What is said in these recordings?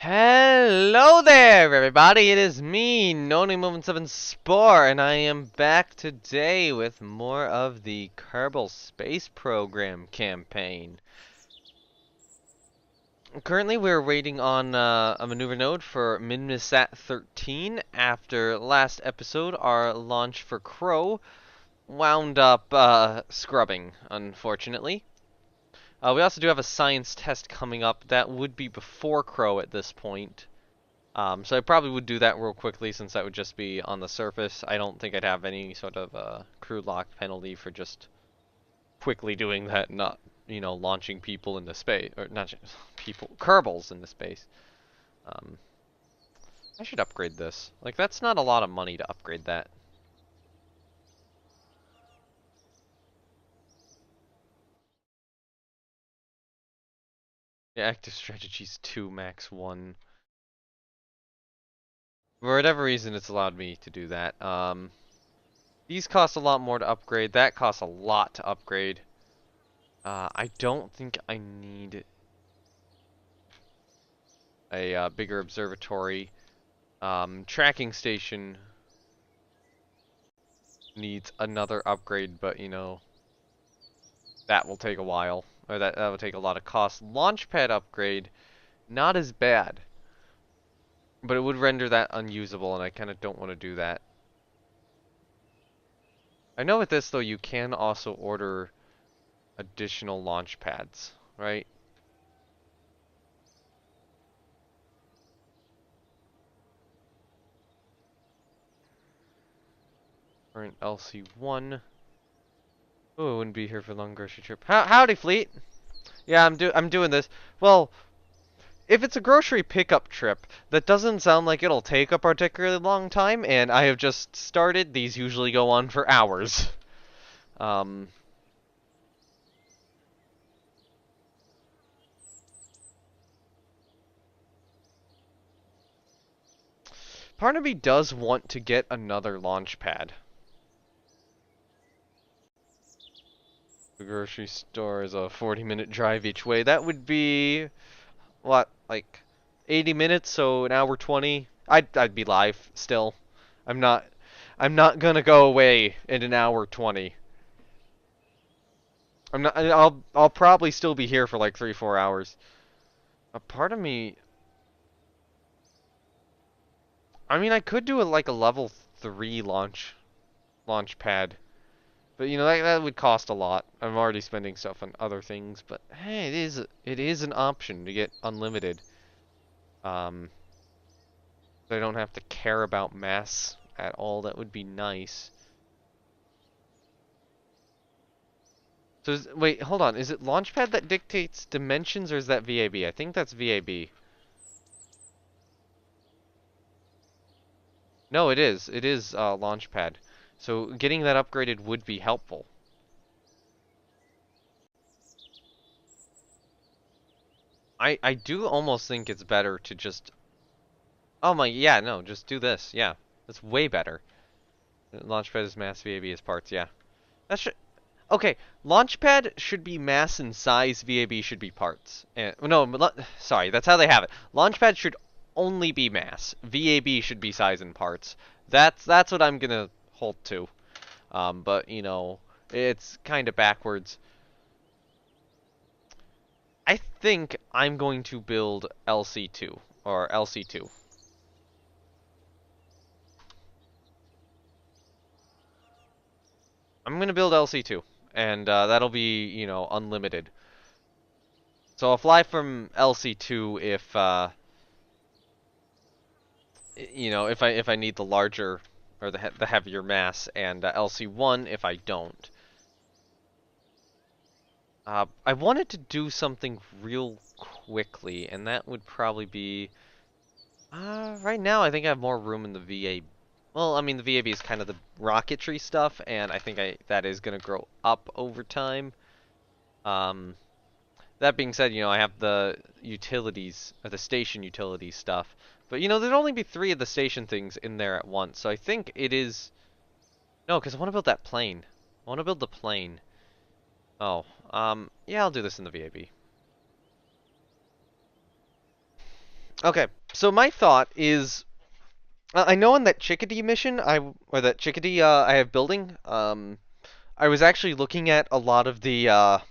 Hello there, everybody. It is me, Noni77 Spore, and I am back today with more of the Kerbal Space Program campaign. Currently, we're waiting on a maneuver node for Minmisat 13. After last episode, our launch for Crow wound up scrubbing, unfortunately. We also do have a science test coming up that would be before Crow at this point. So I probably would do that real quickly since that would just be on the surface. I don't think I'd have any sort of crew lock penalty for just quickly doing that, not, launching people into space, or not people, Kerbals into space. Um, I should upgrade this. Like, that's not a lot of money to upgrade that. Yeah, active strategies 2, max 1. For whatever reason, it's allowed me to do that. These cost a lot more to upgrade. That costs a lot to upgrade. I don't think I need a bigger observatory. Tracking station needs another upgrade, but that will take a while, or that will take a lot of cost. Launchpad upgrade, not as bad, but it would render that unusable, and I kind of don't want to do that. I know with this though, you can also order additional launch pads, right? Current LC1. Oh, I wouldn't be here for a long grocery trip. Howdy, fleet. Yeah, I'm doing this. Well, if it's a grocery pickup trip, that doesn't sound like it'll take a particularly long time, and I have just started. These usually go on for hours. Part of me does want to get another launch pad. The grocery store is a 40-minute drive each way. That would be, what, like 80 minutes, so an hour 20. I'd be live still. I'm not I'm not gonna go away in an hour 20. I'll probably still be here for like 3-4 hours. A part of me, I mean, I could do like a level 3 launch pad. But that would cost a lot. I'm already spending stuff on other things, but hey, it is an option to get unlimited. Um so I don't have to care about mass at all. That would be nice. So wait, hold on. Is it Launchpad that dictates dimensions, or is that VAB? I think that's VAB. No, it is. It is Launchpad. So getting that upgraded would be helpful. I do almost think it's better to just... Oh my, yeah, no, just do this. Yeah, that's way better. Launchpad is mass, VAB is parts, yeah. That should... Okay, Launchpad should be mass and size, VAB should be parts. And, no, sorry, that's how they have it. Launchpad should only be mass. VAB should be size and parts. That's what I'm gonna hold to. But, it's kind of backwards. I think I'm going to build LC2, or LC2. I'm going to build LC2, and that'll be, unlimited. So I'll fly from LC2 if, if I need the larger or the heavier mass, and LC1 if I don't. I wanted to do something real quickly, and that would probably be... right now I think I have more room in the VA. Well, I mean, the VAB is kind of the rocketry stuff, and I think that is going to grow up over time. That being said, I have the utilities, or the station utilities stuff. But, there'd only be 3 of the station things in there at once, so I think it is... No, because I want to build that plane. I want to build the plane. Oh, yeah, I'll do this in the VAB. Okay, so my thought is, I know on that Chickadee mission, or that Chickadee I have building, I was actually looking at a lot of the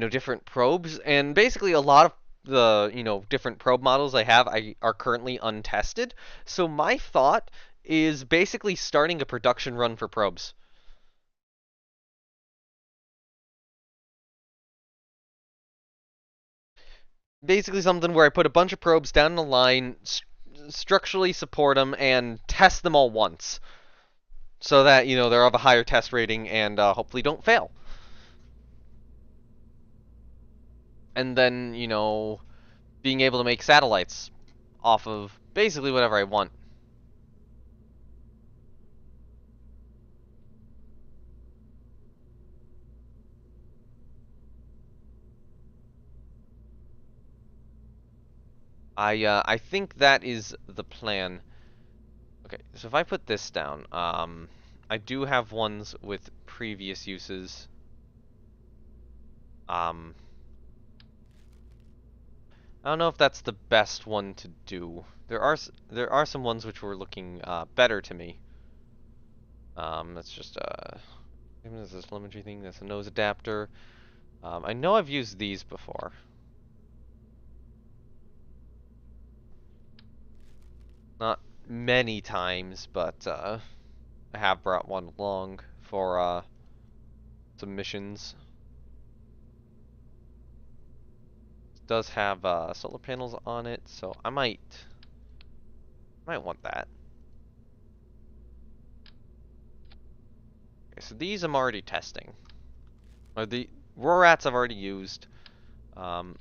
different probes, and basically a lot of the different probe models I are currently untested. So my thought is basically starting a production run for probes. Basically something where I put a bunch of probes down the line, structurally support them, and test them all once, so that they're of a higher test rating and hopefully don't fail. And then being able to make satellites off of basically whatever I want. I think that is the plan. Okay, so if I put this down, I do have ones with previous uses. Um, I don't know if that's the best one to do. There are some ones which were looking better to me. That's just there's this telemetry thing. That's a nose adapter. I know I've used these before. Not many times, but I have brought one along for some missions. It does have solar panels on it, so I might want that. Okay, so these I'm already testing. Or the Rorats I've already used. Um,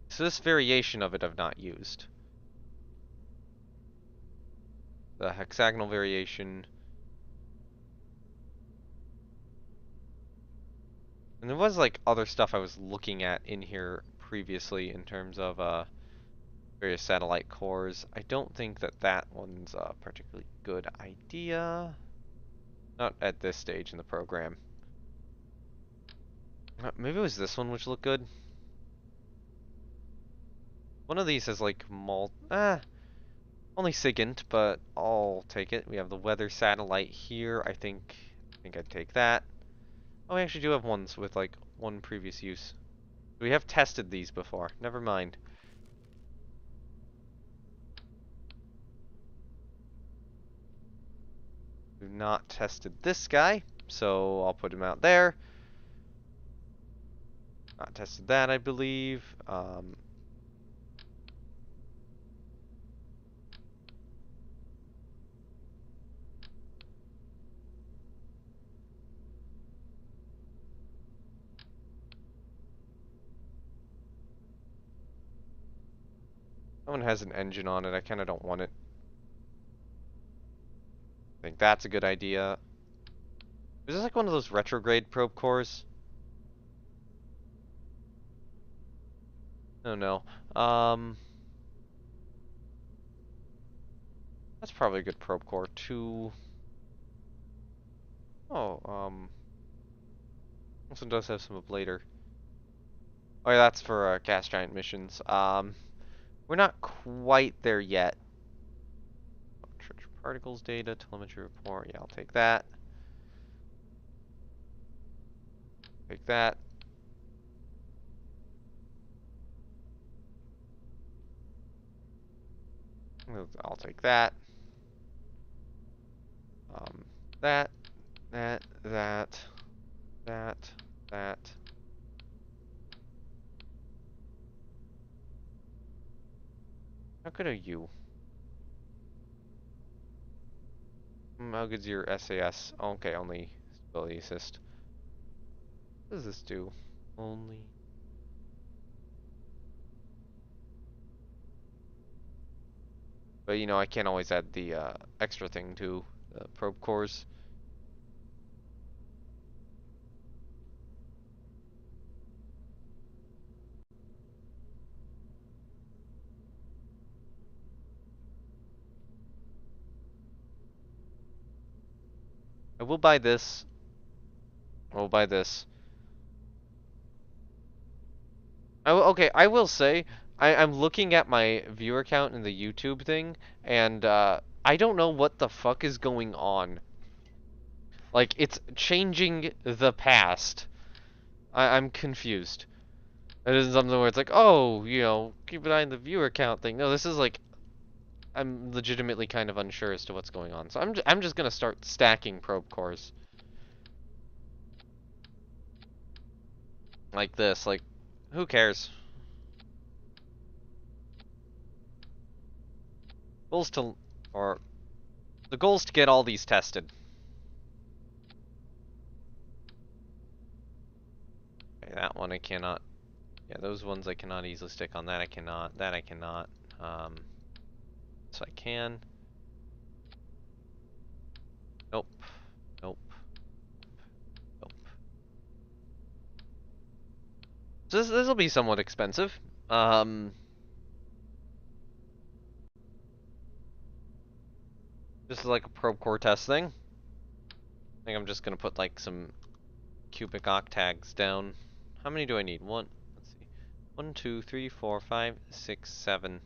so this variation of it I've not used. The hexagonal variation. And there was like other stuff I was looking at in here previously in terms of various satellite cores. I don't think that that one's a particularly good idea. Not at this stage in the program. Maybe it was this one which looked good. One of these has like only SIGINT, but I'll take it. We have the weather satellite here. I think I'd take that. Oh, we actually do have ones with like one previous use. We have tested these before. Never mind. We've not tested this guy, so I'll put him out there. Not tested that, I believe. That one has an engine on it. I kind of don't want it. I think that's a good idea. Is this like one of those retrograde probe cores? Oh no. That's probably a good probe core too. Oh, this one does have some ablator. Oh yeah, that's for gas giant missions. We're not quite there yet. Church particles data, telemetry report. Yeah, I'll take that. Take that. I'll take that. Um, that, that, that, that, that. How good are you? How good's your SAS? Oh, okay, only stability assist. What does this do? Only. But I can't always add the extra thing to the probe cores. I will buy this. I will buy this. Okay, I will say, I'm looking at my viewer count in the YouTube thing, and I don't know what the fuck is going on. Like, it's changing the past. I'm confused. It isn't something where it's like, oh, keep an eye on the viewer count thing. No, this is like, I'm legitimately kind of unsure as to what's going on. So I'm just gonna start stacking probe cores. Like this, like, who cares? Goals to, or, the goal's to get all these tested. Okay, that one I cannot. Yeah, those ones I cannot easily stick on. That I cannot. That I cannot. So I can. Nope. Nope. Nope. So this will be somewhat expensive. This is like a probe core test thing. I think I'm just gonna put like some cubic octags down. How many do I need? One. Let's see. 1, 2, 3, 4, 5, 6, 7.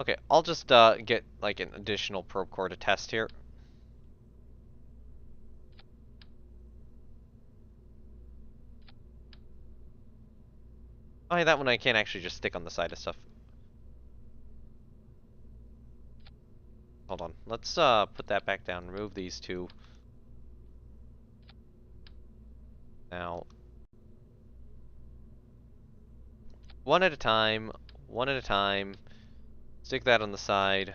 Okay, I'll just get like an additional probe core to test here. Oh, yeah, that one I can't actually just stick on the side of stuff. Hold on. Let's put that back down. Remove these two. Now, one at a time. One at a time. Stick that on the side.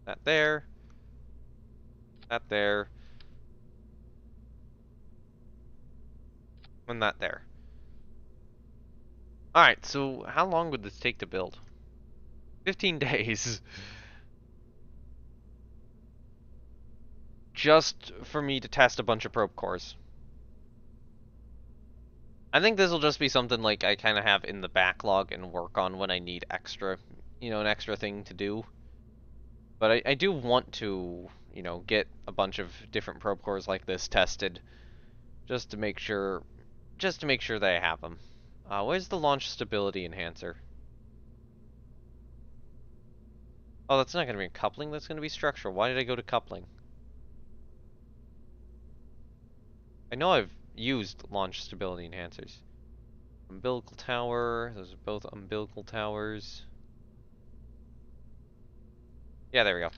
That there. That there. And that there. Alright, so how long would this take to build? 15 days. Just for me to test a bunch of probe cores. I think this will just be something like I kind of have in the backlog and work on when I need extra, an extra thing to do. But I do want to, get a bunch of different probe cores like this tested, just to make sure, that I have them. Where's the launch stability enhancer? Oh, that's not going to be coupling, that's going to be structural. Why did I go to coupling? I know I've used launch stability enhancers. Umbilical tower, those are both umbilical towers. Yeah, there we go.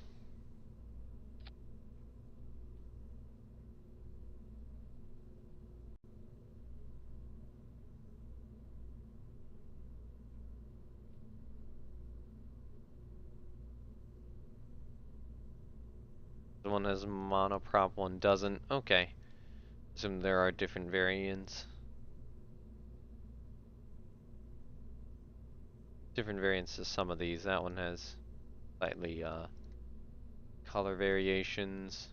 The one has monoprop, one doesn't. Okay. Assume there are different variants. Different variants to some of these. That one has slightly color variations.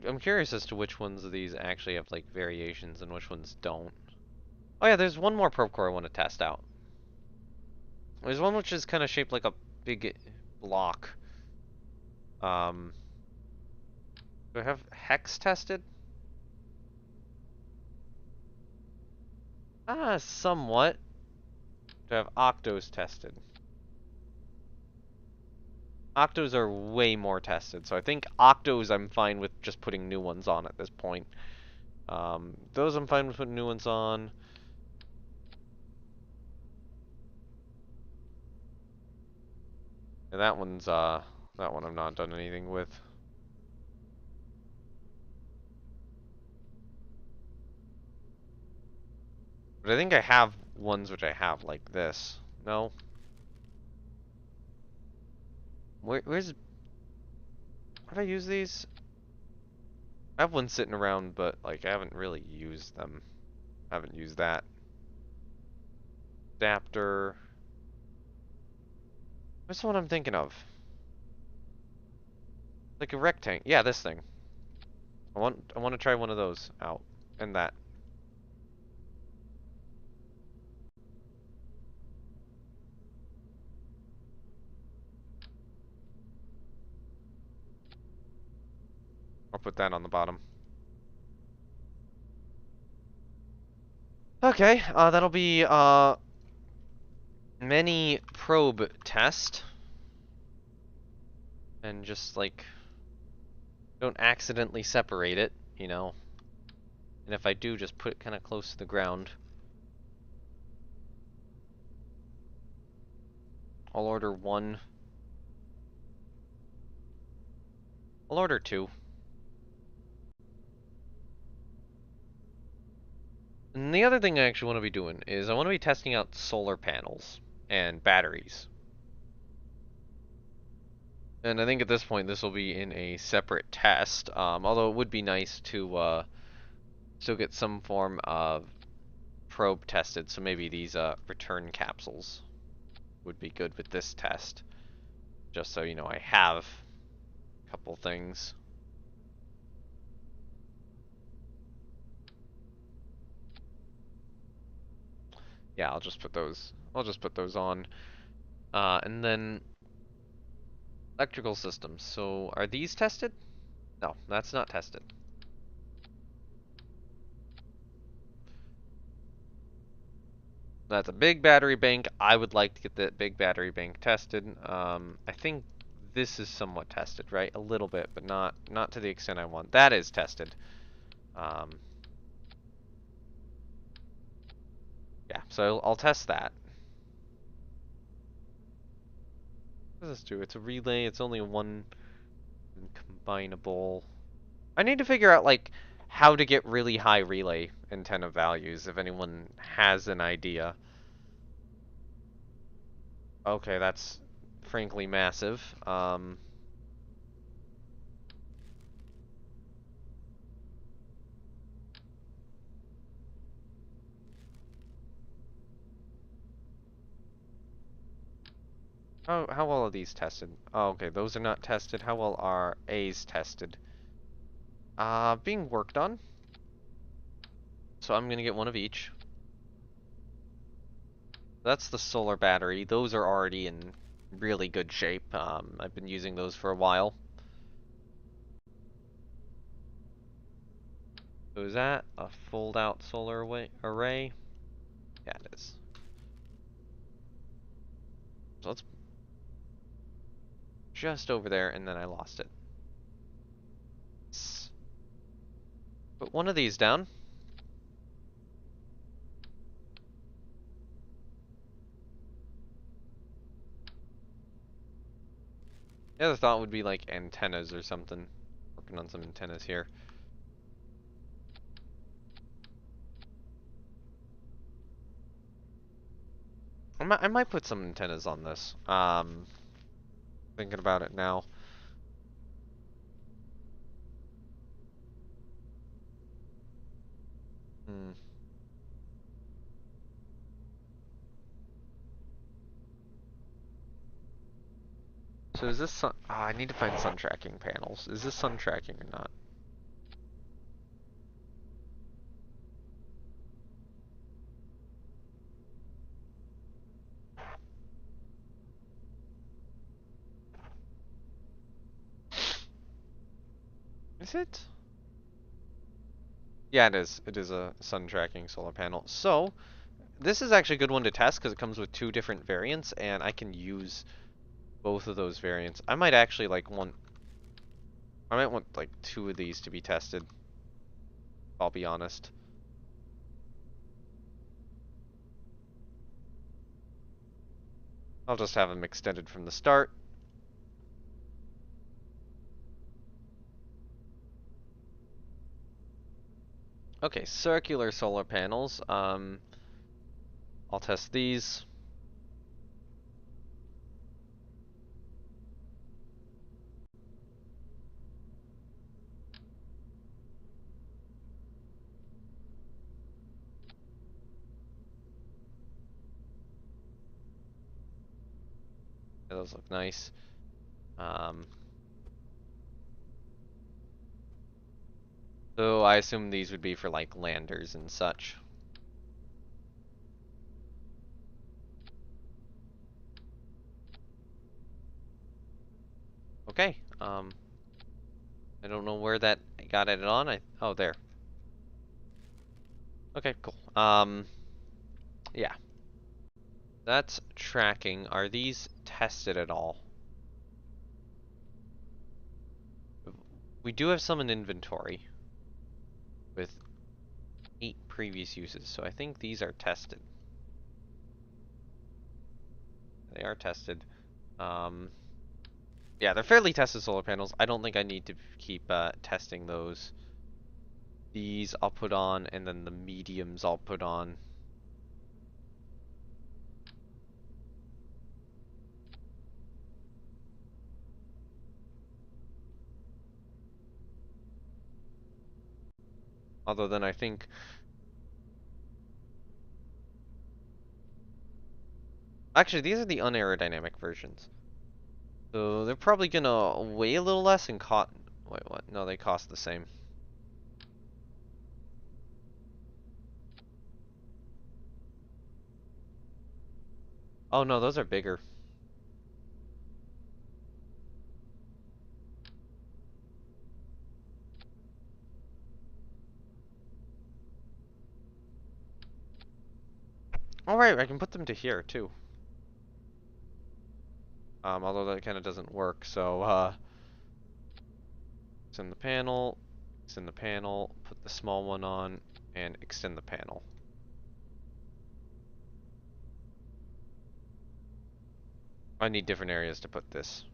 I'm curious as to which ones of these actually have like variations and which ones don't. Oh yeah, there's one more probe core I want to test out. There's one which is kind of shaped like a big block. Um, do I have hex tested? Somewhat. Do I have octos tested? Octos are way more tested, so I think octos I'm fine with just putting new ones on at this point. Those I'm fine with putting new ones on. And that one I've not done anything with. But I think I have ones which I have like this. No? Where's... Have I used these? I have one sitting around, but like I haven't really used them. I haven't used that. Adapter. What's the one I'm thinking of? Like a rectangle. Yeah, this thing. I want to try one of those out. And that. put that on the bottom. Okay, that'll be many probe test. And just like don't accidentally separate it, you know. And if I do, just put it kind of close to the ground. I'll order one. I'll order two. And the other thing I actually want to be doing is I want to be testing out solar panels and batteries. And I think at this point this will be in a separate test, although it would be nice to still get some form of probe tested, so maybe these return capsules would be good with this test. Just so, you know, I have a couple things. Yeah, I'll just put those on. And then electrical systems. So are these tested? No, that's not tested. That's a big battery bank. I would like to get that big battery bank tested. I think this is somewhat tested, right? A little bit, but not to the extent I want. That is tested. Yeah, so I'll test that. What does this do? It's a relay. It's only one combinable. I need to figure out like how to get really high relay antenna values if anyone has an idea. Okay, that's frankly massive. How well are these tested? Oh, okay, those are not tested. How well are A's tested? Being worked on. So I'm gonna get one of each. That's the solar battery. Those are already in really good shape. I've been using those for a while. So is that a fold-out solar array? Yeah, it is. So let's just over there, and then I lost it. Let's put one of these down. The other thought would be like antennas or something. Working on some antennas here. I might put some antennas on this. Thinking about it now. Hmm. So is this sun? I need to find sun tracking panels. Is this sun tracking or not? Is it? Yeah, it is. It is a sun tracking solar panel. So this is actually a good one to test because it comes with two different variants, and I can use both of those variants. I might actually I might want like two of these to be tested. I'll be honest. I'll just have them extended from the start. Okay, circular solar panels. I'll test these. Yeah, those look nice. Um, so I assume these would be for like landers and such. Okay. I don't know where that got it on. Oh, there. Okay, cool. Yeah. That's tracking. Are these tested at all? We do have some in inventory with 8 previous uses, so I think these are tested. They are tested. Yeah, they're fairly tested solar panels. I don't think I need to keep testing those. These I'll put on, and then the mediums I'll put on. Although then I think... Actually, these are the unaerodynamic versions. So they're probably gonna weigh a little less and cost... Wait, what? No, they cost the same. Oh no, those are bigger. Alright, I can put them to here too. Although that kind of doesn't work, so extend the panel, put the small one on, and extend the panel. I need different areas to put this.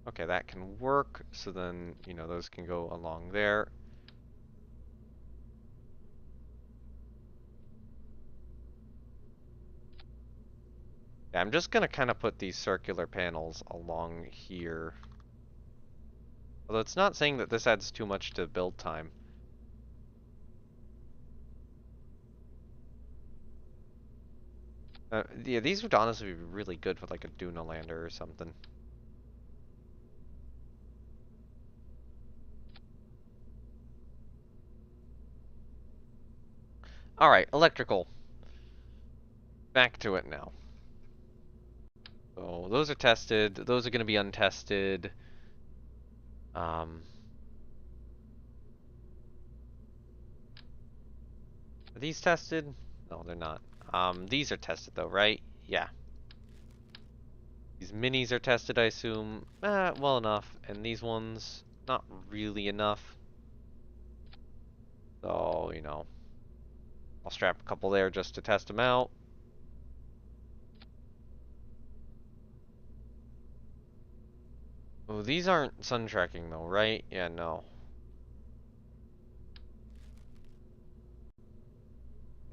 Okay, that can work, so then, you know, those can go along there. Yeah, I'm just gonna kind of put these circular panels along here. Although it's not saying that this adds too much to build time. Yeah, these would honestly be really good with like a Duna lander or something. Alright, electrical. Back to it now. So those are tested. Those are going to be untested. Are these tested? No, they're not. These are tested though, right? Yeah. These minis are tested, I assume. Well enough. And these ones, not really enough. So, you know, I'll strap a couple there just to test them out. Oh, these aren't sun tracking though, right? Yeah, no.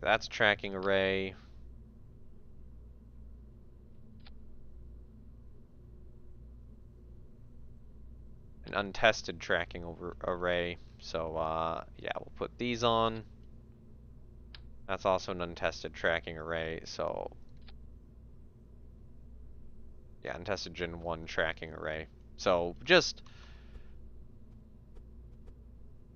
That's tracking array. An untested tracking array. So, yeah, we'll put these on. That's also an untested tracking array, so... Yeah, untested Gen 1 tracking array. So, just...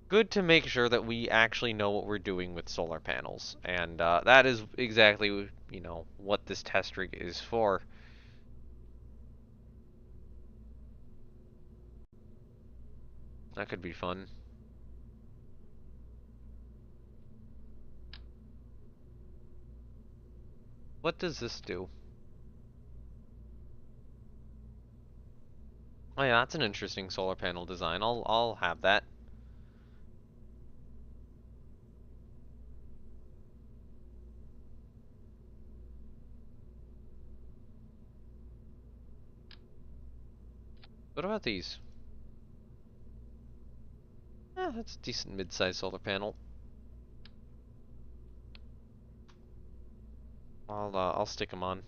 good to make sure that we actually know what we're doing with solar panels. And that is exactly, you know, what this test rig is for. That could be fun. What does this do? Oh yeah, that's an interesting solar panel design. I'll have that. What about these? That's a decent mid-sized solar panel. I'll stick them on.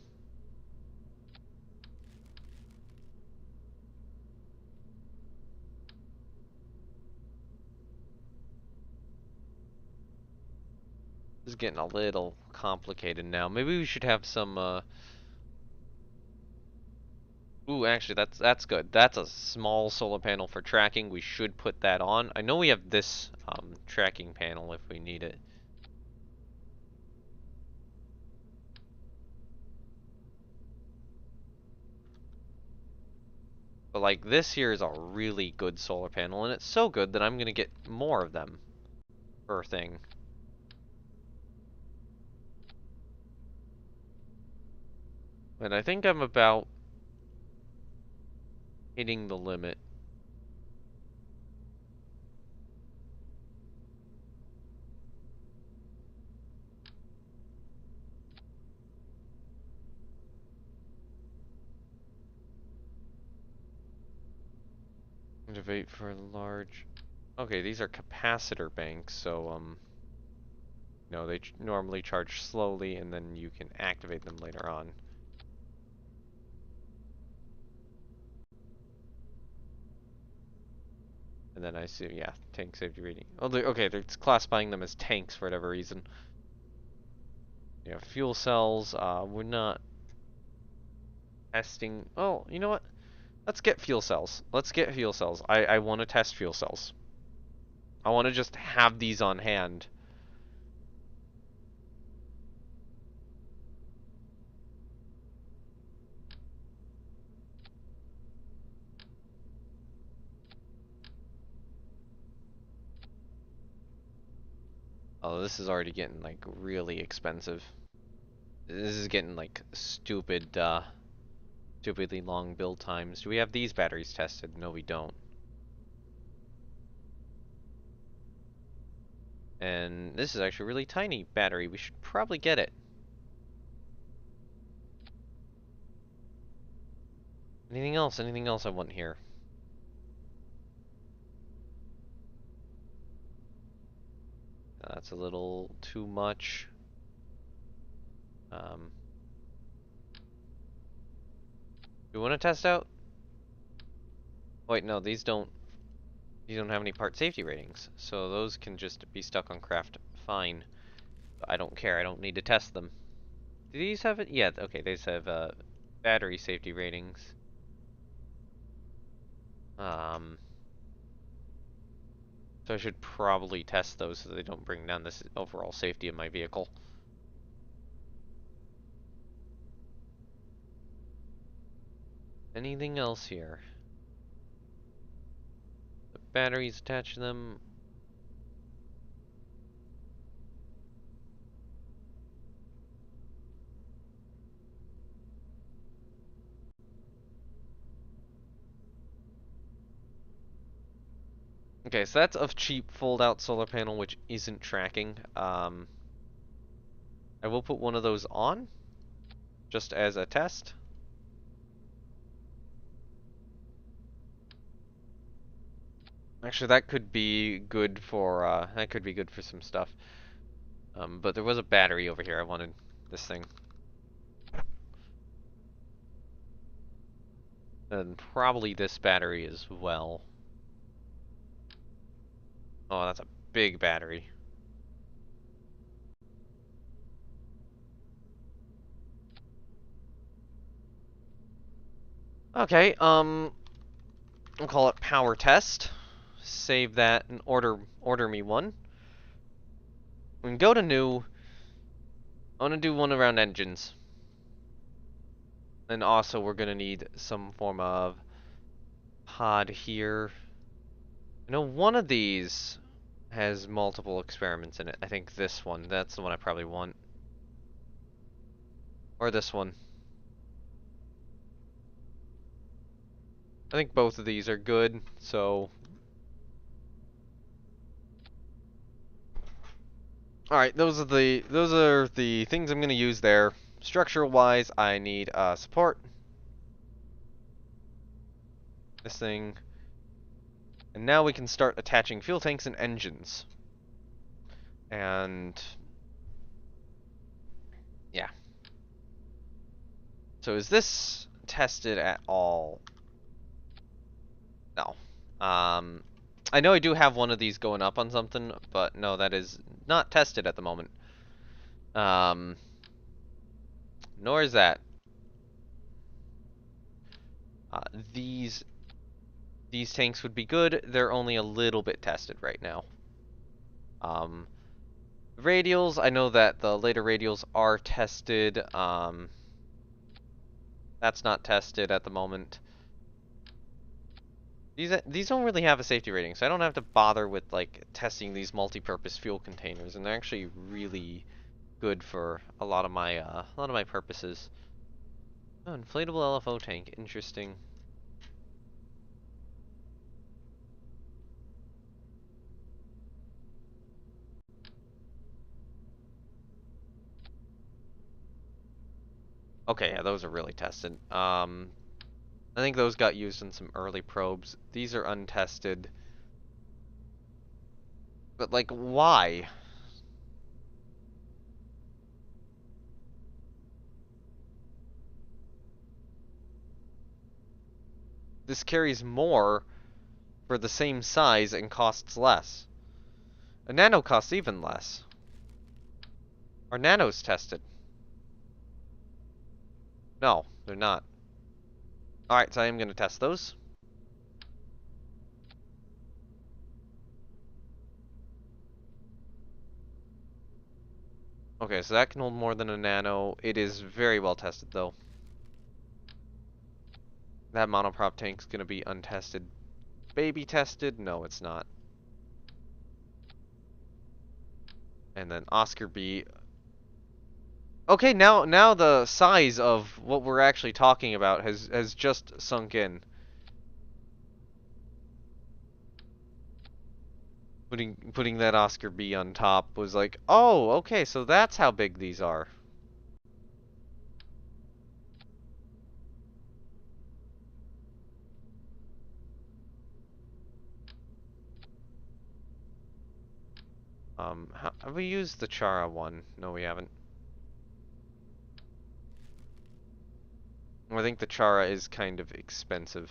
This is getting a little complicated now. Maybe we should have some Ooh, actually, that's good. That's a small solar panel for tracking. We should put that on. I know we have this tracking panel if we need it. But like this here is a really good solar panel, and it's so good that I'm gonna get more of them per thing. And I think I'm about hitting the limit. Activate for large. Okay, these are capacitor banks, so no, they normally charge slowly, and then you can activate them later on. And then I see, yeah, tank safety rating. Oh, okay, they're classifying them as tanks for whatever reason. Yeah, fuel cells. We're not testing. Oh, you know what? Let's get fuel cells. Let's get fuel cells. I want to test fuel cells. I want to just have these on hand. Oh, this is already getting like really expensive. This is getting like stupidly long build times. Do we have these batteries tested? No, we don't. And this is actually a really tiny battery. We should probably get it. Anything else? Anything else I want here? That's a little too much. Um, do we want to test out? Wait, no, these don't have any part safety ratings, so those can just be stuck on craft fine. I don't care, I don't need to test them. Do these have it? Yeah, okay, these have battery safety ratings. Um, so I should probably test those so they don't bring down this overall safety of my vehicle. Anything else here? The batteries attached to them. Okay, so that's a cheap fold-out solar panel which isn't tracking. I will put one of those on, just as a test. Actually, that could be good for some stuff. But there was a battery over here. I wanted this thing. And probably this battery as well. Oh, that's a big battery. Okay, I'll call it power test. Save that and order me one. We can go to new. I want to do one around engines. And also we're gonna need some form of pod here. I know one of these has multiple experiments in it. I think this one, that's the one I probably want. Or this one. I think both of these are good, so... Alright, those are the things I'm gonna use there. Structural wise, I need support. This thing. And now we can start attaching fuel tanks and engines. And yeah. So is this tested at all? No. I know I do have one of these going up on something, but no, that is not tested at the moment. Um, Nor is that. Uh, these these tanks would be good. They're only a little bit tested right now. Um, Radials, I know that the later radials are tested. That's not tested at the moment. These don't really have a safety rating, so I don't have to bother with like testing these multi-purpose fuel containers, and they're actually really good for a lot of my purposes. Oh, inflatable LFO tank, interesting. Okay, yeah, those are really tested. I think those got used in some early probes. These are untested. But like, why? This carries more for the same size and costs less. A nano costs even less. Are nanos tested? No, they're not. Alright, so I am going to test those. Okay, so that can hold more than a nano. It is very well tested, though. That monoprop tank's going to be untested. Baby tested? No, it's not. And then Oscar B. Okay, now the size of what we're actually talking about has just sunk in. Putting that Oscar B on top was like, oh, okay, so that's how big these are. Have we used the Chara one? No, we haven't. I think the Chara is kind of expensive.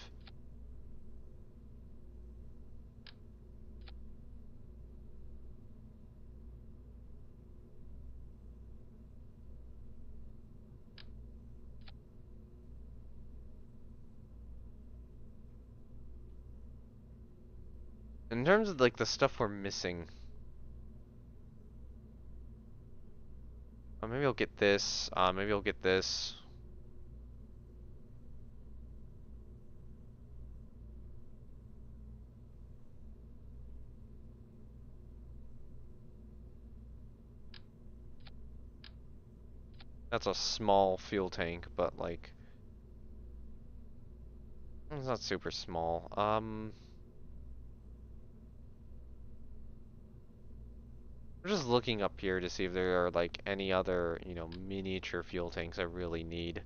In terms of like the stuff we're missing, maybe I'll get this. Maybe I'll get this. That's a small fuel tank, but like, it's not super small. I'm just looking up here to see if there are like any other, miniature fuel tanks I really need.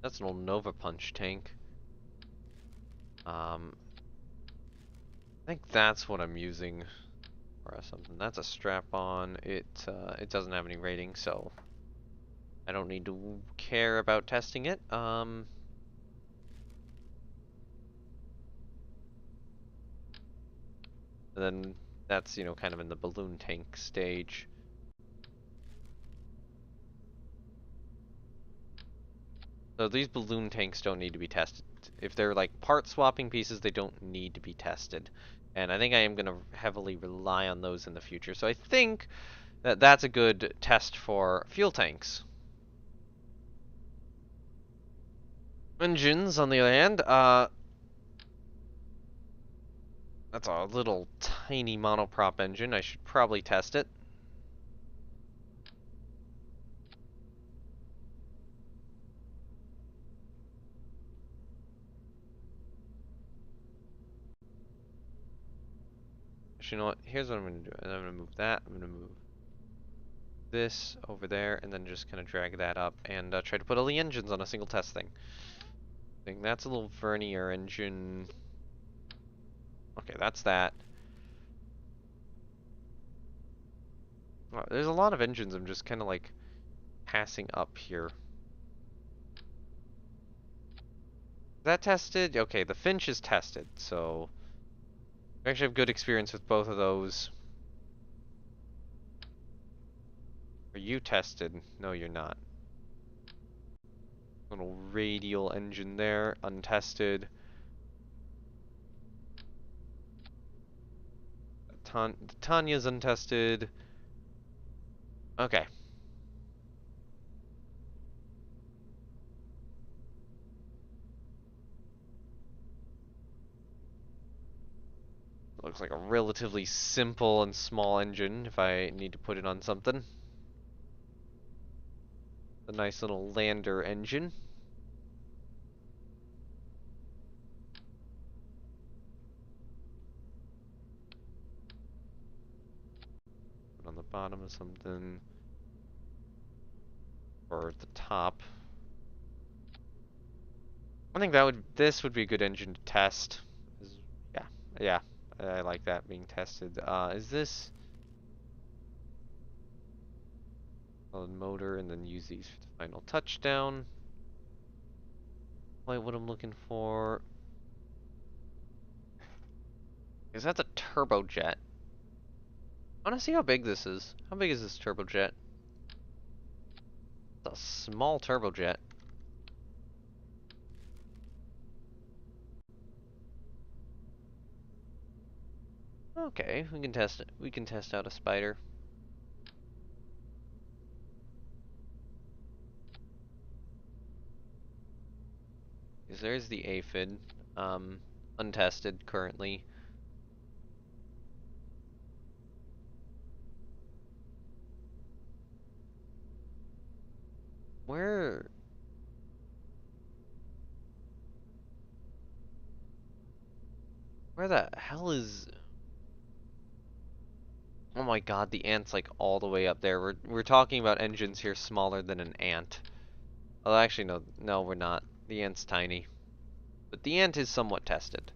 That's an old Nova Punch tank. I think that's what I'm using or something. That's a strap-on. It doesn't have any rating, so I don't need to care about testing it. And then that's, kind of in the balloon tank stage. So these balloon tanks don't need to be tested. If they're like part swapping pieces, they don't need to be tested. And I think I am going to heavily rely on those in the future. So I think that that's a good test for fuel tanks. Engines, on the other hand, that's a little tiny monoprop engine. I should probably test it. Actually, you know what? Here's what I'm going to do. I'm going to move that. I'm going to move this over there, and then just kind of drag that up and try to put all the engines on a single test thing. I think that's a little Vernier engine. Okay, that's that. Wow, there's a lot of engines I'm just kind of like passing up here. that tested? Okay, the Finch is tested, so I actually have good experience with both of those. Are you tested? No, you're not. Little radial engine there, untested. Tanya's untested. Okay. Looks like a relatively simple and small engine if I need to put it on something. A nice little lander engine. Put on the bottom of something. Or at the top. I think this would be a good engine to test. Yeah, yeah, I like that being tested. Is this solid motor and then use these for the final touchdown? Wait, what I'm looking for is that's a turbojet. I want to see how big this is. How big is this turbojet? It's a small turbojet. Okay, we can test it. We can test out a spider. Because there's the aphid, untested currently. Where where the hell is? Oh my god, the ant's like all the way up there. We're talking about engines here smaller than an ant. Oh, actually no, we're not. The ant's tiny, but the ant is somewhat tested.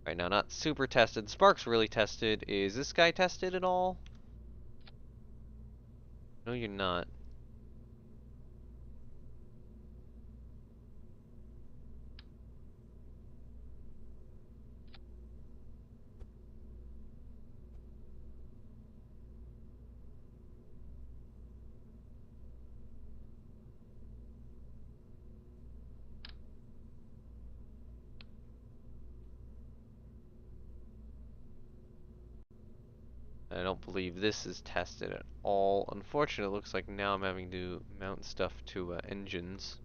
Right now, not super tested. Spark's really tested. Is this guy tested at all? No, you're not. I don't believe this is tested at all. Unfortunately, it looks like now I'm having to mount stuff to engines.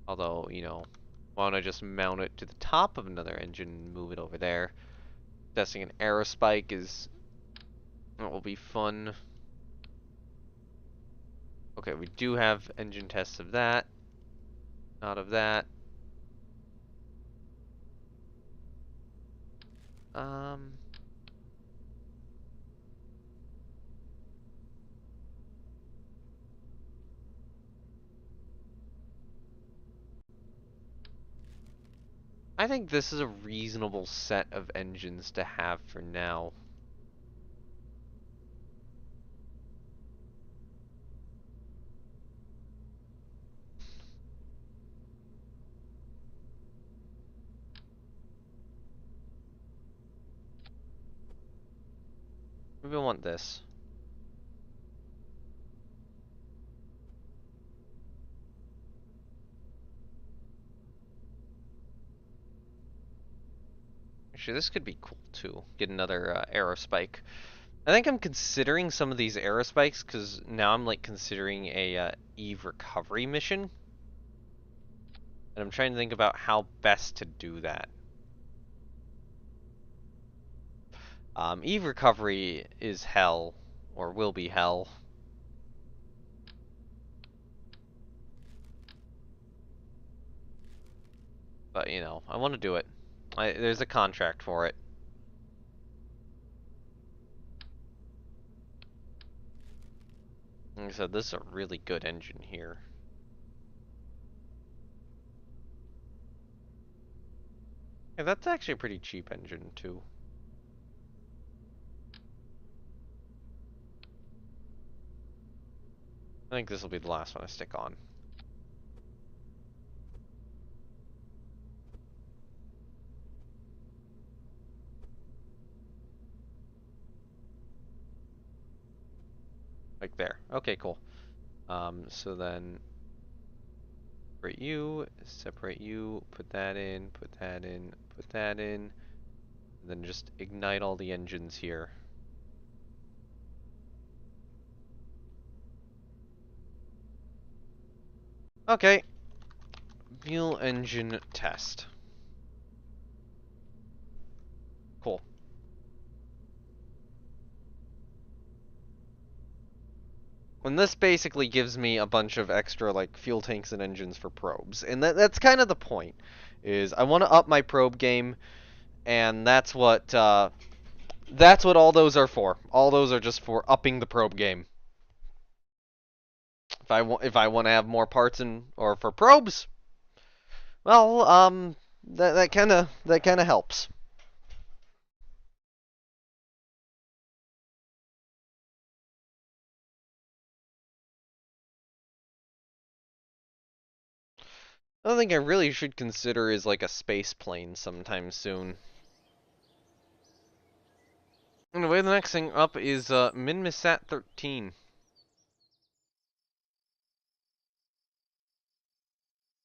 Although, you know, why don't I just mount it to the top of another engine and move it over there? Testing an aerospike that will be fun. Okay, we do have engine tests of that. Not of that. Um, I think this is a reasonable set of engines to have for now. Maybe I want this. Actually, this could be cool too. Get another aerospike. I think I'm considering some of these aerospikes because now I'm like considering a Eve recovery mission. And I'm trying to think about how best to do that. Eve recovery is hell, or will be hell. But, you know, I want to do it. There's a contract for it. Like I said, this is a really good engine here. Yeah, that's actually a pretty cheap engine, too. I think this will be the last one I stick on. Like there. Okay, cool. So then separate you, put that in, put that in, put that in, and then just ignite all the engines here. Okay. Fuel engine test. Cool. And this basically gives me a bunch of extra like fuel tanks and engines for probes. And that's kind of the point. Is I want to up my probe game, and that's what all those are for. All those are just for upping the probe game. If I want to have more parts or for probes, well, that kind of helps. Another thing I really should consider is like a space plane sometime soon. Anyway, the next thing up is Minmisat 13.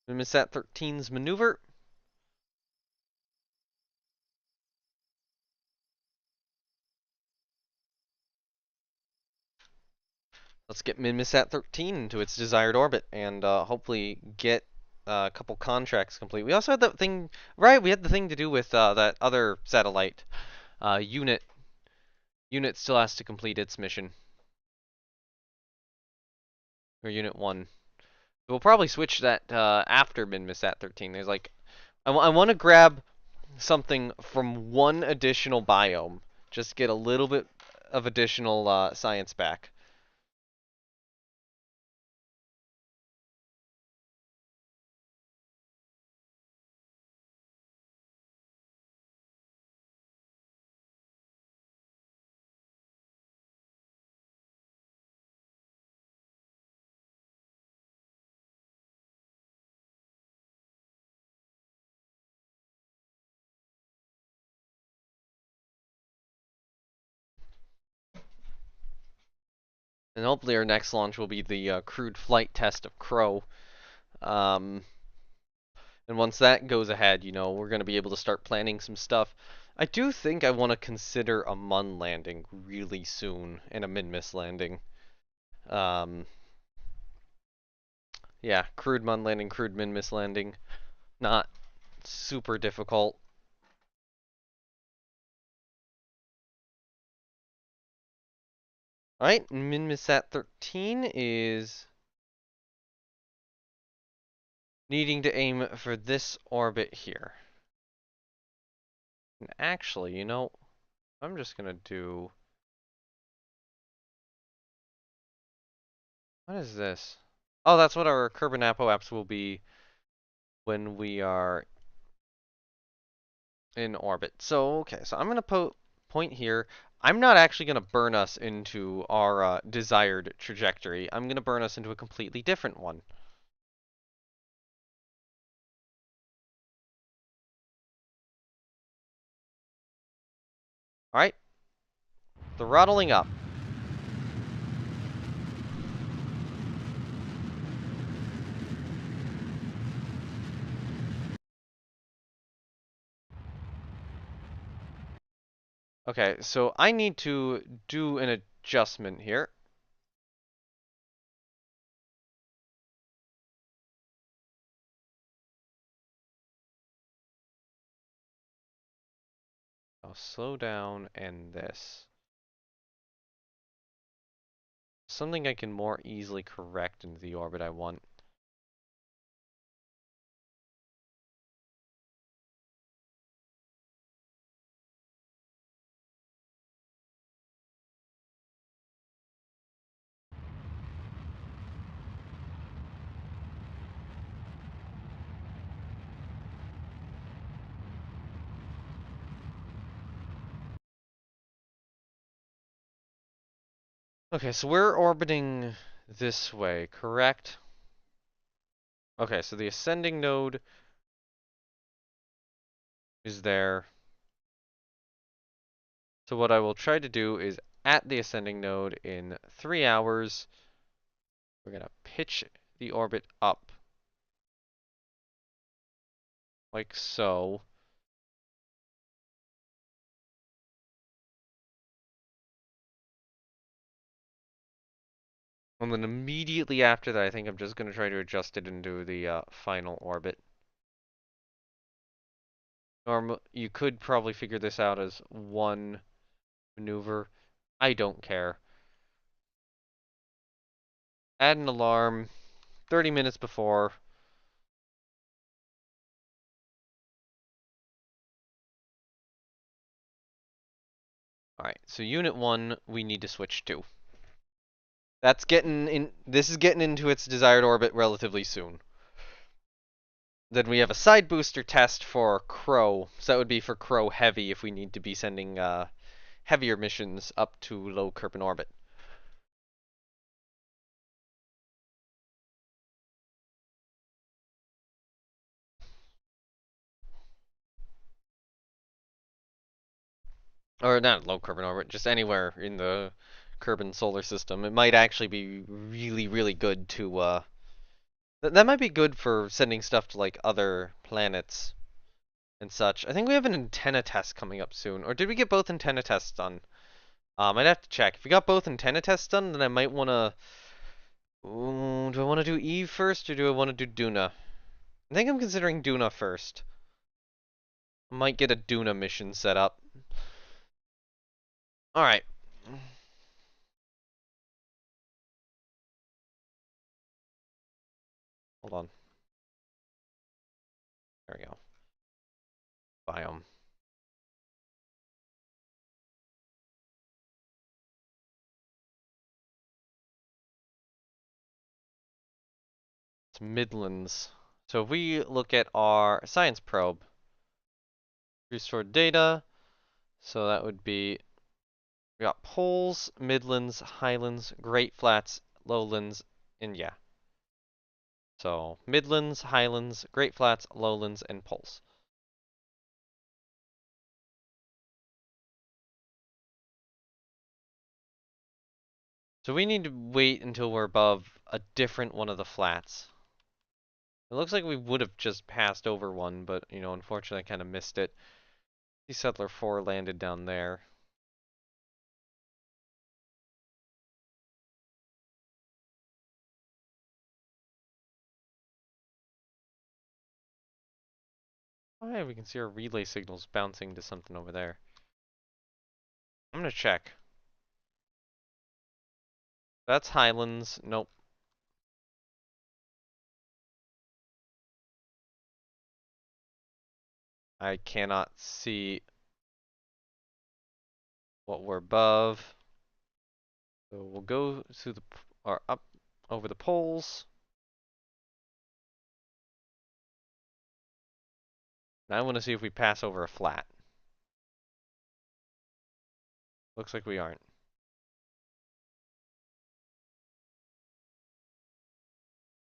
Minmisat 13's maneuver. Let's get Minmisat 13 into its desired orbit and hopefully get a couple contracts complete. We also had that thing, right? We had the thing to do with that other satellite. Unit still has to complete its mission. Or Unit 1. We'll probably switch that after Minmisat 13. There's like, I want to grab something from one additional biome. Just get a little bit of additional science back. And hopefully our next launch will be the crewed flight test of Crow. Um, and once that goes ahead, we're going to be able to start planning some stuff. I do think I want to consider a Mun landing really soon and a Minmus landing. Yeah, crewed Mun landing, crewed Minmus landing. Not super difficult. Alright, Minmisat 13 is needing to aim for this orbit here. And actually, I'm just gonna do... What is this? Oh, that's what our Kerbinapo apps will be when we are in orbit. So, okay, so I'm gonna point here. I'm not actually gonna burn us into our desired trajectory. I'm gonna burn us into a completely different one. Alright, throttling up. Okay, so I need to do an adjustment here. I'll slow down and this. Something I can more easily correct into the orbit I want. Okay, so we're orbiting this way, correct? Okay, so the ascending node is there. So what I will try to do is at the ascending node in 3 hours. We're going to pitch the orbit up like so. And then immediately after that, I think I'm just going to try to adjust it into the final orbit. You could probably figure this out as one maneuver. I don't care. Add an alarm 30 minutes before. Alright, so Unit 1 we need to switch to. That's getting in. This is getting into its desired orbit relatively soon. Then we have a side booster test for Crow. So that would be for Crow Heavy if we need to be sending heavier missions up to low Kerbin orbit. Or not low Kerbin orbit, just anywhere in the Kerbin solar system. It might actually be really, really good to that might be good for sending stuff to like other planets and such. I think we have an antenna test coming up soon. Or did we get both antenna tests done? I'd have to check. If we got both antenna tests done, then I might want to... do I want to do Eve first, or do I want to do Duna? I think I'm considering Duna first. I might get a Duna mission set up. Alright. Hold on. There we go. Biome. It's Midlands. So if we look at our science probe, restored data, so that would be, we got poles, midlands, highlands, great flats, lowlands, and yeah. So midlands, highlands, great flats, lowlands, and poles. So we need to wait until we're above a different one of the flats. It looks like we would have just passed over one, but, you know, unfortunately I kind of missed it. Sea Settler 4 landed down there. Oh yeah, we can see our relay signals bouncing to something over there. I'm gonna check. That's Highlands. Nope. I cannot see what we're above. So we'll go to the, or up over the poles. Now I want to see if we pass over a flat. Looks like we aren't.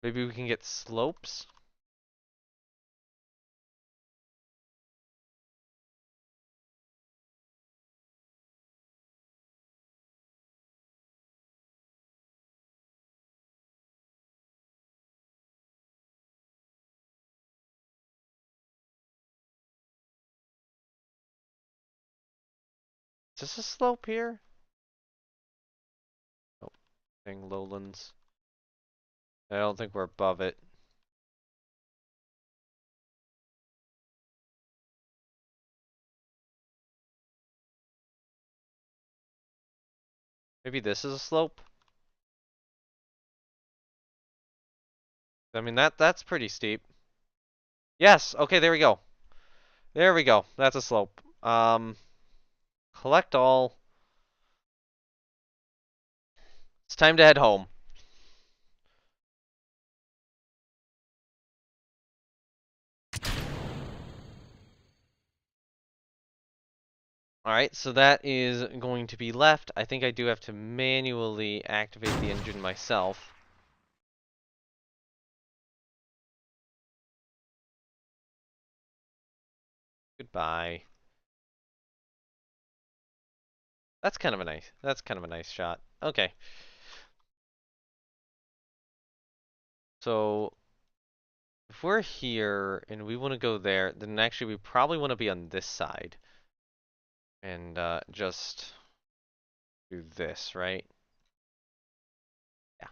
Maybe we can get slopes? Is this a slope here? Oh, dang lowlands. I don't think we're above it. Maybe this is a slope? I mean, that's pretty steep. Yes, okay, there we go. There we go. That's a slope. Collect all. It's time to head home. Alright, so that is going to be left. I think I do have to manually activate the engine myself. Goodbye. That's kind of a nice shot. Okay. So if we're here and we want to go there, then actually we probably want to be on this side and just do this, right? Yeah.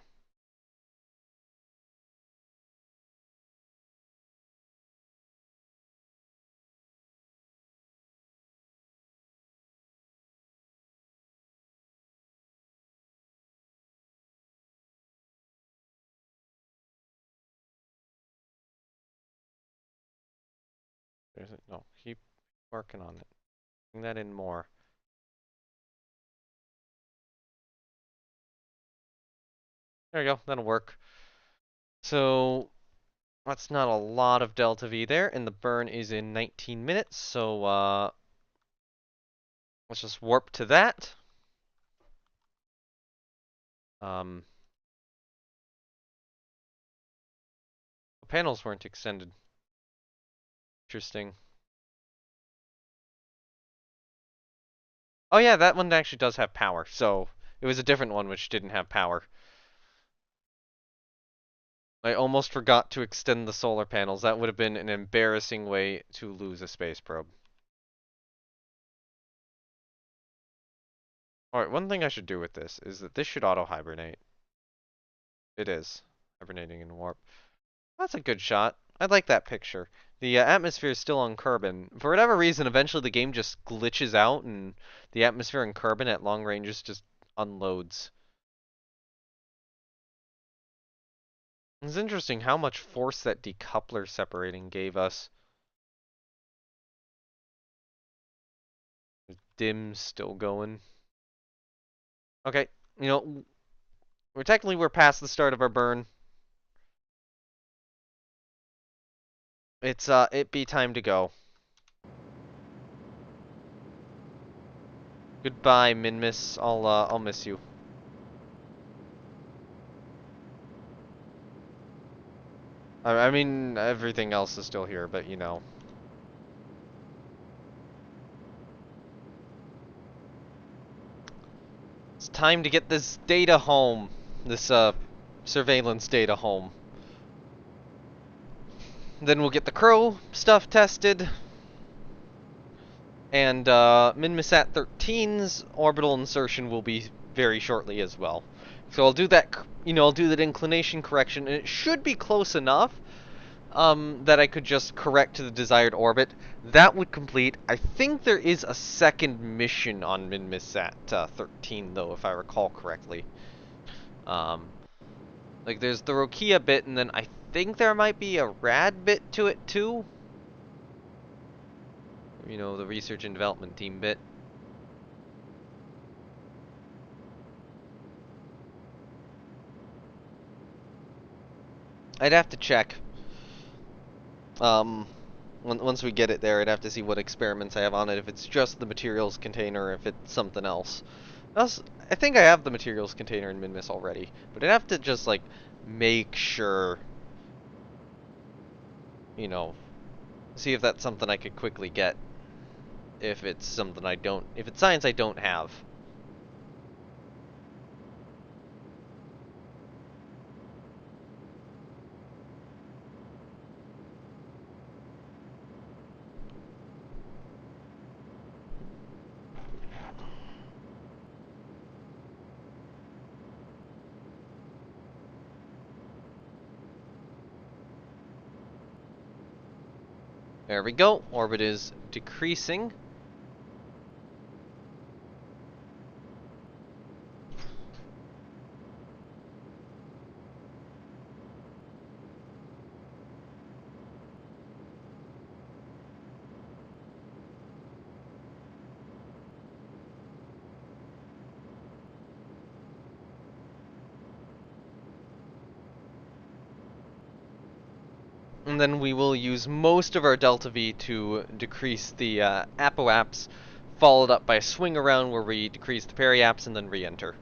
No, keep working on it. Bring that in more. There you go. That'll work. So that's not a lot of delta V there, and the burn is in 19 minutes. So let's just warp to that. The panels weren't extended. Interesting. Oh yeah, that one actually does have power. So it was a different one which didn't have power. I almost forgot to extend the solar panels. That would have been an embarrassing way to lose a space probe. Alright, one thing I should do with this is that this should auto-hibernate. It is. Hibernating in warp. That's a good shot. I like that picture. The atmosphere is still on Kerbin. For whatever reason, eventually the game just glitches out and the atmosphere in Kerbin at long ranges just unloads. It's interesting how much force that decoupler separating gave us. Dim's still going. Okay, you know, we're past the start of our burn. It's it be time to go. Goodbye, Minmus. I'll miss you. I mean, everything else is still here, but you know. It's time to get this data home. This surveillance data home. Then we'll get the Crow stuff tested. And Minmisat 13's orbital insertion will be very shortly as well. So I'll do that, I'll do that inclination correction, and it should be close enough that I could just correct to the desired orbit. That would complete. I think there is a second mission on Minmisat 13, though, if I recall correctly. Like, there's the Rokia bit, and then I think there might be a rad bit to it, too. You know, the research and development team bit. I'd have to check. Once we get it there, I'd have to see what experiments I have on it, if it's just the materials container, or if it's something else. I think I have the materials container in Minmus already, but I'd have to just, like, make sure, see if that's something I could quickly get. If it's something if it's science I don't have. There we go. Orbit is decreasing. And then we will use most of our delta V to decrease the apoaps, followed up by a swing around where we decrease the periaps and then re-enter.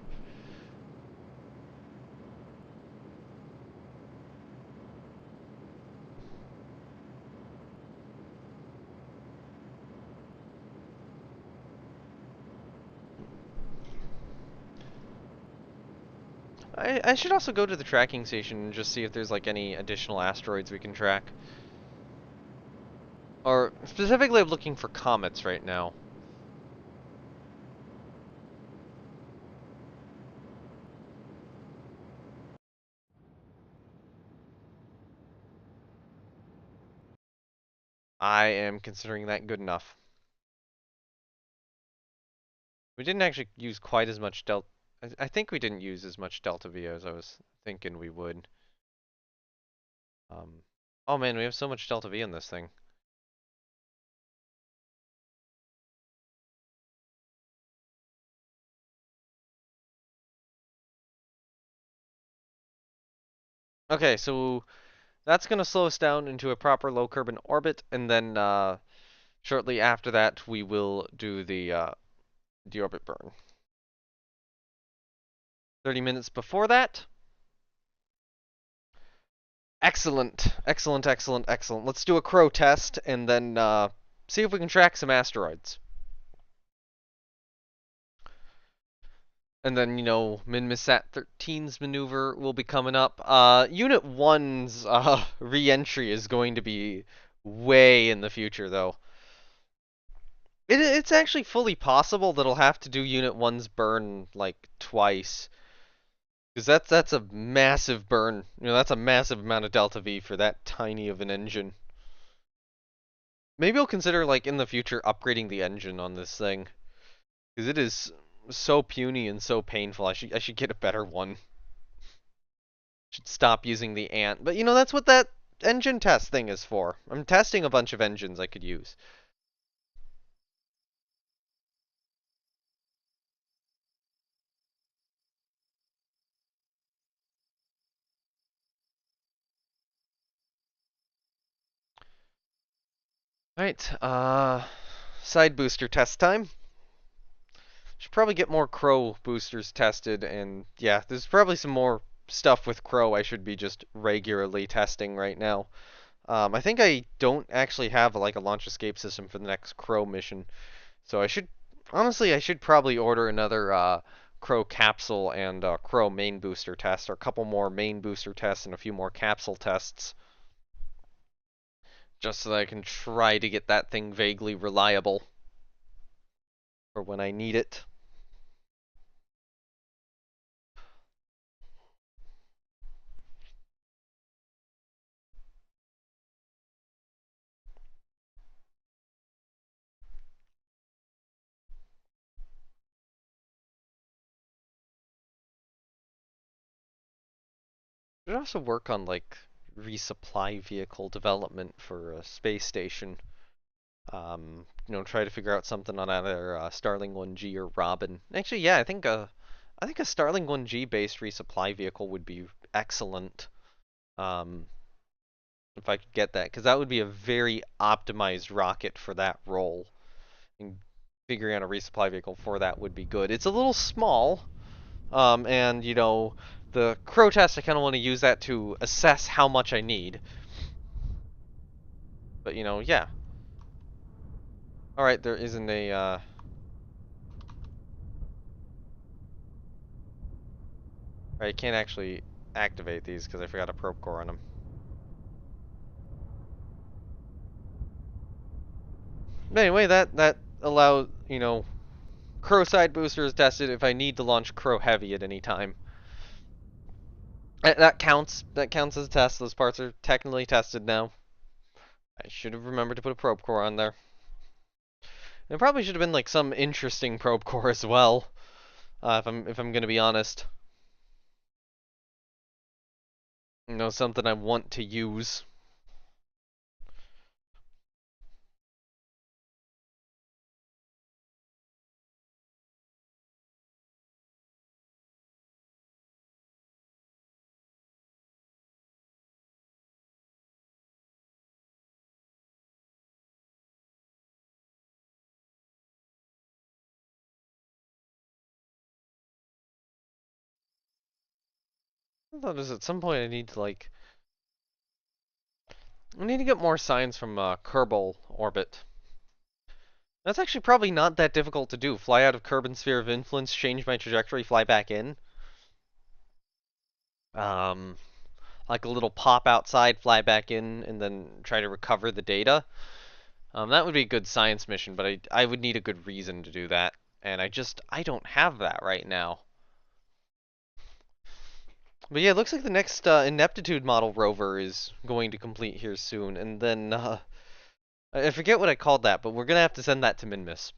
I should also go to the tracking station and just see if there's like any additional asteroids we can track. Or specifically, I'm looking for comets right now. I am considering that good enough. We didn't actually use quite as much delta. I think we didn't use as much delta V as I was thinking we would. Um, oh man, we have so much delta V in this thing. Okay, so that's going to slow us down into a proper low carbon orbit, and then shortly after that we will do the deorbit burn. 30 minutes before that. Excellent, excellent, excellent, excellent. Let's do a crow test and then see if we can track some asteroids. And then, you know, Minmisat 13's maneuver will be coming up. Unit 1's re-entry is going to be way in the future, though. It's actually fully possible that I'll have to do Unit 1's burn, like, twice. Because that's a massive burn. You know, that's a massive amount of delta V for that tiny of an engine. Maybe I'll consider, like, in the future, upgrading the engine on this thing. Because it is so puny and so painful. I should get a better one. Should stop using the ant. But, you know, that's what that engine test thing is for. I'm testing a bunch of engines I could use. Alright, side booster test time. Should probably get more Crow boosters tested, and yeah, there's probably some more stuff with Crow I should be just regularly testing right now. I think I don't actually have like a launch escape system for the next Crow mission, so honestly, I should probably order another Crow capsule and Crow main booster test, or a couple more main booster tests and a few more capsule tests, just so that I can try to get that thing vaguely reliable for when I need it. Should also work on like resupply vehicle development for a space station. You know, try to figure out something on either Starling 1G or Robin. Actually, yeah, I think a Starling 1G based resupply vehicle would be excellent. Um, if I could get that, because that would be a very optimized rocket for that role. And figuring out a resupply vehicle for that would be good. It's a little small, and you know, the Crow test, I kind of want to use that to assess how much I need. But you know, yeah. All right, there isn't a. I can't actually activate these because I forgot a probe core on them. But anyway, that allows, you know, Crow side booster is tested if I need to launch Crow heavy at any time. That counts. That counts as a test. Those parts are technically tested now. I should have remembered to put a probe core on there. It probably should have been like some interesting probe core as well. If I'm gonna be honest. You know, something I want to use. I thought at some point I need to like I need to get more signs from Kerbal orbit. That's actually probably not that difficult to do. Fly out of Kerbin's sphere of influence, change my trajectory, fly back in. Um, like a little pop outside, fly back in, and then try to recover the data. That would be a good science mission, but I would need a good reason to do that, and I don't have that right now. But yeah, it looks like the next ineptitude model rover is going to complete here soon, and then I forget what I called that, but we're gonna have to send that to Minmus.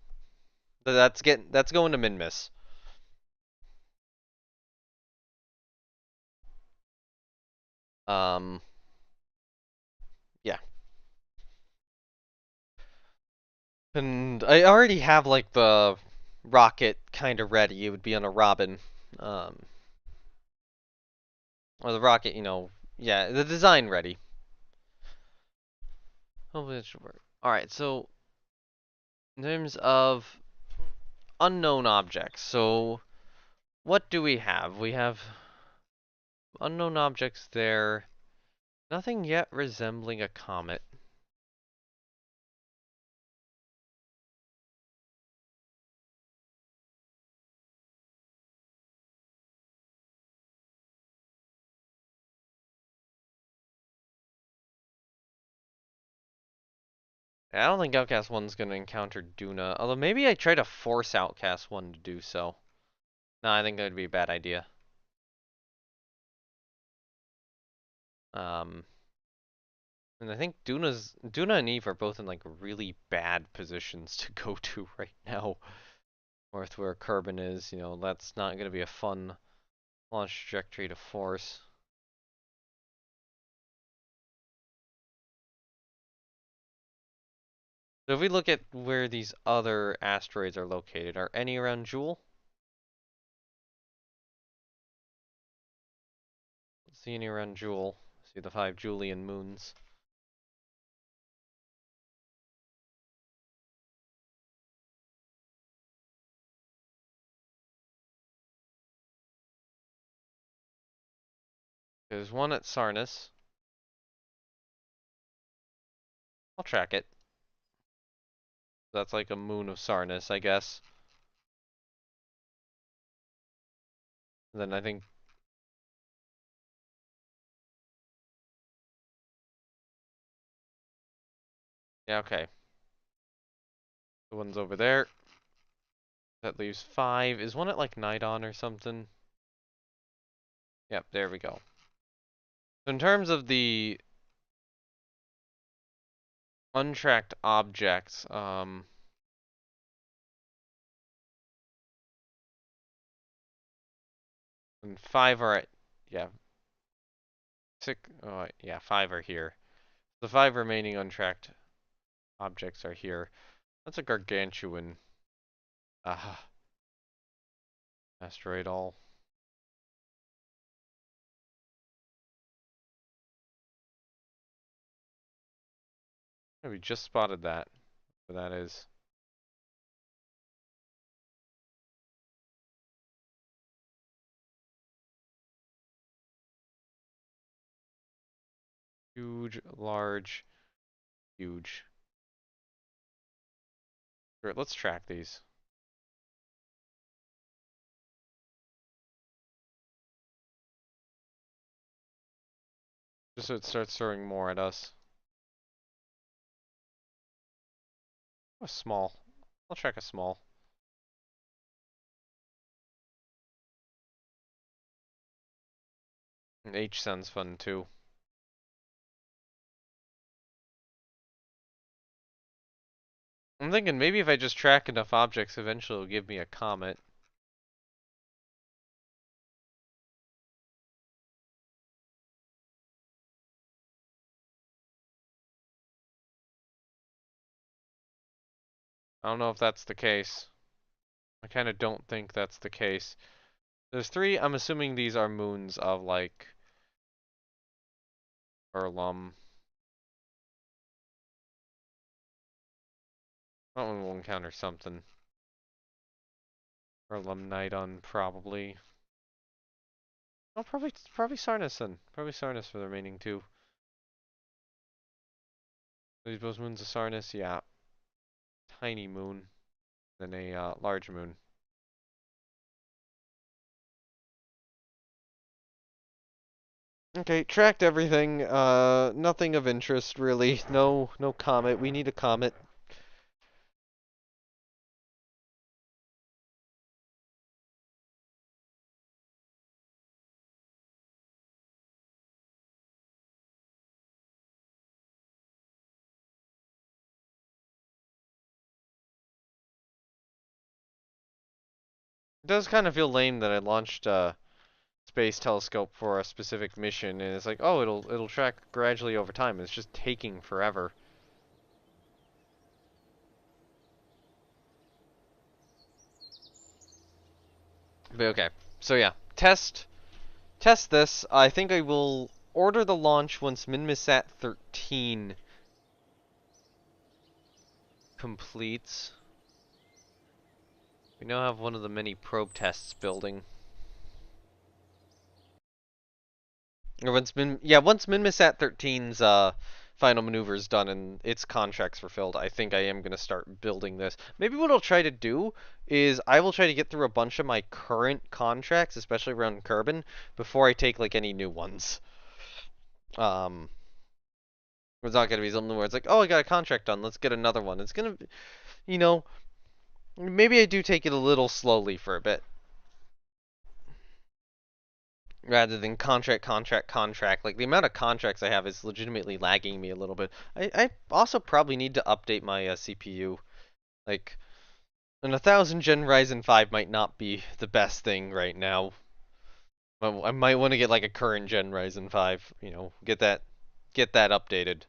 That's going to Minmus. Um, yeah, and I already have like the rocket kind of ready. It would be on a Robin, um, or the rocket, yeah, the design ready. Hopefully it should work. All right, so in terms of unknown objects, so what do we have? We have unknown objects there. Nothing yet resembling a comet. I don't think Outcast 1's gonna encounter Duna, although maybe I try to force Outcast 1 to do so. No, I think that would be a bad idea. Um, and I think Duna and Eve are both in like really bad positions to go to right now. North where Kerbin is, that's not gonna be a fun launch trajectory to force. So if we look at where these other asteroids are located, are any around Jool? See any around Jool? See the 5 Julian moons. There's one at Sarnus. I'll track it. That's like a moon of Sarnus, I guess. And then I think, yeah, okay. The one's over there. That leaves 5. Is one at like Nidon or something? Yep, there we go. So in terms of the untracked objects, and 5 are at, yeah, 6, oh, yeah, 5 are here. The 5 remaining untracked objects are here. That's a gargantuan asteroid all. Yeah, we just spotted that. What that is. Huge, large, huge. Alright, let's track these. Just so it starts throwing more at us. A small. I'll track a small. And H sounds fun too. I'm thinking maybe if I just track enough objects, eventually it'll give me a comet. I don't know if that's the case. I kind of don't think that's the case. There's 3, I'm assuming these are moons of like Erlum. That one will encounter something. Erlum Nidon probably. Oh, probably Sarnus then. Probably Sarnus for the remaining 2. These both moons of Sarnus, yeah. Tiny moon, then a large moon. Okay, tracked everything. Nothing of interest really. No comet. We need a comet. It does kind of feel lame that I launched space telescope for a specific mission, and it's like, oh, it'll track gradually over time. It's just taking forever. But okay, so yeah, test this. I think I will order the launch once MinMisat 13 completes. We now have one of the many probe tests building. Or once MinMisat 13's final maneuver is done and its contracts were filled, I think I am gonna start building this. Maybe what I'll try to do is I will try to get through a bunch of my current contracts, especially around Kerbin, before I take like any new ones. Um, it's not gonna be something where it's like, oh, I got a contract done, let's get another one. It's gonna, you know, maybe I do take it a little slowly for a bit. Rather than contract. Like, the amount of contracts I have is legitimately lagging me a little bit. I also probably need to update my CPU. Like, an 1000 Gen Ryzen 5 might not be the best thing right now. I might want to get like a current Gen Ryzen 5, get that updated.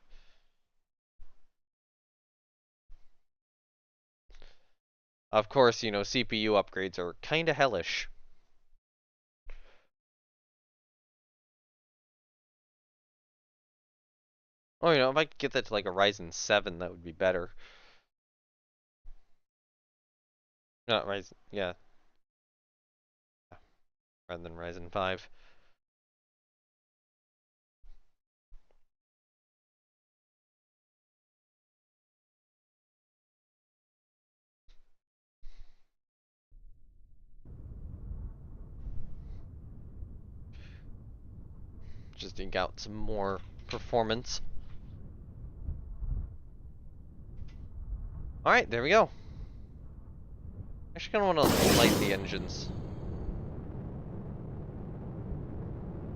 Of course, CPU upgrades are kinda hellish. Oh, if I could get that to like a Ryzen 7, that would be better. Not Ryzen, yeah, rather than Ryzen 5. Just ink out some more performance. Alright, there we go. Actually, kind of want to light the engines.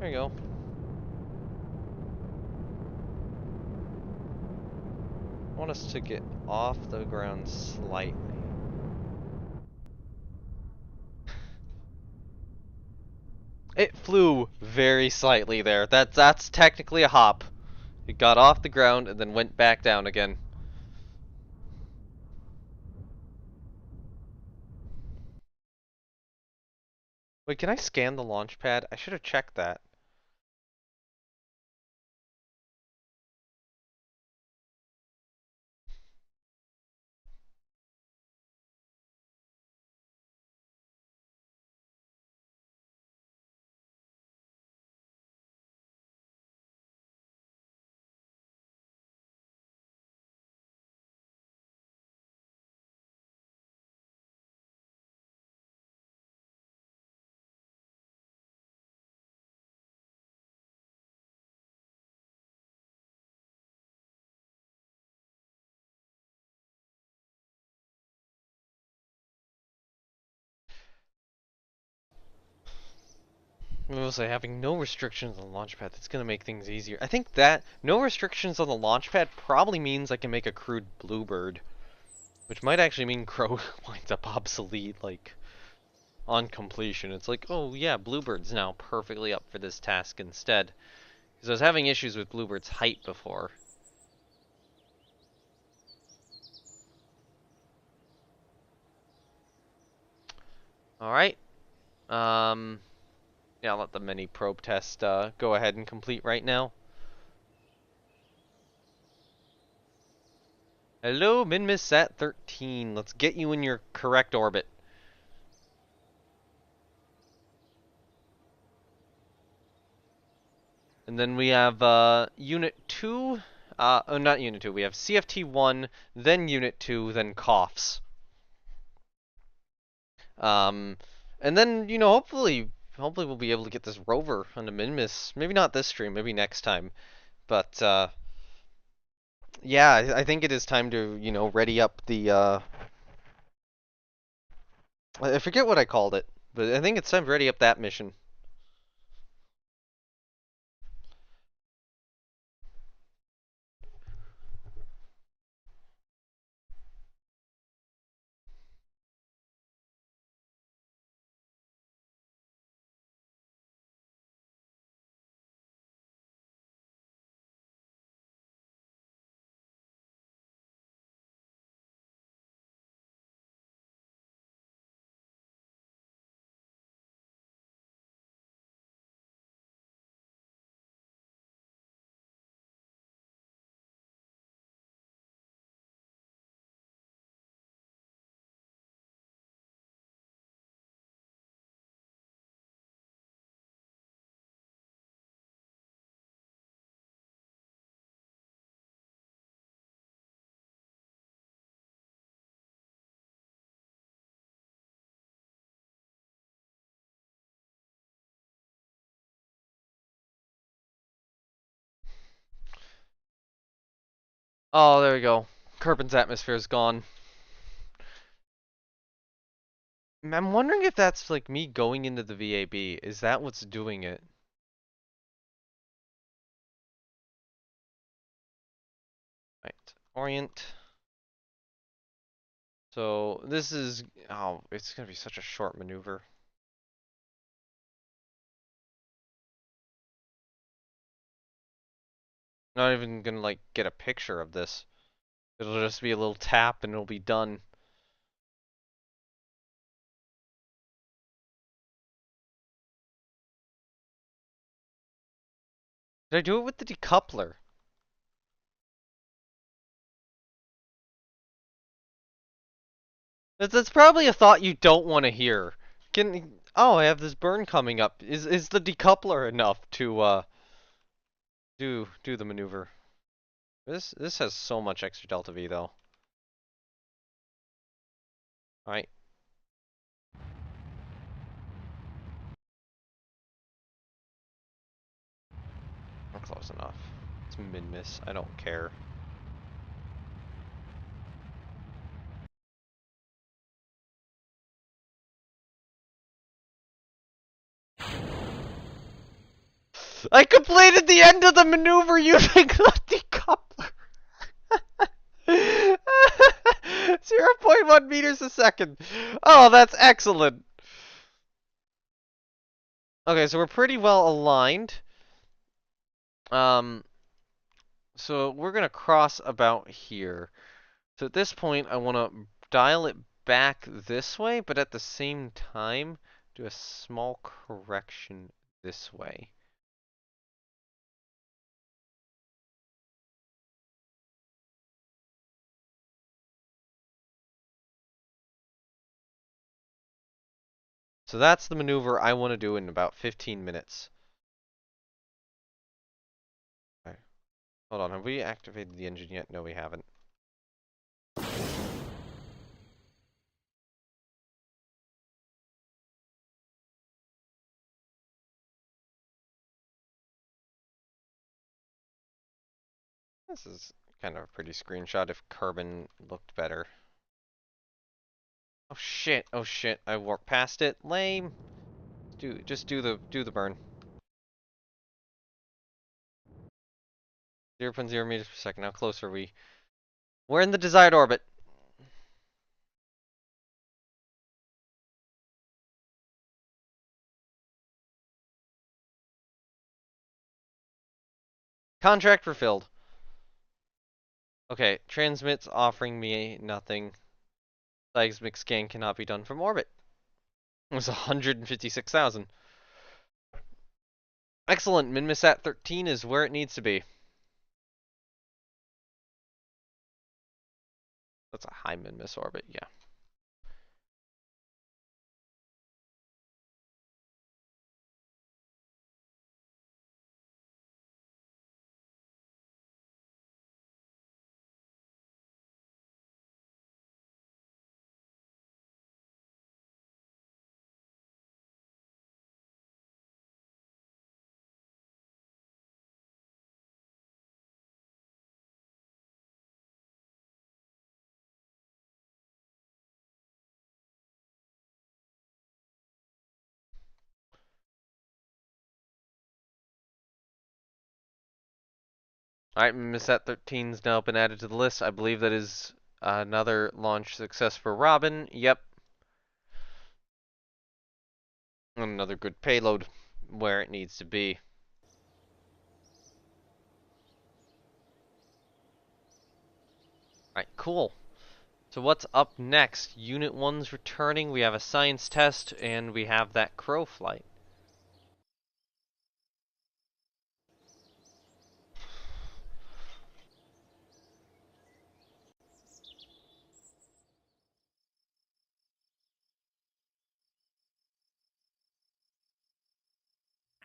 There you go. I want us to get off the ground slightly. It flew very slightly there. That's technically a hop. It got off the ground and then went back down again. Wait, can I scan the launch pad? I should have checked that. I will say, having no restrictions on the launchpad, that's going to make things easier. I think that no restrictions on the launchpad probably means I can make a crewed Bluebird, which might actually mean Crow winds up obsolete, like, on completion. It's like, oh yeah, Bluebird's now perfectly up for this task instead. Because I was having issues with Bluebird's height before. Alright. Yeah, I'll let the mini probe test go ahead and complete right now. Hello, MinMisSat 13. Let's get you in your correct orbit. And then we have Unit 2. Oh, not Unit 2. We have CFT1, then Unit 2, then COFs. And then, hopefully hopefully we'll be able to get this rover on the Minmus. Maybe not this stream, maybe next time. But yeah, I think it is time to, ready up the I forget what I called it, but I think it's time to ready up that mission. Oh, there we go. Kerbin's atmosphere is gone. I'm wondering if that's like me going into the VAB. Is that what's doing it? Right. Orient. So this is, oh, it's gonna be such a short maneuver. Not even gonna like get a picture of this. It'll just be a little tap and it'll be done. Did I do it with the decoupler? That's probably a thought you don't want to hear. Oh, I have this burn coming up. Is the decoupler enough to do the maneuver? This has so much extra delta V though. Alright. I'm close enough. It's mid-miss. I don't care. I completed the end of the maneuver using the decoupler! 0.1 meters a second. Oh, that's excellent. Okay, so we're pretty well aligned. So we're gonna cross about here. So at this point, I want to dial it back this way, but at the same time, do a small correction this way. So that's the maneuver I want to do in about 15 minutes. Okay. Hold on, have we activated the engine yet? No, we haven't. This is kind of a pretty screenshot if Kerbin looked better. Oh shit, oh shit, I walked past it. Lame. Just do the burn. 0.0 meters per second. How close are we? We're in the desired orbit. Contract fulfilled. Okay, transmits offering me nothing. Seismic scan cannot be done from orbit. It was 156,000. Excellent. Minmisat 13 is where it needs to be. That's a high Minmis orbit, yeah. Alright, MSAT 13's now been added to the list. I believe that is another launch success for Robin. Yep. Another good payload where it needs to be. Alright, cool. So what's up next? Unit 1's returning, we have a science test, and we have that crow flight.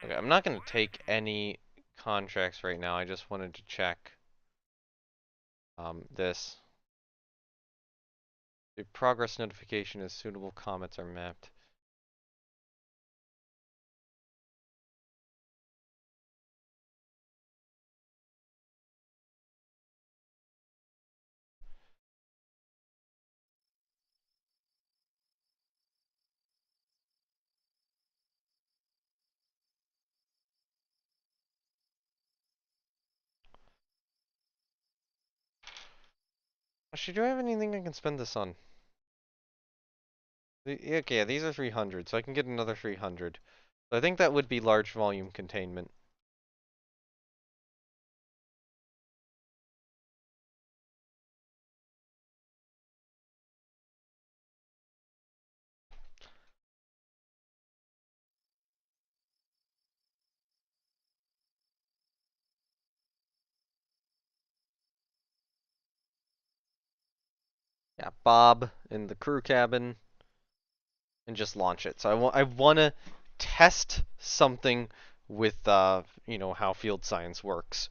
Okay, I'm not going to take any contracts right now. I just wanted to check this. The progress notification as suitable comments are mapped. Actually, do I have anything I can spend this on? Okay, yeah, these are 300, so I can get another 300. So I think that would be large volume containment. Yeah, Bob in the crew cabin, and just launch it. So I want to test something with, you know, how field science works.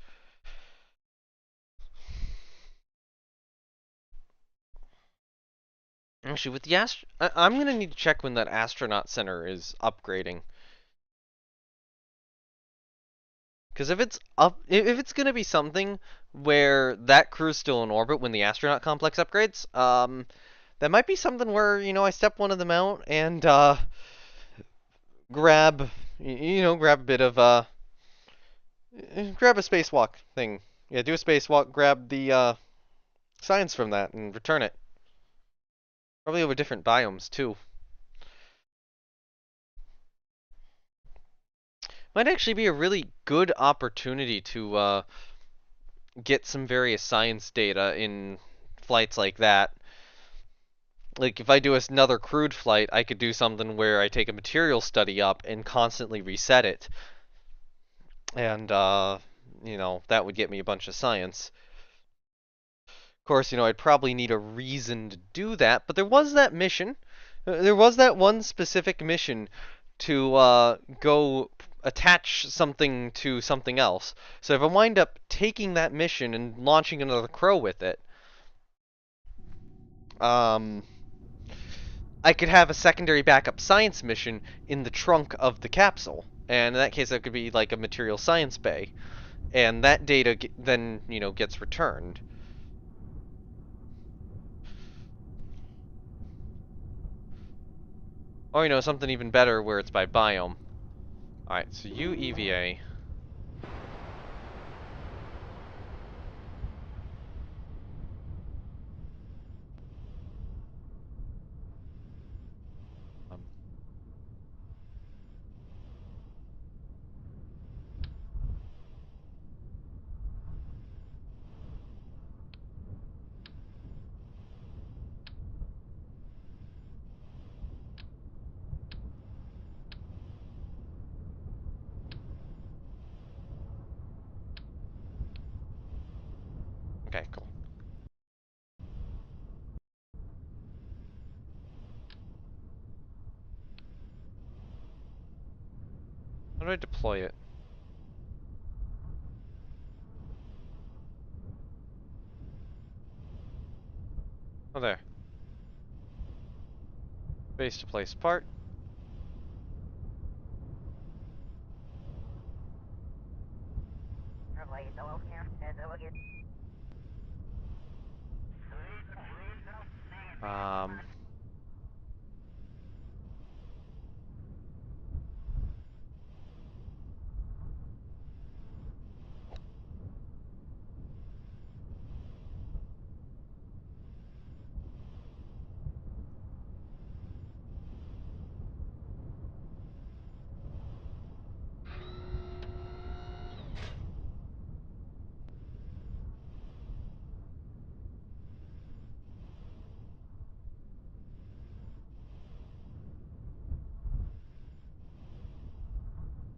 Actually, with the I'm gonna need to check when that astronaut center is upgrading. Because if it's gonna be something where that crew's still in orbit when the astronaut complex upgrades, that might be something where, you know, I step one of them out and grab, grab a bit of grab a spacewalk thing. Yeah, do a spacewalk, grab the science from that, and return it. Probably over different biomes too. Might actually be a really good opportunity to get some various science data in flights like that. Like, if I do another crewed flight, I could do something where I take a material study up and constantly reset it. And, you know, that would get me a bunch of science. Of course, you know, I'd probably need a reason to do that, but there was that mission. There was that one specific mission to go attach something to something else. So if I wind up taking that mission and launching another crow with it, um, I could have a secondary backup science mission in the trunk of the capsule. And in that case, that could be like a material science bay. And that data then, you know, gets returned. Or, you know, something even better where it's by biome. Alright, so EVA. Um, okay, cool. How do I deploy it? Oh, there. Base to place part. Um,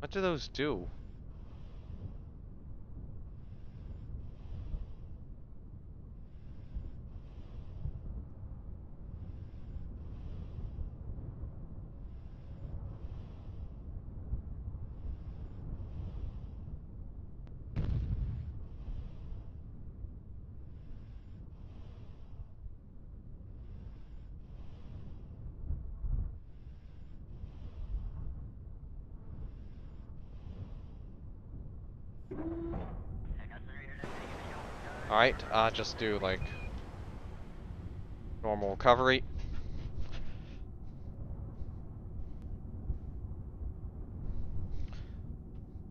What do those do? Alright, just do like normal recovery.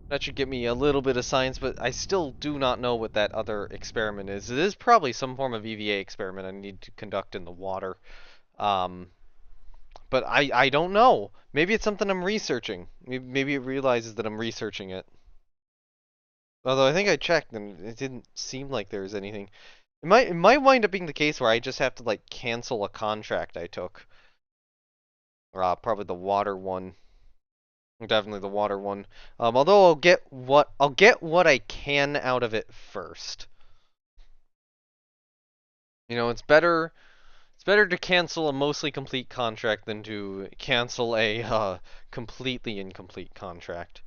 That should give me a little bit of science, but I still do not know what that other experiment is. It is probably some form of EVA experiment I need to conduct in the water. Um, but I don't know. Maybe it's something I'm researching. Maybe it realizes that I'm researching it. Although I think I checked and it didn't seem like there was anything. It might wind up being the case where I just have to like cancel a contract I took. Or probably the water one. Definitely the water one. Although I'll get what I can out of it first. You know, it's better to cancel a mostly complete contract than to cancel a completely incomplete contract.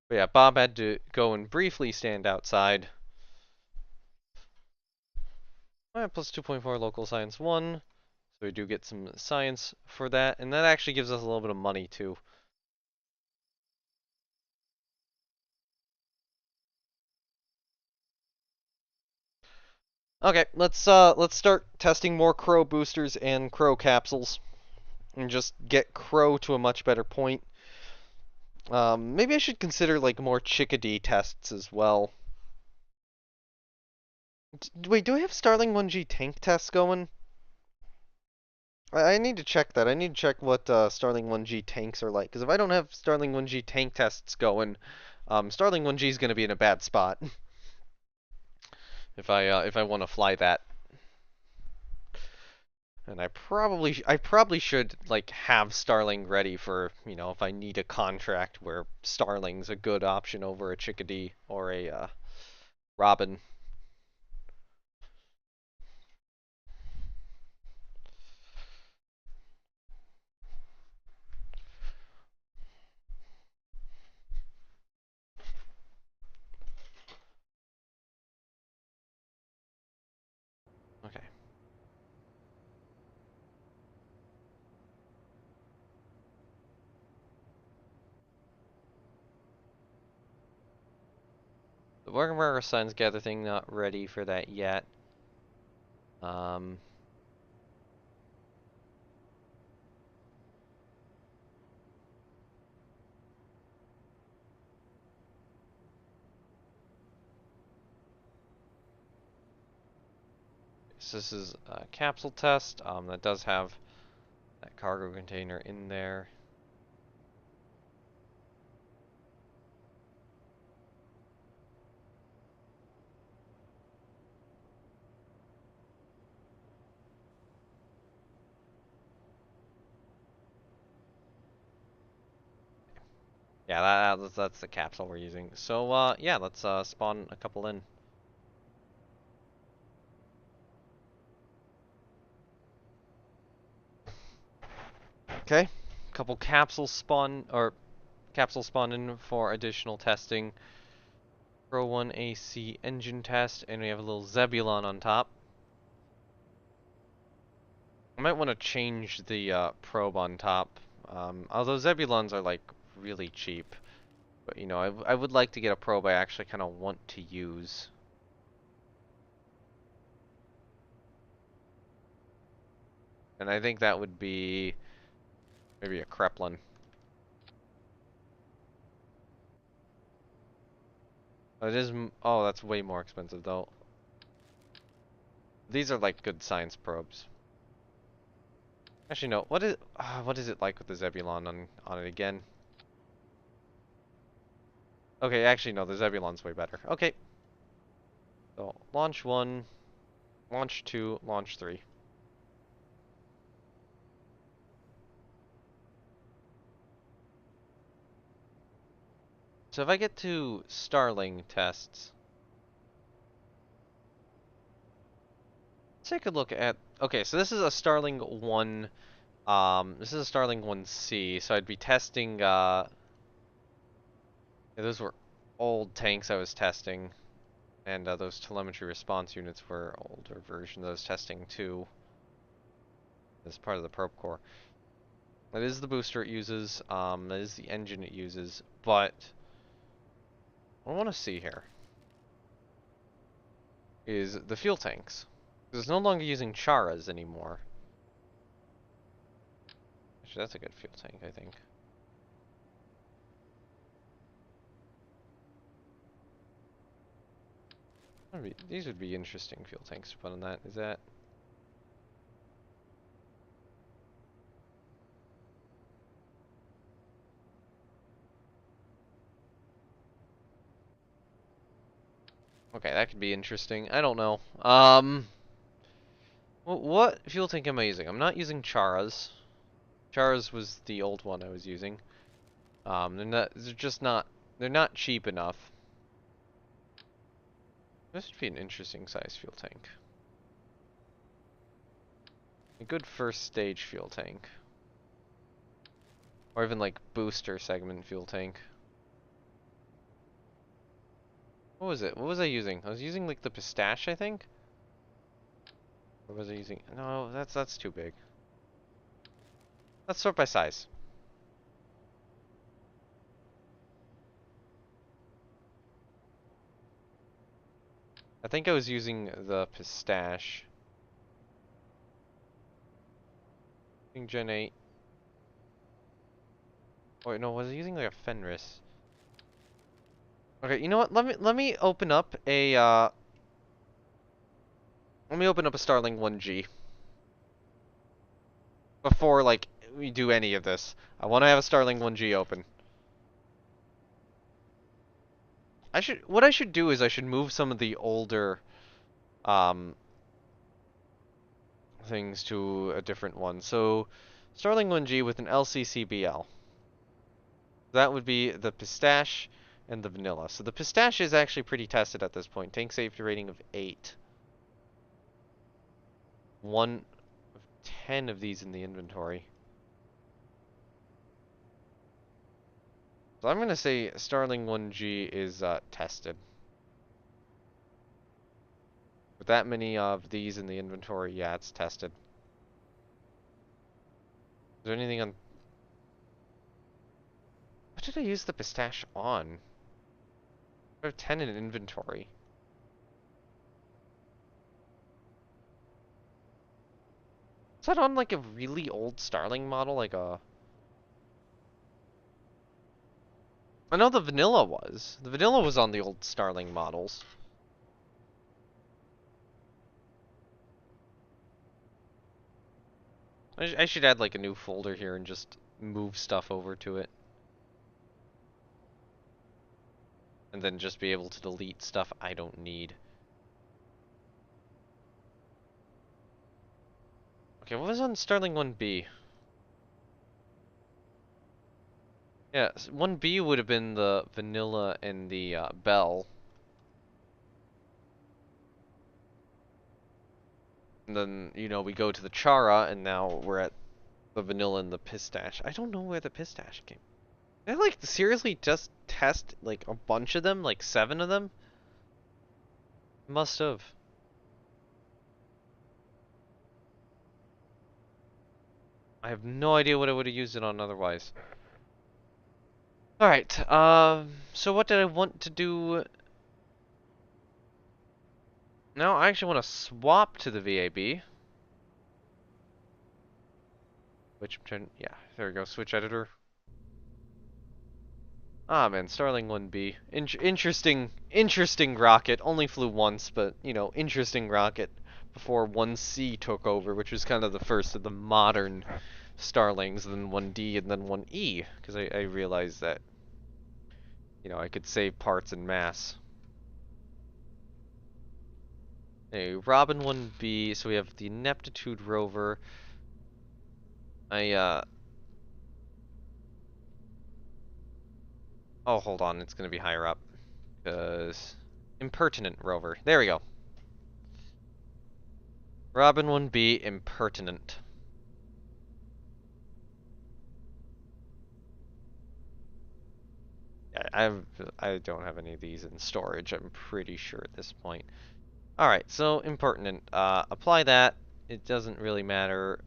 But yeah, Bob had to go and briefly stand outside. Plus 2.4 local science 1. So we do get some science for that. And that actually gives us a little bit of money too. Okay, let's start testing more crow boosters and crow capsules. And just get crow to a much better point. Maybe I should consider like more chickadee tests as well. Wait, do I have Starling 1G tank tests going? I need to check that. I need to check what Starling 1G tanks are like. Because if I don't have Starling 1G tank tests going, Starling 1G is going to be in a bad spot. if I want to fly that. And I probably should like have Starling ready for, if I need a contract where Starling's a good option over a chickadee or a robin. Okay. The Warhammer Signs Gather thing, not ready for that yet. Um, so this is a capsule test. That does have that cargo container in there. Yeah, that's the capsule we're using. So, yeah, let's spawn a couple in. Okay, couple capsules spawn in for additional testing. Pro 1 AC engine test, and we have a little Zebulon on top. I might want to change the probe on top. Although Zebulons are like really cheap. But I would like to get a probe I actually kind of want to use. And I think that would be maybe a Kreplin. Oh, that's way more expensive though. These are like good science probes. Actually, no. What is it like with the Zebulon on it again? Okay, actually no, the Zebulon's way better. Okay. So launch 1, launch 2, launch 3. So if I get to Starling tests, let's take a look at, okay, so this is a Starling 1, this is a Starling 1C, so I'd be testing, yeah, those were old tanks I was testing, and those telemetry response units were older versions I was testing too, as part of the probe core. That is the booster it uses, that is the engine it uses, but what I want to see here is the fuel tanks. Because it's no longer using Charas anymore. Actually, that's a good fuel tank, I think. These would be interesting fuel tanks to put on that. Is that... Okay, that could be interesting. I don't know. What fuel tank am I using? I'm not using Charas. Charas was the old one I was using. They're not cheap enough. This would be an interesting size fuel tank. A good first stage fuel tank. Or even like booster segment fuel tank. What was it? What was I using? I was using like the pistache, I think? Or was I using... No, that's too big. Let's sort by size. I think I was using the pistache. I think Gen 8. Oh, wait, no, was I using like a Fenris? Okay, you know what? Let me open up a let me open up a Starling 1G before like we do any of this. I want to have a Starling 1G open. What I should do is I should move some of the older um things to a different one. So Starling 1G with an LCCBL. That would be the pistache and the vanilla. So the pistache is actually pretty tested at this point. Tank safety rating of 8. 1 of 10 of these in the inventory. So I'm going to say Starling 1G is tested. With that many of these in the inventory, yeah, it's tested. Is there anything on... What did I use the pistache on? I have 10 in inventory. Is that on like a really old Starling model? Like a... I know the vanilla was. The vanilla was on the old Starling models. I should add like a new folder here and just move stuff over to it. And then just be able to delete stuff I don't need. Okay, what was on Starling 1B? Yeah, 1B would have been the vanilla and the bell. And then, you know, we go to the Chara, and now we're at the vanilla and the pistache. I don't know where the pistache came. Did I, like, seriously just test, like, a bunch of them? Like, 7 of them? Must have. I have no idea what I would have used it on otherwise. Alright, so what did I want to do? Now I actually want to swap to the VAB. Which, yeah, there we go, switch editor. Ah man, Starling 1B. Interesting rocket. Only flew once, but, you know, interesting rocket before 1C took over, which was kind of the first of the modern Starlings, then 1D, and then 1E, because I realized that, you know, I could save parts and mass. Anyway, Robin 1B, so we have the Ineptitude rover. Oh, hold on, it's gonna be higher up. Because... Impertinent rover. There we go. Robin 1B, impertinent. I don't have any of these in storage, I'm pretty sure at this point. Alright, so impertinent. Apply that. It doesn't really matter.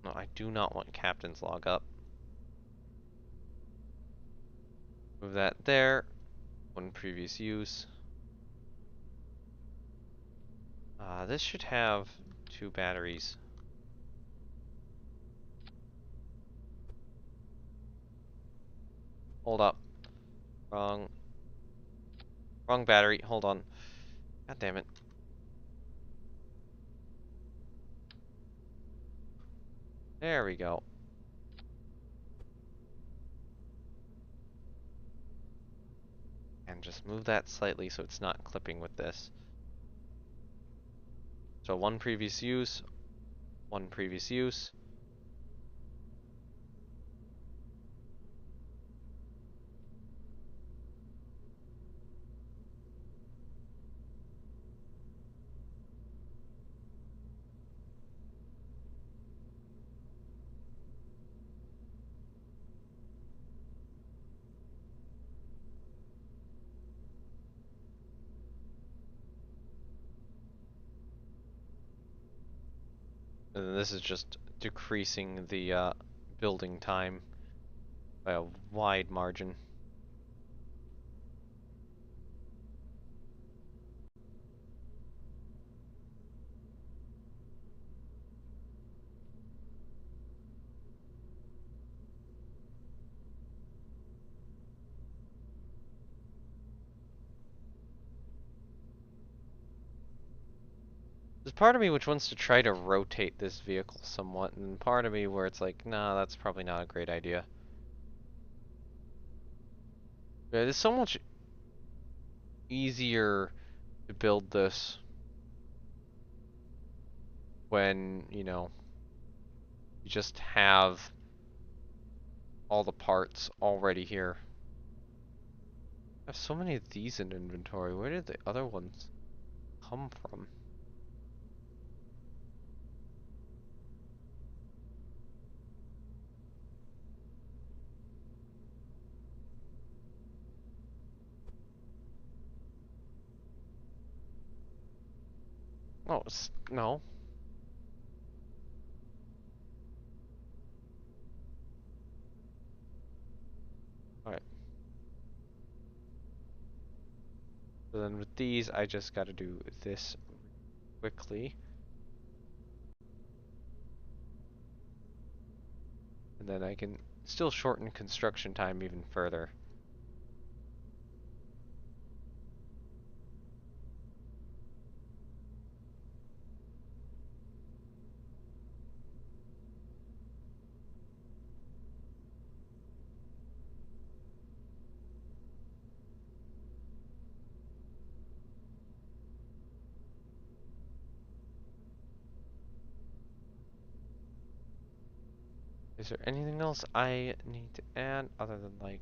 No, I do not want captain's log up. Move that there. One previous use. This should have 2 batteries. Hold up. Wrong battery. Hold on. God damn it. There we go. And just move that slightly so it's not clipping with this. So 1 previous use. 1 previous use. And then this is just decreasing the building time by a wide margin. There's part of me which wants to try to rotate this vehicle somewhat, and part of me where it's like, nah, that's probably not a great idea. Yeah, it's so much easier to build this when, you know, you just have all the parts already here. I have so many of these in inventory. Where did the other ones come from? Oh, no. Alright. So then with these, I just gotta do this quickly. And then I can still shorten construction time even further. Is there anything else I need to add other than like...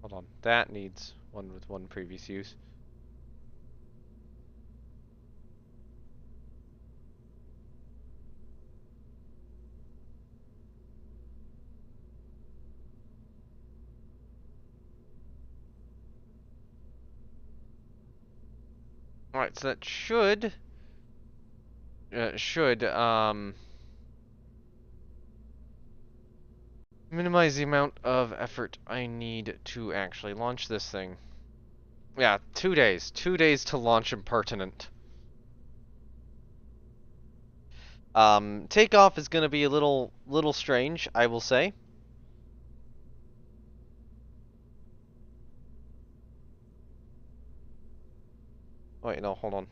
Hold on, that needs one with 1 previous use. Alright, so that should minimize the amount of effort I need to actually launch this thing. Yeah, 2 days. 2 days to launch Impertinent. Takeoff is gonna be a little strange, I will say. Wait, no, hold on.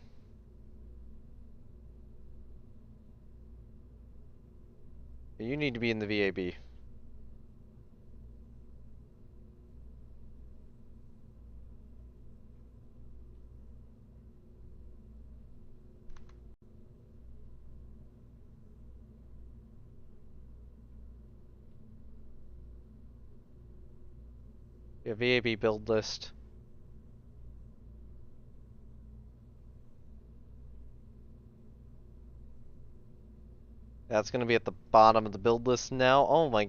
You need to be in the VAB. Yeah, VAB build list. That's going to be at the bottom of the build list now. Oh my.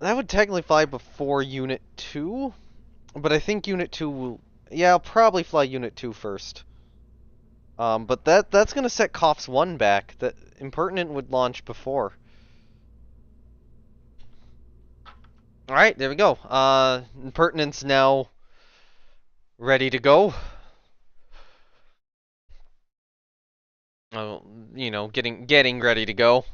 That would technically fly before Unit 2, but I think Unit 2 will... Yeah, I'll probably fly Unit 2 first. But that's going to set Coughs 1 back. That Impertinent would launch before. Alright, there we go. Impertinent's now ready to go. Oh, you know, getting ready to go.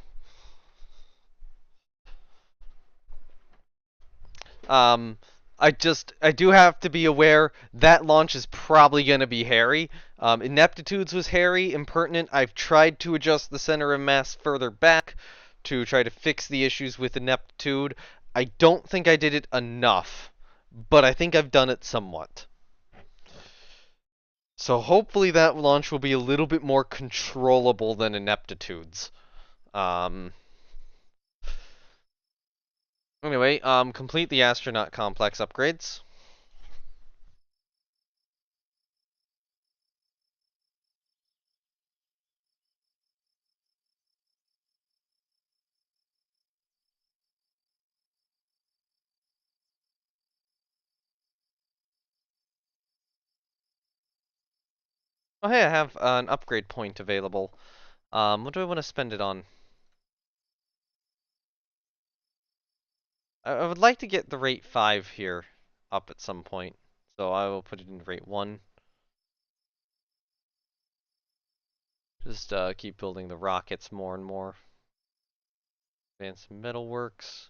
Um, I do have to be aware that launch is probably going to be hairy. Ineptitudes was hairy. Impertinent, I've tried to adjust the center of mass further back to try to fix the issues with ineptitude. I don't think I did it enough, but I think I've done it somewhat. So hopefully that launch will be a little bit more controllable than ineptitudes. Anyway, complete the astronaut complex upgrades. Oh hey, I have an upgrade point available. What do I want to spend it on? I would like to get the rate 5 here up at some point. So I will put it in rate 1. Just keep building the rockets more and more. Advanced metalworks.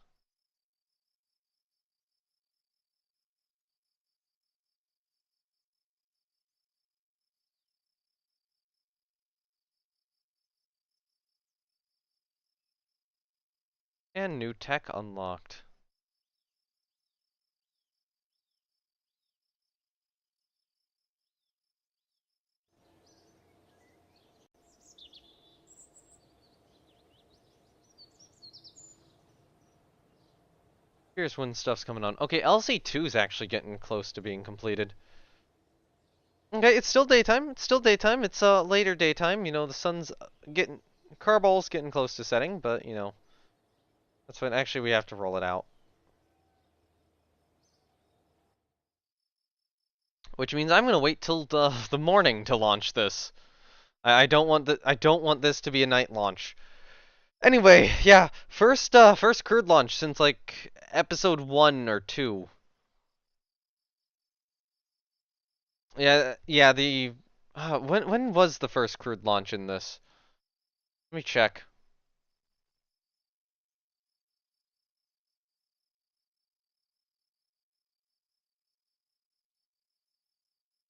And new tech unlocked. Here's when stuff's coming on. Okay, LC2 is actually getting close to being completed. Okay, it's still daytime. It's still daytime. It's later daytime. You know, the sun's getting... Carbol's getting close to setting, but, you know... That's when actually we have to roll it out. Which means I'm gonna wait till the morning to launch this. I don't want this to be a night launch. Anyway, yeah, first crude launch since like episode 1 or 2. Yeah, the when was the first crude launch in this? Let me check.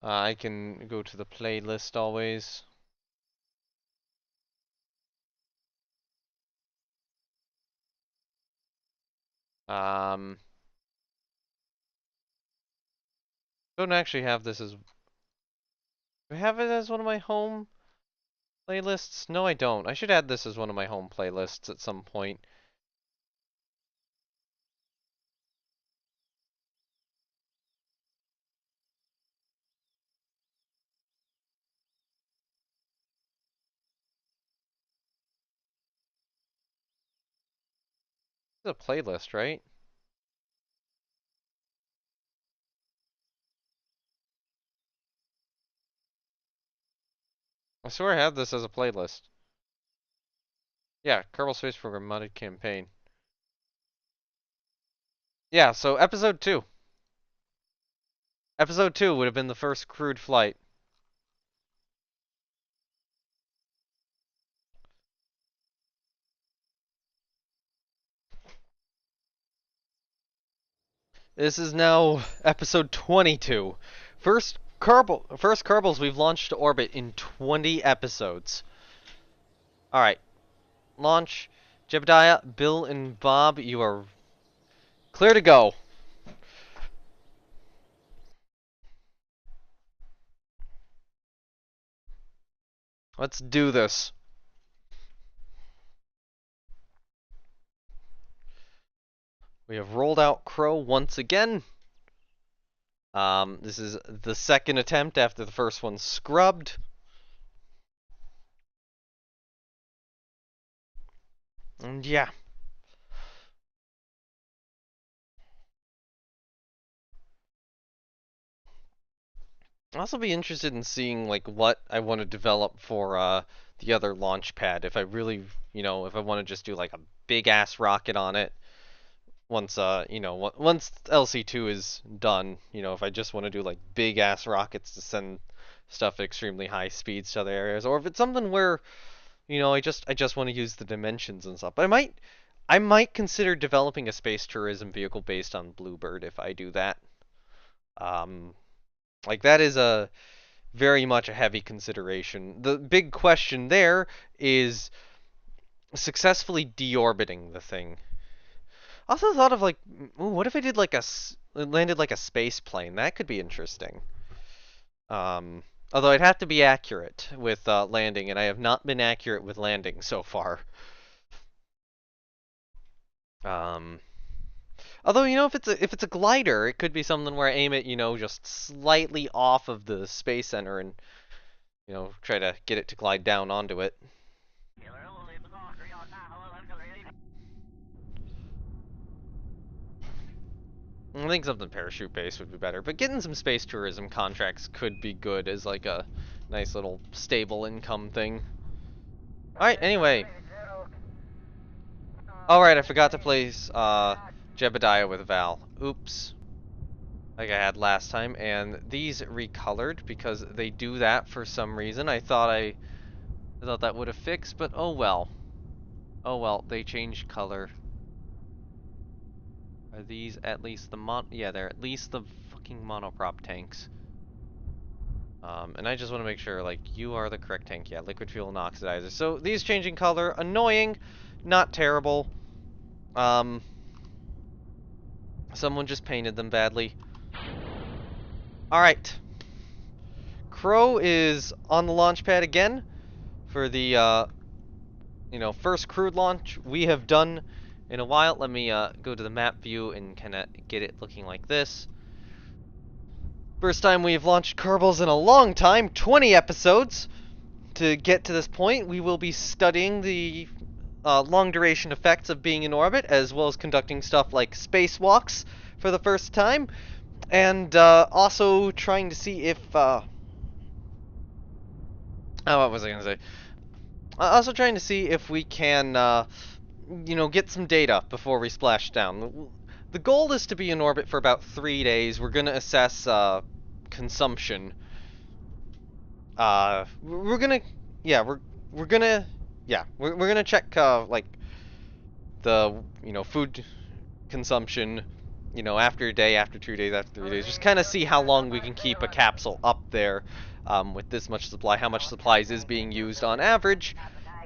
I can go to the playlist always. Um, don't actually have this as... Do I have it as one of my home playlists? No, I don't. I should add this as one of my home playlists at some point. It's a playlist, right? I swear I have this as a playlist. Yeah, Kerbal Space Program Modded Campaign. Yeah, so episode 2. Episode 2 would have been the first crewed flight. This is now episode 22. First First Kerbals we've launched to orbit in 20 episodes. Alright. Launch. Jebediah, Bill, and Bob, you are clear to go. Let's do this. We have rolled out Crow once again. This is the second attempt after the first one scrubbed. And yeah. I'll also be interested in seeing like what I want to develop for the other launch pad. If I really, if I want to just do like a big ass rocket on it once once LC2 is done, if I just want to do like big ass rockets to send stuff at extremely high speeds to other areas, or if it's something where, I just want to use the dimensions and stuff. But I might consider developing a space tourism vehicle based on Bluebird if I do that. Like that is a very much a heavy consideration. The big question there is successfully deorbiting the thing. I also thought of like, ooh, what if I did like landed like a space plane? That could be interesting. Although I'd have to be accurate with landing, and I have not been accurate with landing so far. Although if it's a glider, it could be something where I aim it, just slightly off of the space center and try to get it to glide down onto it. I think something parachute based would be better, but getting some space tourism contracts could be good as like a nice little stable income thing. Alright, anyway. Alright, I forgot to place Jebediah with Val. Oops. Like I had last time, and these recolored because they do that for some reason. I thought that would have fixed, but oh well. Oh well, they changed color. Are these at least the yeah, they're at least the fucking monoprop tanks. And I just want to make sure, like, you are the correct tank. Yeah, liquid fuel and oxidizer. So these changing color, annoying, not terrible. Someone just painted them badly. Alright. Crow is on the launch pad again for the, first crewed launch we have done in a while. Let me go to the map view and kind of get it looking like this. First time we've launched Kerbals in a long time, 20 episodes. To get to this point, we will be studying the long-duration effects of being in orbit, as well as conducting stuff like spacewalks for the first time, and also trying to see if... oh, what was I going to say? Also trying to see if we can, get some data before we splash down. The goal is to be in orbit for about 3 days. We're going to assess consumption. We're gonna, yeah, we're gonna, yeah, we're gonna check like the food consumption, after a day, after 2 days, after 3 days, just kind of see how long we can keep a capsule up there with this much supply, how much supplies is being used on average,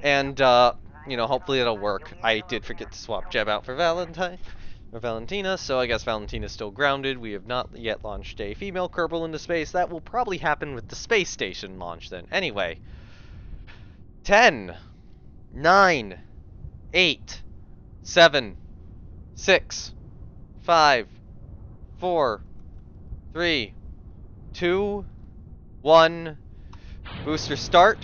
and hopefully it'll work. I did forget to swap Jeb out for Valentina, so I guess Valentina's still grounded. We have not yet launched a female Kerbal into space. That will probably happen with the space station launch then. Anyway, 10, 9, 8, 7, 6, 5, 4, 3, 2, 1. Booster start.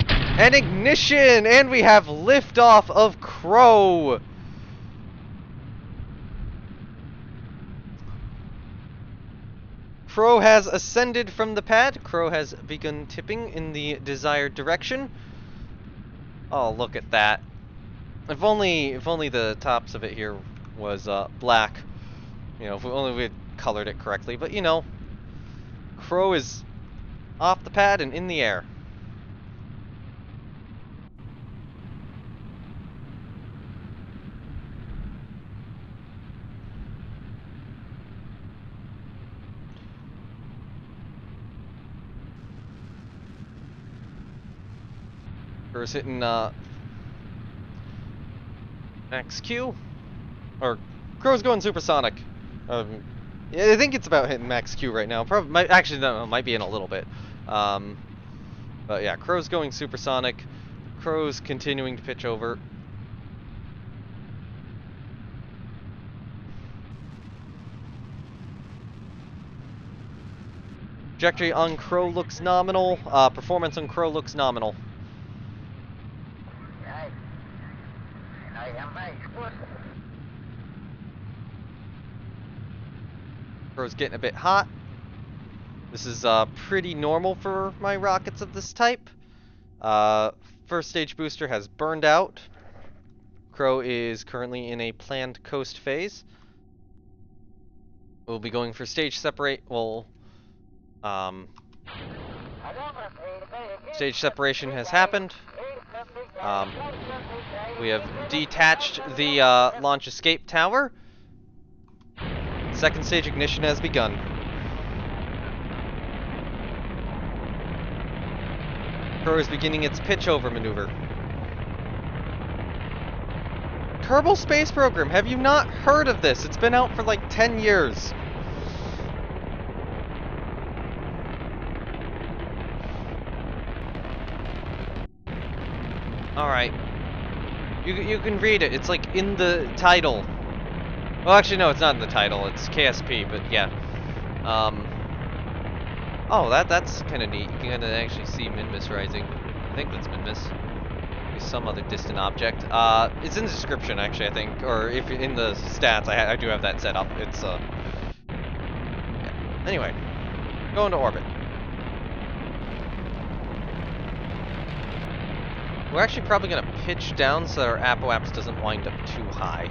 And ignition! And we have liftoff of Crow! Crow has ascended from the pad. Crow has begun tipping in the desired direction. Oh, look at that. If only the tops of it here was black. If only we had colored it correctly. But, Crow is off the pad and in the air. Crow's hitting max Q, or Crow's going supersonic. Yeah, I think it's about hitting max Q right now. Probably might, actually no, it might be in a little bit. But yeah, Crow's going supersonic. Crow's continuing to pitch over. Trajectory on Crow looks nominal. Performance on Crow looks nominal. Crow's getting a bit hot. This is pretty normal for my rockets of this type. First stage booster has burned out. Crow is currently in a planned coast phase. We'll be going for stage separate. Stage separation has happened. We have detached the launch escape tower. Second stage ignition has begun. Crow is beginning its pitch over maneuver. Kerbal Space Program, have you not heard of this? It's been out for like 10 years. Alright. You can read it. It's like in the title. Well, actually, no, it's not in the title. It's KSP, but yeah. Oh, that's kind of neat. You can actually see Minmus rising. I think that's Minmus. Maybe some other distant object. It's in the description, actually, I think. Or if in the stats, I do have that set up. It's, yeah. Anyway. Go into orbit. We're actually probably going to pitch down so that our apoapse doesn't wind up too high.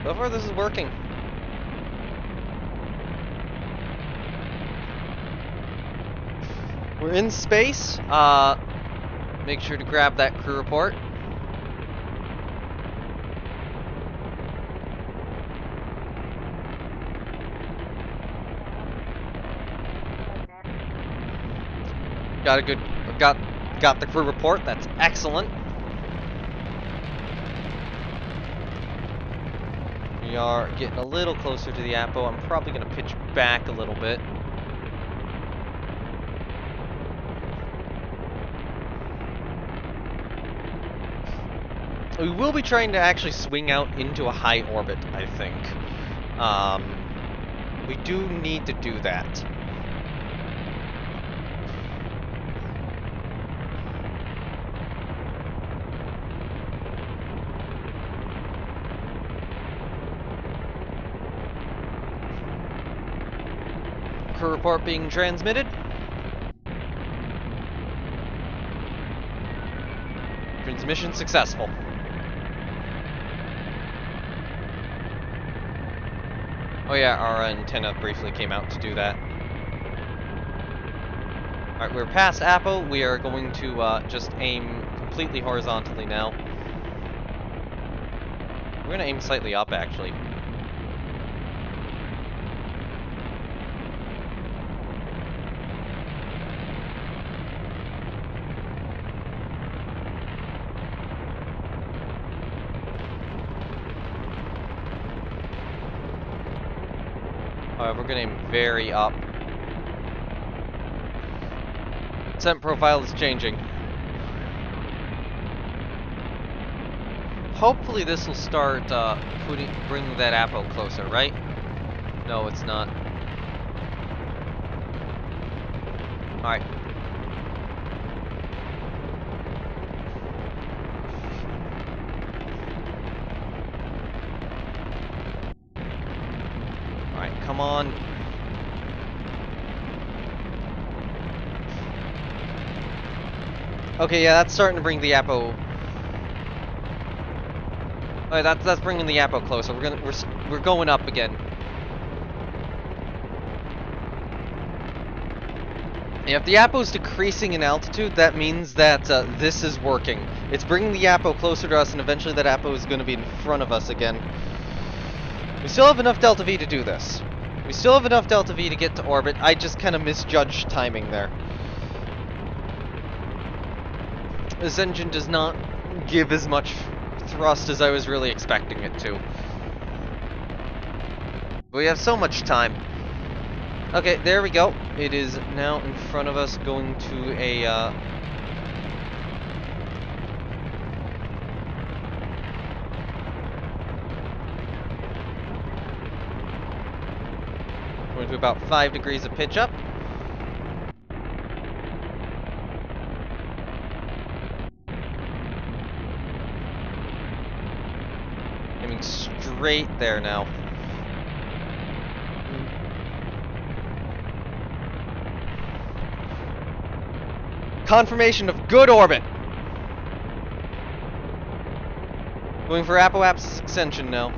So far, this is working. We're in space. Make sure to grab that crew report. Got the crew report. That's excellent. We are getting a little closer to the Apo. I'm probably going to pitch back a little bit. We will be trying to actually swing out into a high orbit, I think. We do need to do that. Crew report being transmitted. Transmission successful. Oh yeah, our antenna briefly came out to do that. Alright, we're past Apo. We are going to just aim completely horizontally now. We're going to aim slightly up, actually. We're going to aim very up. Descent profile is changing. Hopefully this will start bringing that Apo closer, right? No, it's not. Alright. Come on. Okay, yeah, that's starting to bring the Apo. Alright, that's bringing the Apo closer. We're going up again. If the Apo's decreasing in altitude, that means that this is working. It's bringing the Apo closer to us, and eventually that Apo is going to be in front of us again. We still have enough Delta V to do this. We still have enough Delta V to get to orbit. I just kind of misjudged timing there. This engine does not give as much thrust as I was really expecting it to. We have so much time. Okay, there we go. It is now in front of us, going to a, going to about 5 degrees of pitch up. Aiming straight there now. Confirmation of good orbit. Going for Apoap's extension now.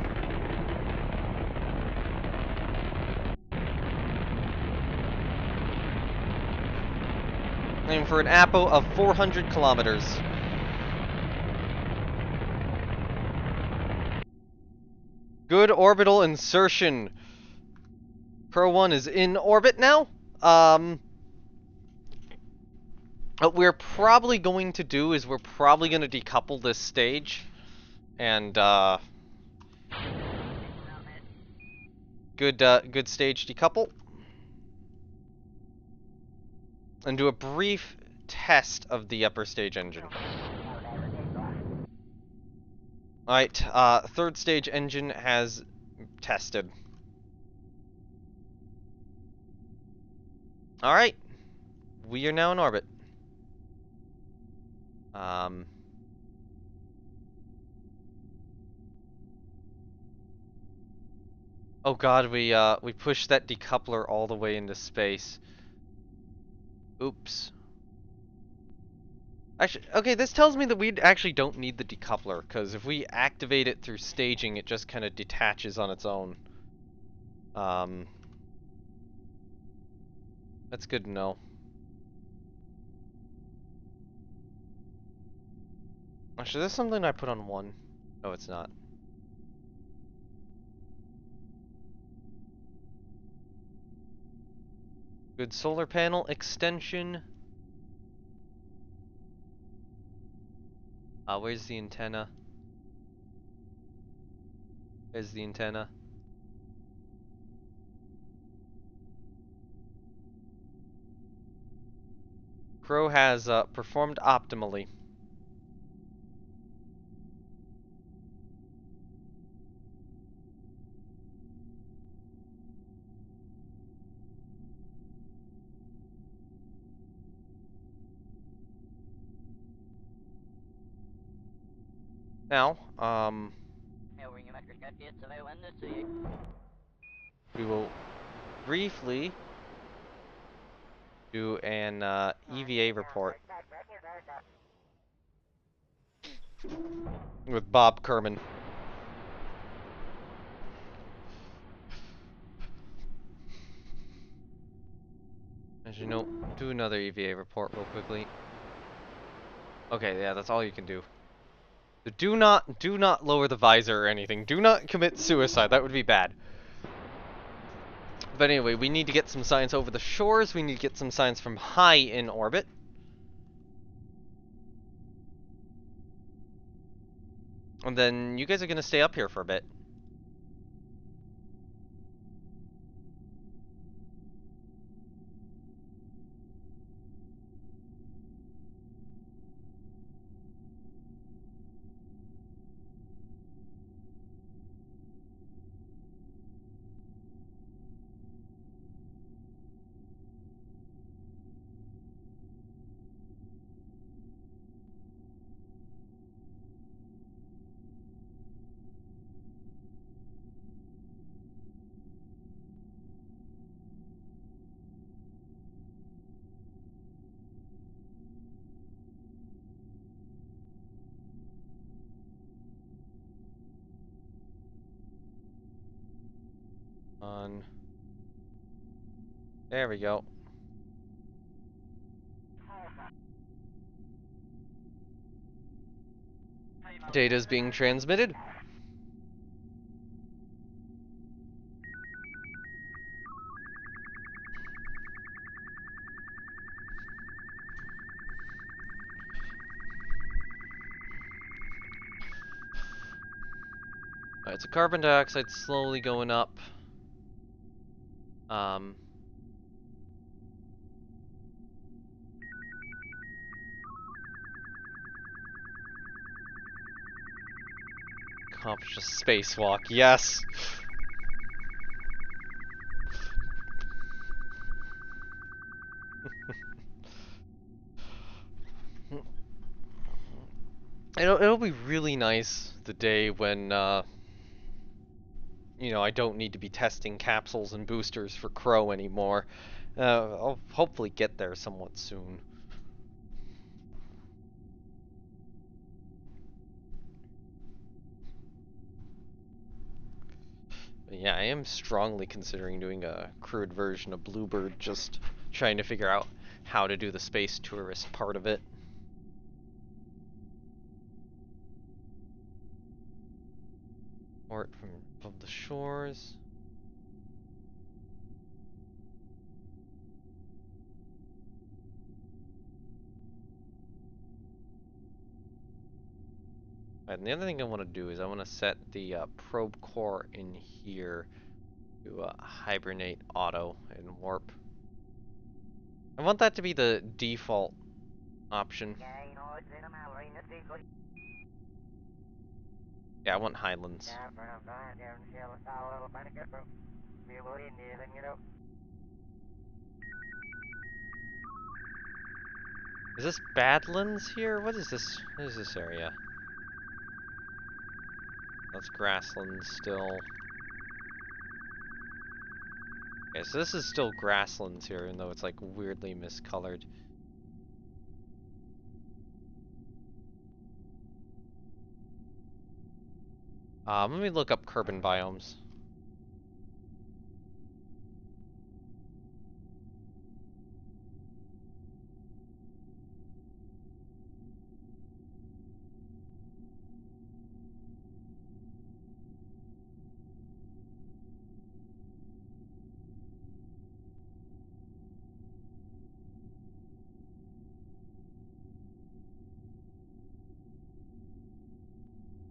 Aiming for an Apo of 400 kilometers. Good orbital insertion. Pro 1 is in orbit now. What we're probably going to do is we're probably going to decouple this stage. And, good stage decouple. And do a brief test of the upper stage engine. Alright, third stage engine has tested. Alright. We are now in orbit. Oh god, we pushed that decoupler all the way into space. Oops. Actually, okay, this tells me that we actually don't need the decoupler, because if we activate it through staging, it just kind of detaches on its own. That's good to know. Actually, there's something I put on 1. No, it's not. Good solar panel extension. Where's the antenna? There's the antenna. Crow has performed optimally. Now, we will briefly do an EVA report with Bob Kerman. As you know, do another EVA report real quickly. Okay, yeah, that's all you can do. Do not lower the visor or anything. Do not commit suicide. That would be bad. But anyway, we need to get some science over the shores. We need to get some science from high in orbit. And then you guys are going to stay up here for a bit. There we go. Data is being transmitted. Alright, so carbon dioxide slowly going up. Accomplish a spacewalk, yes! It'll be really nice the day when, you know, I don't need to be testing capsules and boosters for Crow anymore. I'll hopefully get there somewhat soon. But yeah, I am strongly considering doing a crewed version of Bluebird, just trying to figure out how to do the space tourist part of it. Port from above the shores. And the other thing I want to do is I want to set the probe core in here to hibernate auto and warp. I want that to be the default option. Yeah, I want Highlands. Is this Badlands here? What is this? What is this area? That's grasslands still. Okay, so this is still grasslands here, even though it's like weirdly miscolored. Let me look up carbon biomes.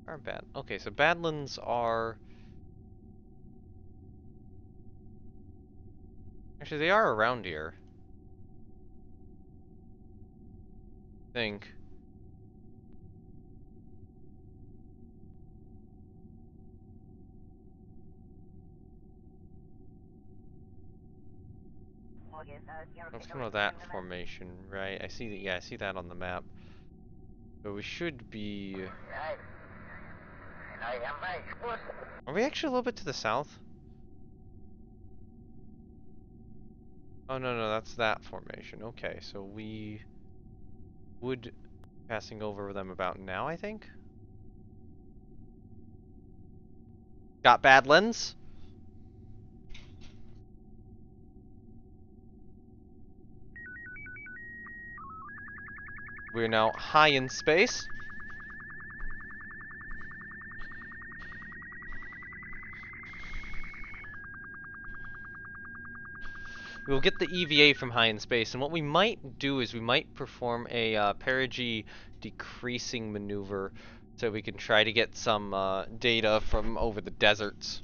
Are bad. Okay, so Badlands are. Actually, they are around here. I think. That's kind of that formation, right? I see that. Yeah, I see that on the map. So we should be. Are we actually a little bit to the south? Oh no, no, that's that formation. Okay, so we would be passing over them about now, I think. Got Badlands. We're now high in space. We'll get the EVA from high in space, and what we might do is we might perform a perigee decreasing maneuver so we can try to get some data from over the deserts.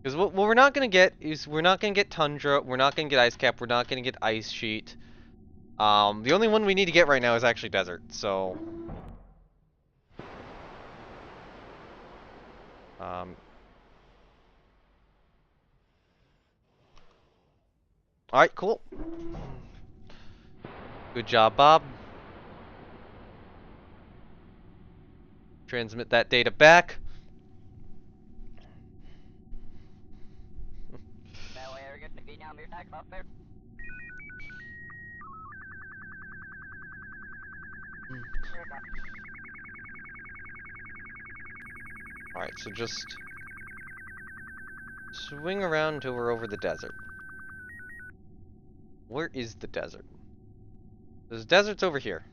Because what we're not going to get is we're not going to get tundra, we're not going to get ice cap, we're not going to get ice sheet. The only one we need to get right now is actually desert, so... Alright, cool. Good job, Bob. Transmit that data back. Alright, so just swing around until we're over the desert. Where is the desert? There's deserts over here.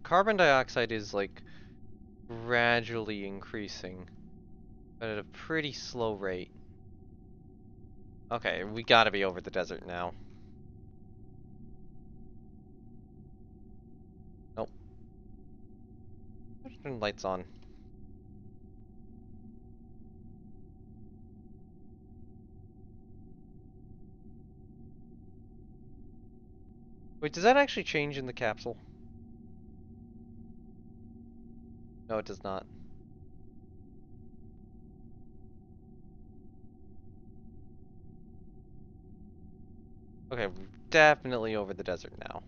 carbon dioxide is like gradually increasing, but at a pretty slow rate. Okay, we gotta be over the desert now. Nope. Turn lights on. Wait, does that actually change in the capsule? No, it does not. Okay, we're definitely over the desert now.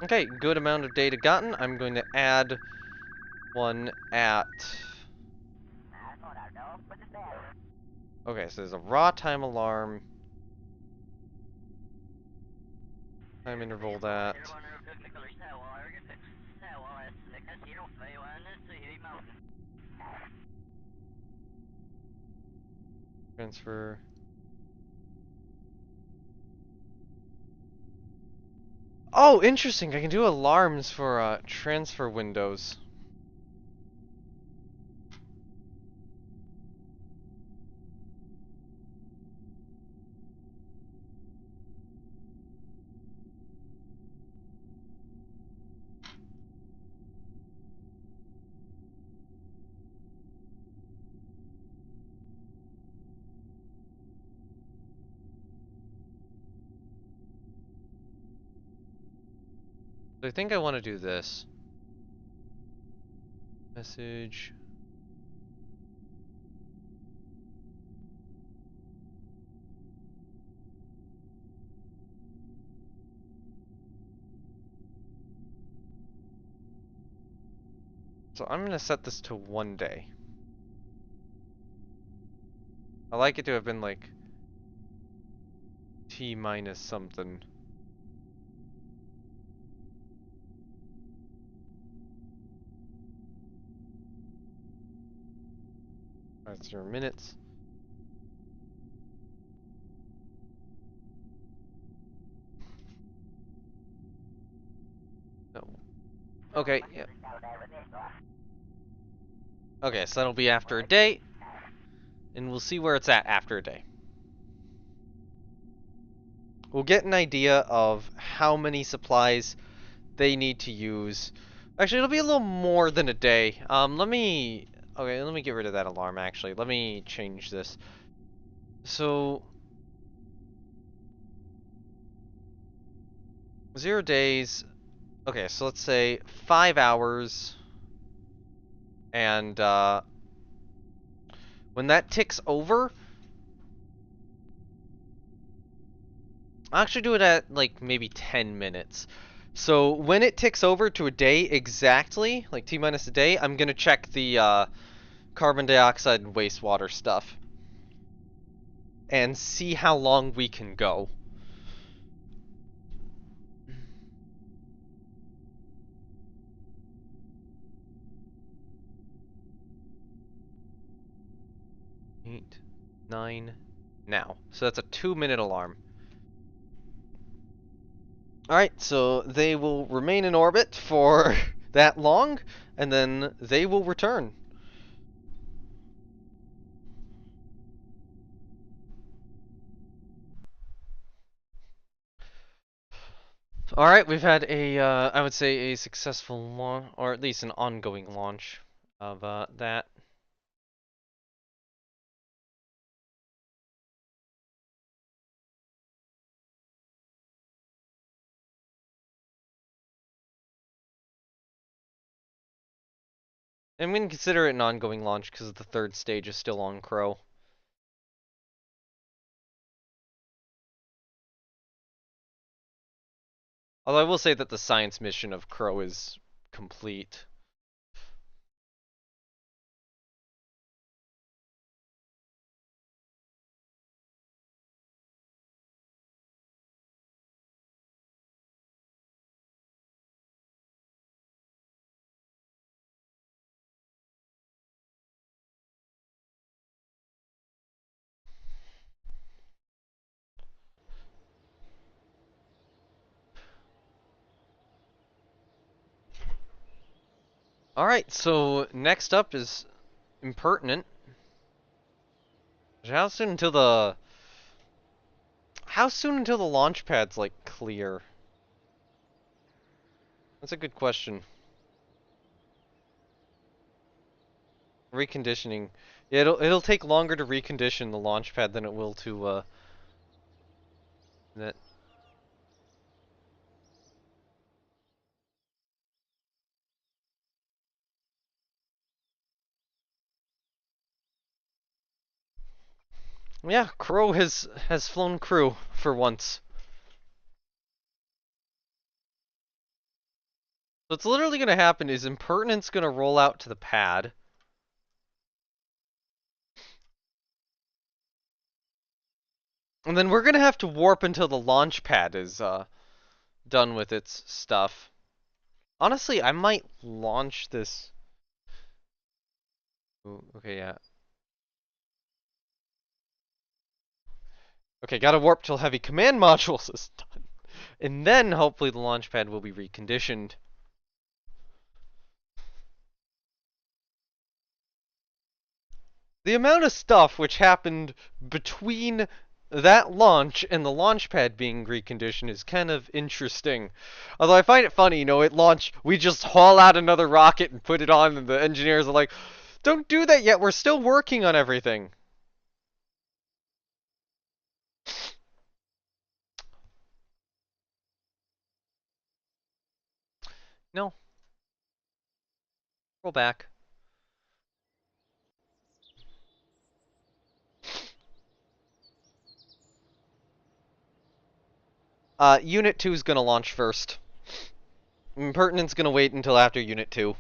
Okay, good amount of data gotten. I'm going to add one at... Okay, so there's a raw time alarm. Time interval that. Transfer. Oh, interesting. I can do alarms for transfer windows. So I think I want to do this. Message. So I'm going to set this to 1 day. I like it to have been like T minus something. Alright, 0 minutes. No. Okay, yeah. Okay, so that'll be after a day. And we'll see where it's at after a day. We'll get an idea of how many supplies they need to use. Actually, it'll be a little more than a day. Okay, let me get rid of that alarm, actually. Let me change this. So... 0 days... Okay, so let's say 5 hours. And, when that ticks over... I'll actually do it at, like, maybe 10 minutes. So, when it ticks over to a day exactly, like T minus a day, I'm gonna check the, carbon dioxide and wastewater stuff. And see how long we can go. Eight, 9, now. So that's a 2-minute alarm. Alright, so they will remain in orbit for that long, and then they will return. Alright, we've had I would say a successful launch, or at least an ongoing launch of that. And we can consider it an ongoing launch because the 3rd stage is still on Crow. Although I will say that the science mission of Crow is complete. Alright, so next up is Impertinent. How soon until the... How soon until the launch pad's, like, clear? That's a good question. Reconditioning. Yeah, it'll take longer to recondition the launch pad than it will to, that... Yeah, Crow has flown crew for once. What's literally gonna happen is Impertinent's gonna roll out to the pad. And then we're gonna have to warp until the launch pad is, done with its stuff. Honestly, I might launch this... Ooh, okay, yeah. Okay, gotta warp till heavy command modules is done. And then, hopefully, the launch pad will be reconditioned. The amount of stuff which happened between that launch and the launch pad being reconditioned is kind of interesting. Although I find it funny, it launched, we just haul out another rocket and put it on, and the engineers are like, don't do that yet, we're still working on everything. No. Roll back. Unit 2 is gonna launch first. Impertinent's gonna wait until after Unit 2.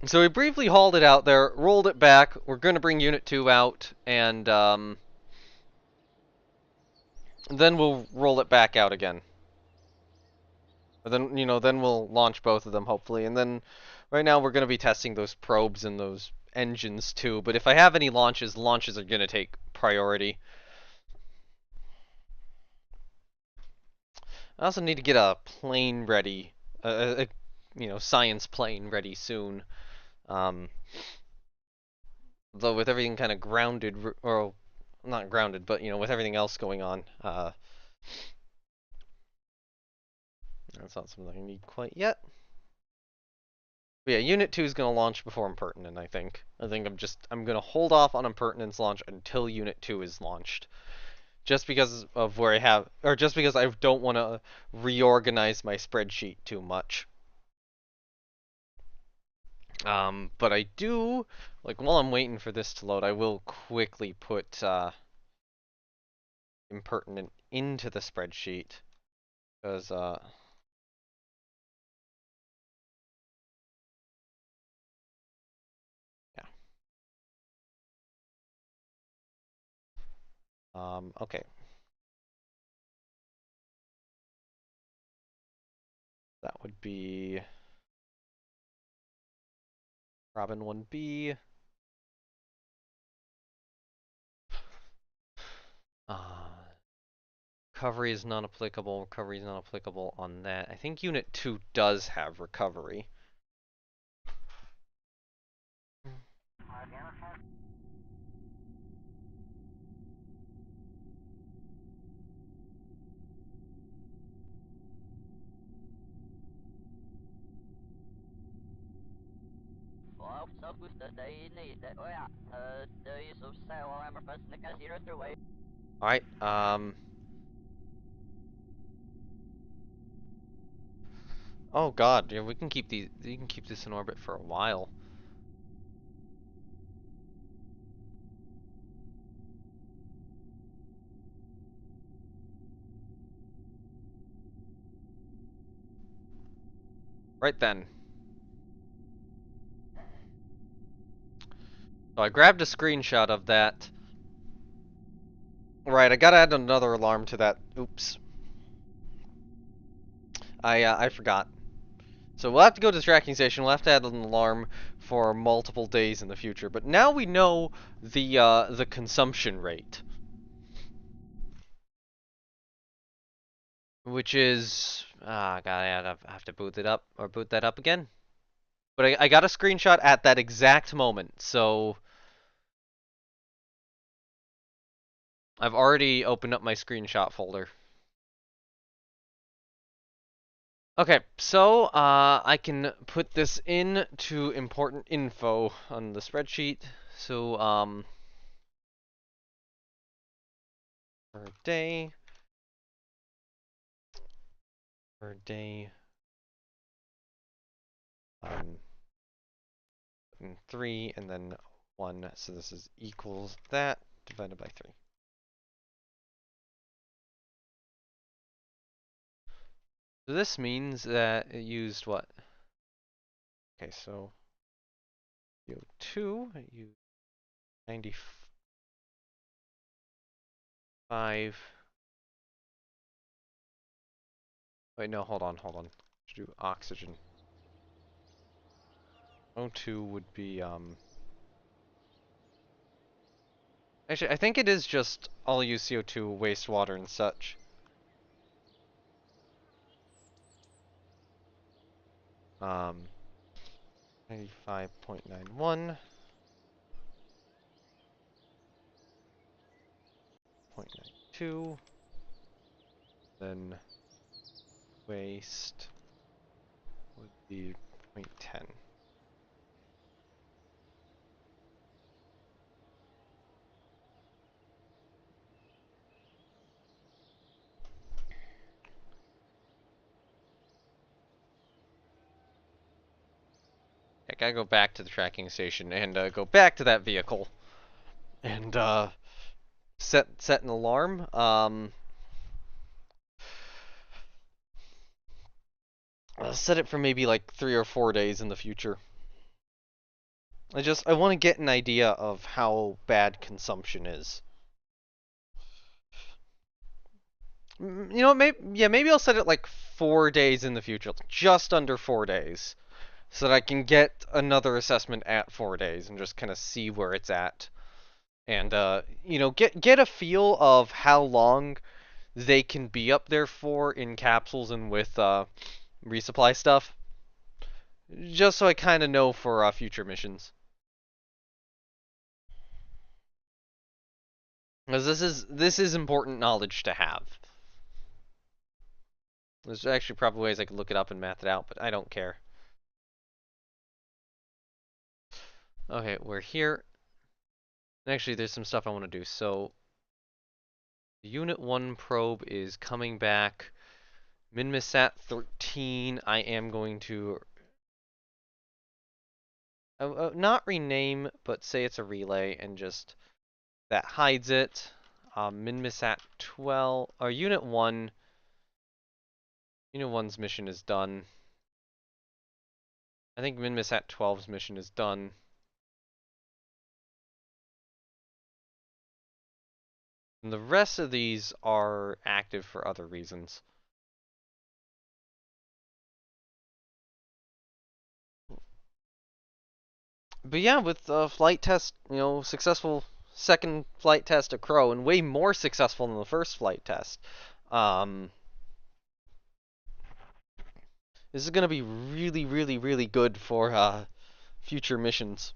So we briefly hauled it out there, rolled it back. We're gonna bring Unit 2 out, and then we'll roll it back out again. And then, then we'll launch both of them, hopefully. And then, right now, we're gonna be testing those probes and those engines, too. But if I have any launches, launches are gonna take priority. I also need to get a plane ready. Science plane ready soon. Though with everything kind of grounded, or not grounded, but with everything else going on, that's not something I need quite yet. But yeah, Unit 2 is going to launch before Impertinent, I think. I'm going to hold off on Impertinent's launch until Unit 2 is launched. Just because of where I have, or just because I don't want to reorganize my spreadsheet too much. But I do, while I'm waiting for this to load, I will quickly put, Impertinent into the spreadsheet. Because, yeah. Okay. That would be Robin 1B. Recovery is not applicable. Recovery is not applicable on that. I think Unit 2 does have recovery. Alright, oh god, yeah, we can keep these. You can keep this in orbit for a while. Right then. So I grabbed a screenshot of that. Right, I gotta add another alarm to that. Oops. I forgot. So we'll have to go to the tracking station. We'll have to add an alarm for multiple days in the future. But now we know the consumption rate, which is God, I have to boot it up or boot that up again. But I got a screenshot at that exact moment, so I've already opened up my screenshot folder. Okay, so I can put this into important info on the spreadsheet. So per day, um, 3 and then 1. So this is equals that divided by 3. So this means that it used what? Okay, so CO2 it used 95. Wait, no, hold on. Should do oxygen. O2 would be actually I think it is just I'll use CO2, wastewater and such. 95.91, 0.92, then waste would be 0.10. I gotta go back to the tracking station and go back to that vehicle and set an alarm. I'll set it for maybe like 3 or 4 days in the future. I want to get an idea of how bad consumption is. You know, maybe I'll set it like 4 days in the future, just under 4 days, so that I can get another assessment at 4 days and just kind of see where it's at, and you know, get a feel of how long they can be up there for in capsules and with resupply stuff, just so I kind of know for future missions. Because this is important knowledge to have. There's actually probably ways I could look it up and math it out, but I don't care. Okay, we're here. Actually, there's some stuff I want to do. So, the Unit 1 probe is coming back. Minmisat 13, I am going to not rename, but say it's a relay, and just that hides it. Minmisat 12, or Unit 1. Unit 1's mission is done. I think Minmisat 12's mission is done. And the rest of these are active for other reasons. But yeah, with flight test, you know, successful second flight test of Crow, and way more successful than the first flight test. This is gonna be really, really, really good for future missions.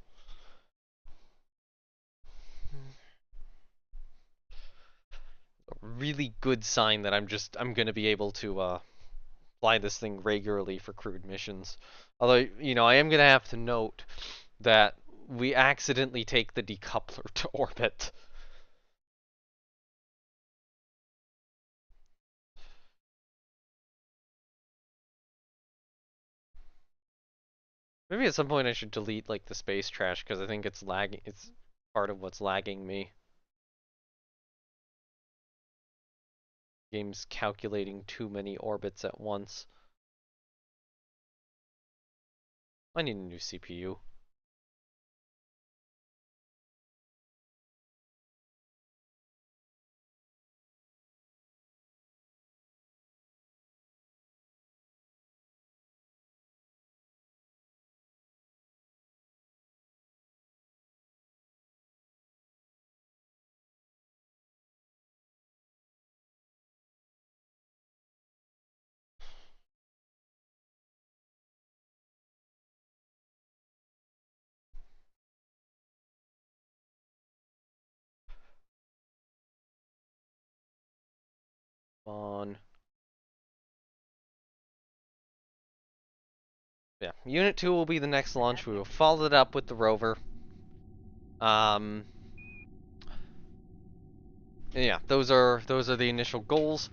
A really good sign that I'm gonna be able to fly this thing regularly for crewed missions. Although, you know, I am gonna have to note that we accidentally take the decoupler to orbit. Maybe at some point I should delete like the space trash because I think it's lagging. It's part of what's lagging me. Game's calculating too many orbits at once. I need a new CPU. on. Yeah, Unit 2 will be the next launch. We will follow it up with the rover. Yeah, those are the initial goals.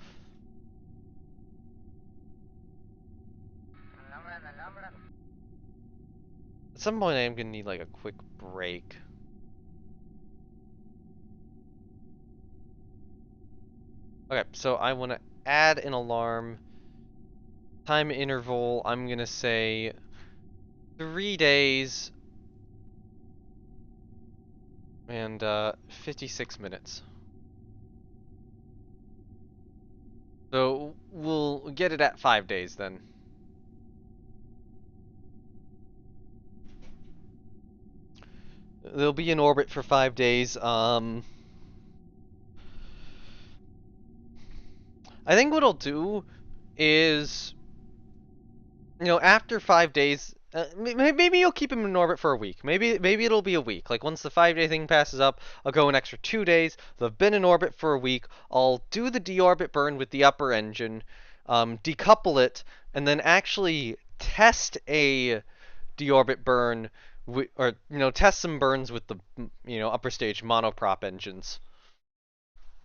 At some point, I am gonna need like a quick break. Okay, so I want to add an alarm. Time interval, I'm gonna say 3 days and 56 minutes. So we'll get it at 5 days then. They'll be in orbit for 5 days. I think what I'll do is, after 5 days, maybe you'll keep him in orbit for a week. Maybe it'll be a week. Like once the 5-day thing passes up, I'll go an extra 2 days. They've been in orbit for a week. I'll do the deorbit burn with the upper engine, decouple it, and then actually test a deorbit burn, or test some burns with the upper stage monoprop engines,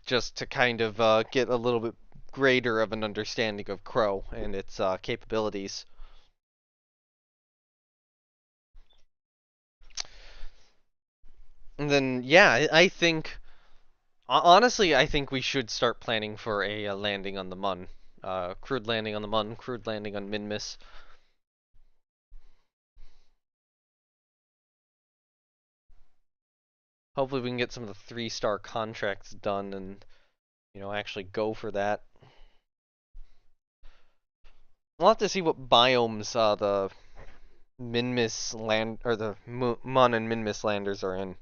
just to kind of get a little bit greater of an understanding of Crow and its capabilities. And then, yeah, I think, honestly, I think we should start planning for a landing on the Mun. Crewed landing on the Mun, crewed landing on Minmus. Hopefully we can get some of the 3-star contracts done and, actually go for that. We'll have to see what biomes the Minmus land, or the Mun and Minmus landers are in.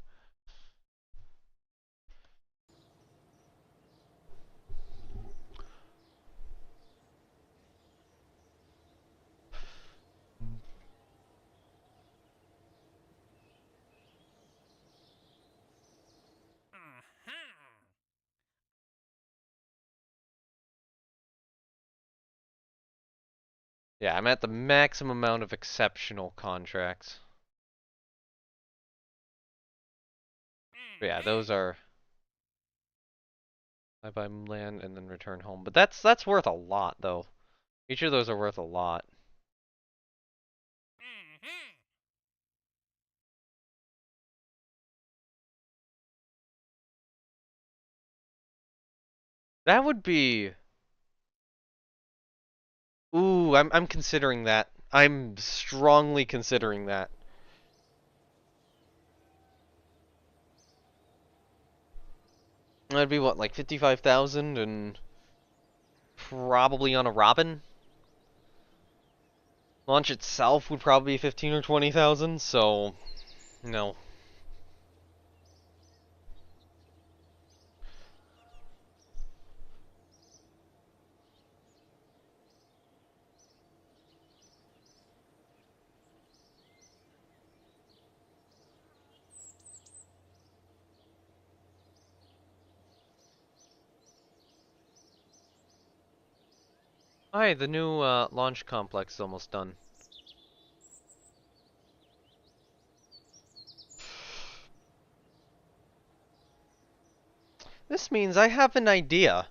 Yeah, I'm at the maximum amount of exceptional contracts. But yeah, those are I buy land and then return home. But that's worth a lot though. Each of those are worth a lot. That would be Ooh, I'm considering that. I'm strongly considering that. That'd be what, like 55,000 and probably on a Robin? Launch itself would probably be 15 or 20,000, so no. Hi, the new launch complex is almost done. This means I have an idea.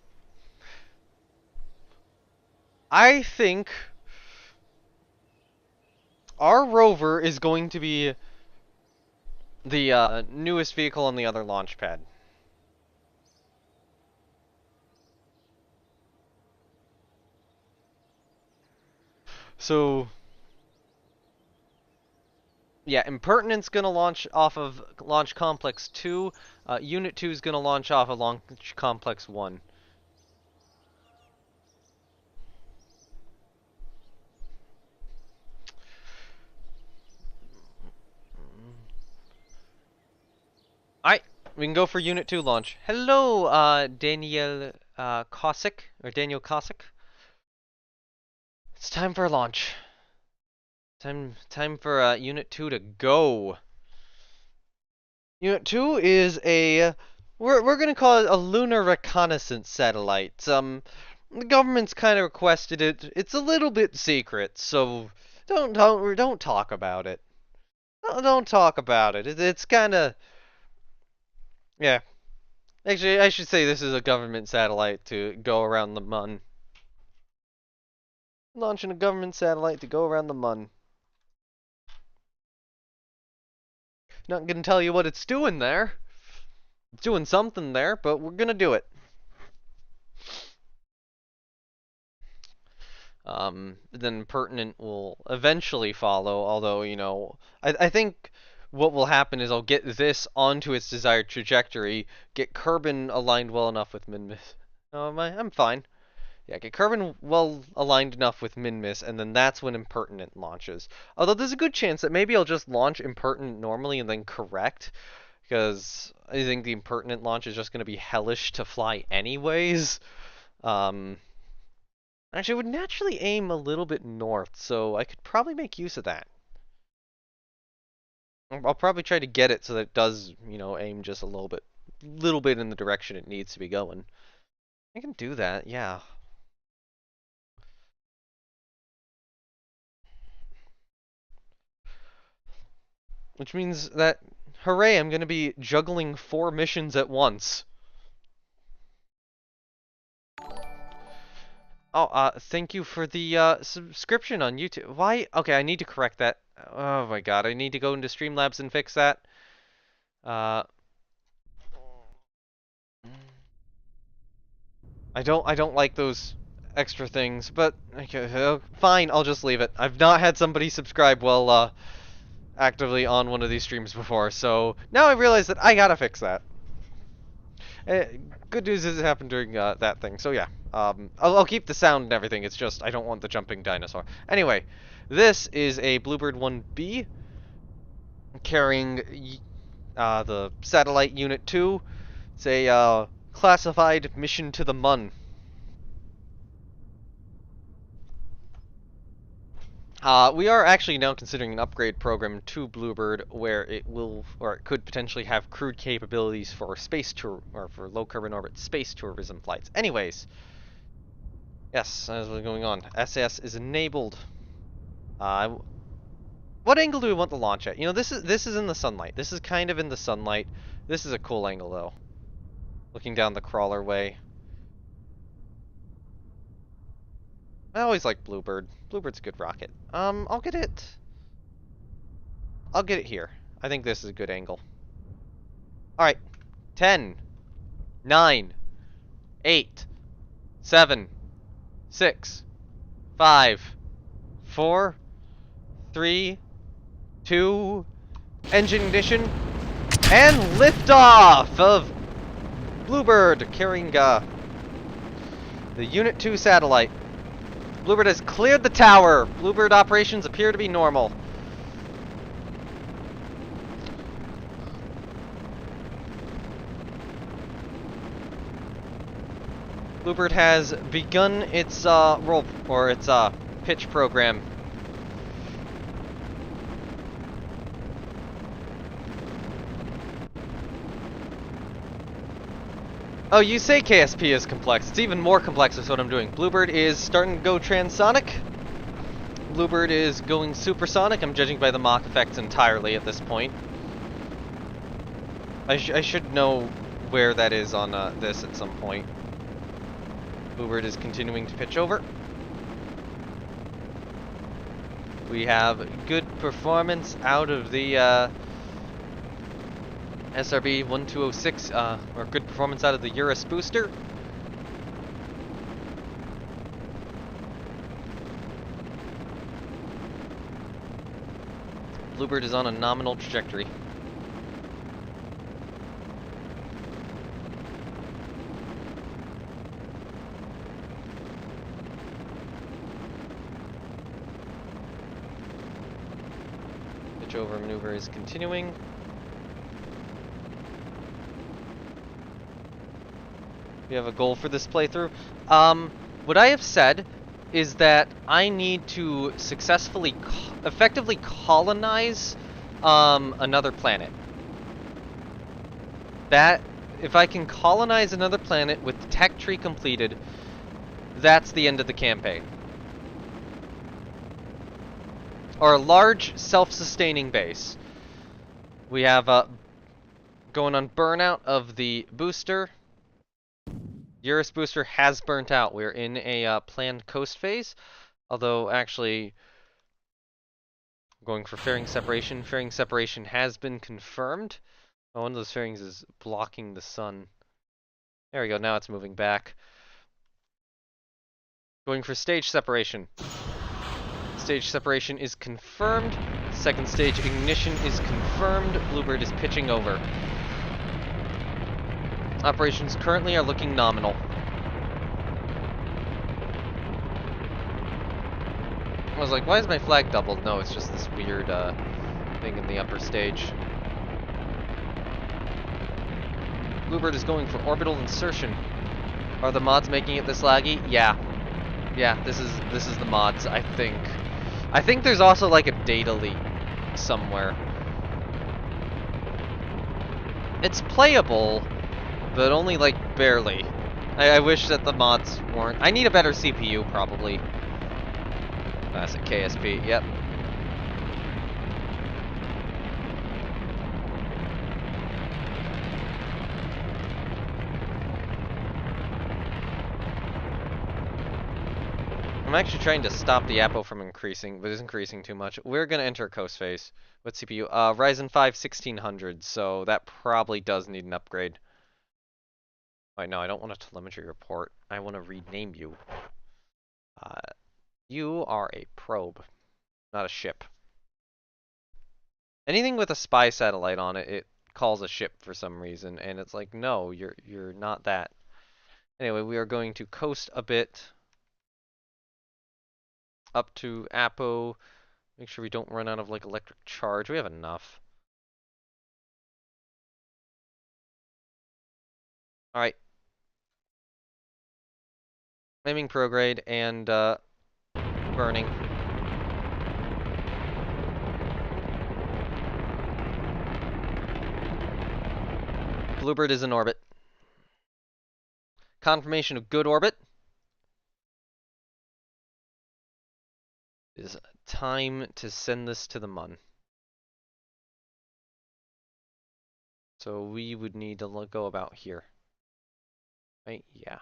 I think our rover is going to be the newest vehicle on the other launch pad. So, yeah, Impertinent's gonna launch off of Launch Complex 2. Unit 2 is gonna launch off of Launch Complex 1. Alright, we can go for Unit 2 launch. Hello, Daniel Kosick, or Daniel Kosick. It's time for a launch. Time for Unit 2 to go. Unit 2 is a we're gonna call it a lunar reconnaissance satellite. The government's kind of requested it. It's a little bit secret, so don't talk about it. Don't talk about it. It's kind of, yeah. Actually, I should say this is a government satellite to go around the mun. Launching a government satellite to go around the mun. Not gonna tell you what it's doing there. It's doing something there, but we're gonna do it. Then pertinent will eventually follow, although, you know, I think what will happen is I'll get this onto its desired trajectory, get Kerbin aligned well enough with Minmus. Oh, I'm fine. Yeah, get Kerbin well aligned enough with Minmus, and then that's when Impertinent launches. Although there's a good chance that maybe I'll just launch Impertinent normally and then correct, because I think the Impertinent launch is just going to be hellish to fly anyways. Actually, it would naturally aim a little bit north, so I could probably make use of that. I'll probably try to get it so that it does, you know, aim just a little bit in the direction it needs to be going. I can do that, yeah. Which means that, hooray, I'm going to be juggling 4 missions at once. Oh, thank you for the subscription on YouTube. Why? Okay, I need to correct that. Oh my god, I need to go into Streamlabs and fix that. I don't like those extra things, but okay, fine, I'll just leave it. I've not had somebody subscribe while actively on one of these streams before, so now I realize that I gotta fix that. Good news is it happened during that thing, so yeah. I'll keep the sound and everything, it's just I don't want the jumping dinosaur. Anyway, this is a Bluebird 1B carrying the satellite Unit 2. It's a classified mission to the Mun. We are actually now considering an upgrade program to Bluebird where it will, or it could potentially have crewed capabilities for space tour, or for low carbon orbit space tourism flights. Anyways, yes, that's what's going on. SS is enabled. What angle do we want the launch at? You know, this is in the sunlight. This is kind of in the sunlight. This is a cool angle though. Looking down the crawler way. I always like Bluebird. Bluebird's a good rocket. I'll get it here. I think this is a good angle. Alright. 10, 9, 8, 7, 6, 5, 4, 3, 2, engine ignition, and liftoff of Bluebird carrying the Unit 2 satellite. Bluebird has cleared the tower. Bluebird operations appear to be normal. Bluebird has begun its pitch program. Oh, you say KSP is complex. It's even more complex with what I'm doing. Bluebird is starting to go transonic. Bluebird is going supersonic. I'm judging by the Mach effects entirely at this point. I should know where that is on this at some point. Bluebird is continuing to pitch over. We have good performance out of the SRB 1206, or good performance out of the Eurus booster. Bluebird is on a nominal trajectory. Pitch over maneuver is continuing. We have a goal for this playthrough. What I have said is that I need to successfully, effectively colonize another planet. That, if I can colonize another planet with the tech tree completed, that's the end of the campaign. Our large, self-sustaining base. We have going on burnout of the booster. Eurus booster has burnt out. We're in a planned coast phase, although actually going for fairing separation. Fairing separation has been confirmed. Oh, one of those fairings is blocking the sun. There we go, now it's moving back. Going for stage separation. Stage separation is confirmed. Second stage ignition is confirmed. Bluebird is pitching over. Operations currently are looking nominal. I was like, why is my flag doubled? No, it's just this weird thing in the upper stage. Bluebird is going for orbital insertion. Are the mods making it this laggy? Yeah. Yeah, this is the mods, I think. I think there's also like a data leak somewhere. It's playable, but only like barely. I wish that the mods weren't. I need a better CPU probably. Classic KSP, yep. I'm actually trying to stop the APO from increasing, but it's increasing too much. We're going to enter a coast phase. What CPU? Ryzen 5 1600, so that probably does need an upgrade. Wait, no, I don't want a telemetry report. I want to rename you. You are a probe, not a ship. Anything with a spy satellite on it, it calls a ship for some reason, and it's like, no, you're not that. Anyway, we are going to coast a bit up to APO. Make sure we don't run out of like electric charge. We have enough. All right. Aiming prograde and burning. Bluebird is in orbit. Confirmation of good orbit. It is time to send this to the Mun. So we would need to go about here. Right? Yeah.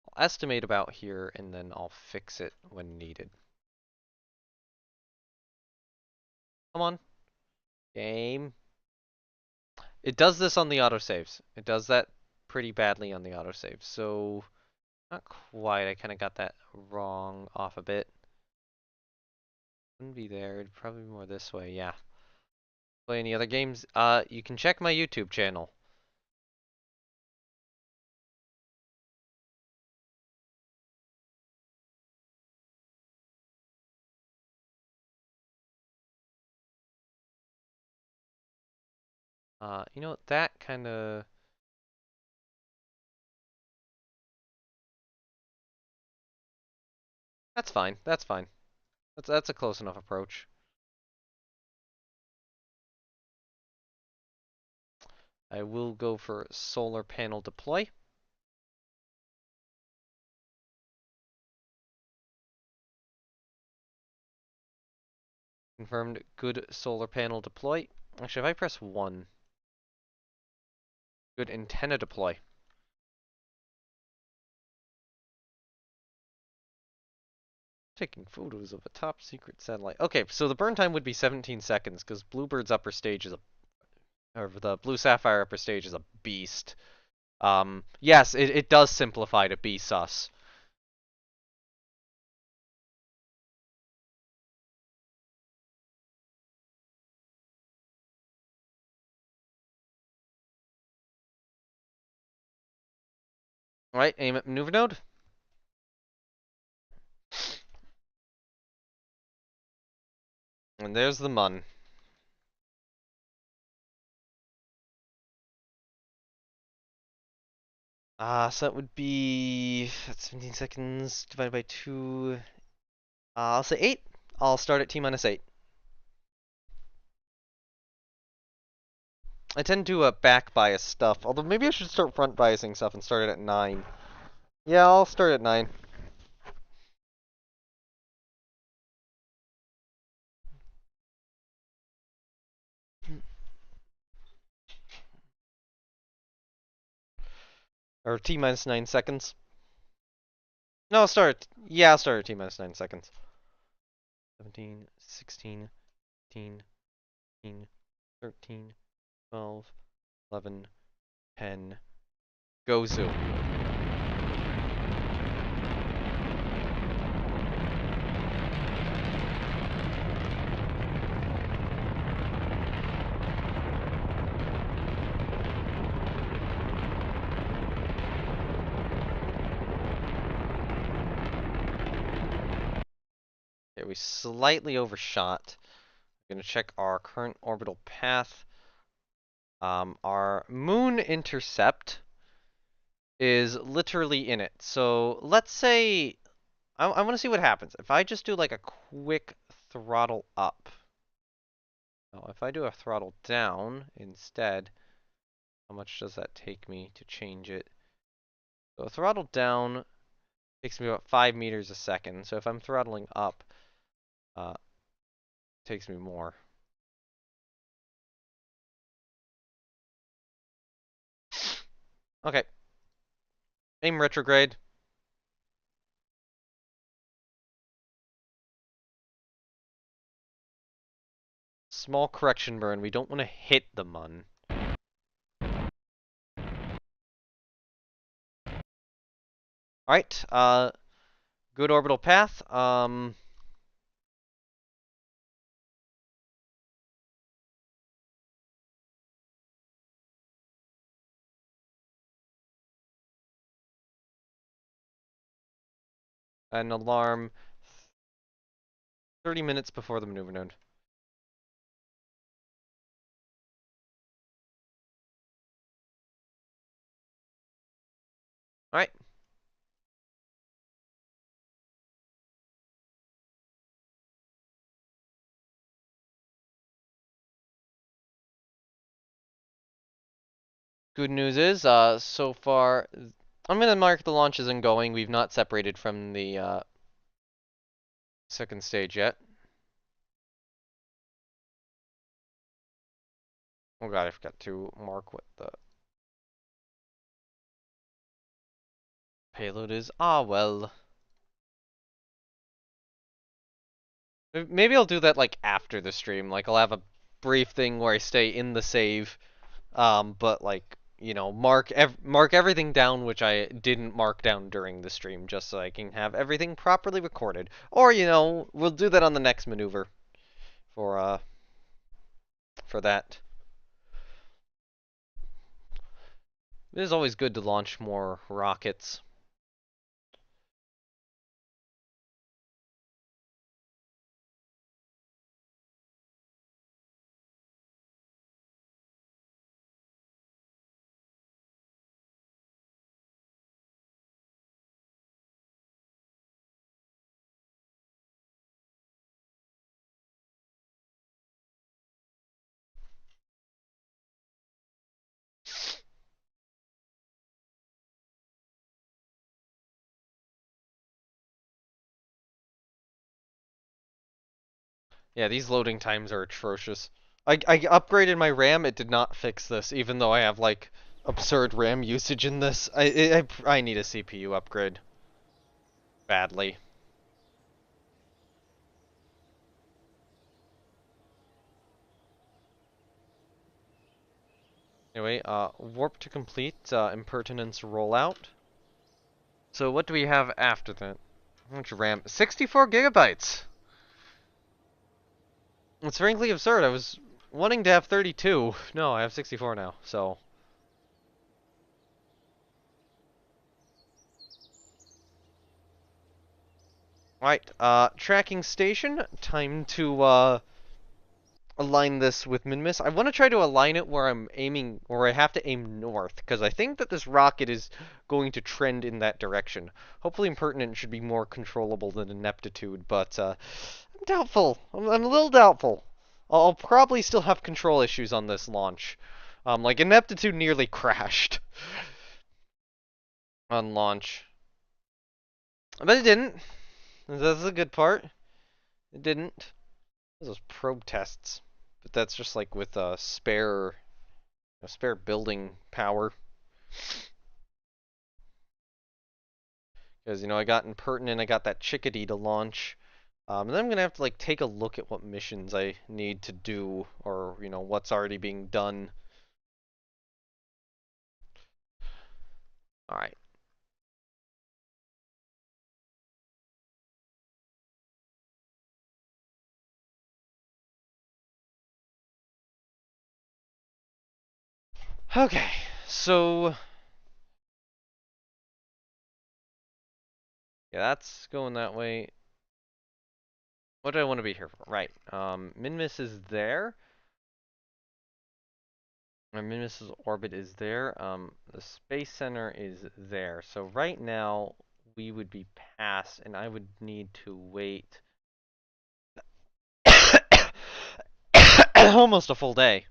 I'll estimate about here and then I'll fix it when needed. Come on. Game. It does this on the autosaves. It does that pretty badly on the autosaves. So, not quite. I kind of got that wrong off a bit. Wouldn't be there. It'd probably be more this way. Yeah. Play any other games? You can check my YouTube channel. You know what? That kind of... That's fine. That's fine. That's a close enough approach. I will go for solar panel deploy. Confirmed good solar panel deploy. Actually, if I press 1, good antenna deploy. Taking photos of a top secret satellite. Okay, so the burn time would be 17 seconds because Bluebird's upper stage is or the Blue Sapphire upper stage is a beast. Yes, it does simplify to be sus. Alright, aim at maneuver node. And there's the Mun. So that would be 17 seconds divided by 2. I'll say 8. I'll start at T-8. I tend to back bias stuff, although maybe I should start front biasing stuff and start it at 9. Yeah, I'll start at 9. Or T minus 9 seconds. No, I'll start. Yeah, I'll start at T minus 9 seconds. 17, 16, 15, 13, 12, 11, 10. Go zoom. Okay, we slightly overshot. I'm going to check our current orbital path. Our moon intercept is literally in it. So let's say I want to see what happens if I just do like a quick throttle up. Oh, if I do a throttle down instead, how much does that take me to change it? So a throttle down takes me about 5 meters a second. So if I'm throttling up, it takes me more. Okay. Aim retrograde. Small correction burn. We don't want to hit the mun. Alright, good orbital path. An alarm 30 minutes before the maneuver node. Alright. Good news is, so far, I'm going to mark the launch as ongoing. We've not separated from the second stage yet. Oh god, I forgot to mark what the payload is. Ah, well. Maybe I'll do that, like, after the stream. Like, I'll have a brief thing where I stay in the save, but, like, you know, mark everything down which I didn't mark down during the stream, just so I can have everything properly recorded. Or, you know, we'll do that on the next maneuver for that. It is always good to launch more rockets. Yeah, these loading times are atrocious. I upgraded my RAM, it did not fix this, even though I have, like, absurd RAM usage in this. I need a CPU upgrade. Badly. Anyway, warp to complete, impertinence rollout. So what do we have after that? How much RAM? 64 gigabytes! It's frankly absurd. I was wanting to have 32. No, I have 64 now, so... Alright, tracking station. Time to, align this with Minmus. I want to try to align it where I'm aiming, where I have to aim north, because I think that this rocket is going to trend in that direction. Hopefully Impertinent should be more controllable than Ineptitude, but, I'm doubtful. I'm a little doubtful. I'll probably still have control issues on this launch. Like Ineptitude nearly crashed on launch, but it didn't. That's the good part. It didn't. Those probe tests, but that's just like with spare building power. Because I got Impertinent, I got that Chickadee to launch. And then I'm gonna have to like take a look at what missions I need to do, or what's already being done. All right. Okay, so yeah, that's going that way. What do I want to be here for? Right. Minmus is there. My Minmus's orbit is there. The Space Center is there. So right now we would be past, and I would need to wait almost a full day.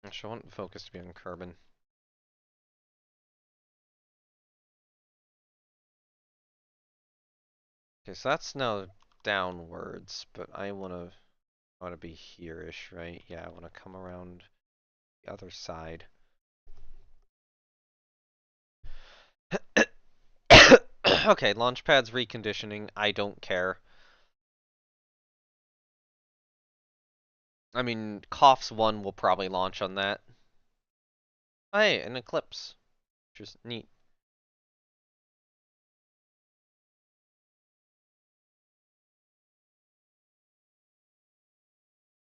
Actually, I want the focus to be on Kerbin. Okay, so that's now downwards, but I want to be here-ish, right? Yeah, I want to come around the other side. Okay, Launchpad's reconditioning. I don't care. I mean, Cough's 1 will probably launch on that. Oh, hey, an Eclipse. Which is neat.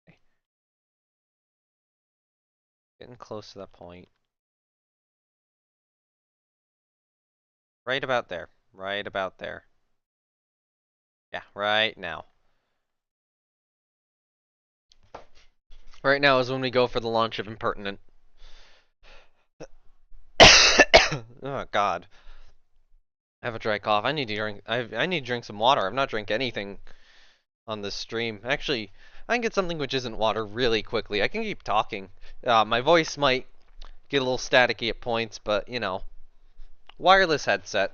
Okay. Getting close to that point. Right about there. Right about there. Yeah, right now. Right now is when we go for the launch of Impertinent. Oh, God. I have a dry cough. I need to drink. I need to drink some water. I've not drank anything on this stream. Actually, I can get something which isn't water really quickly. I can keep talking. My voice might get a little staticky at points, but wireless headset.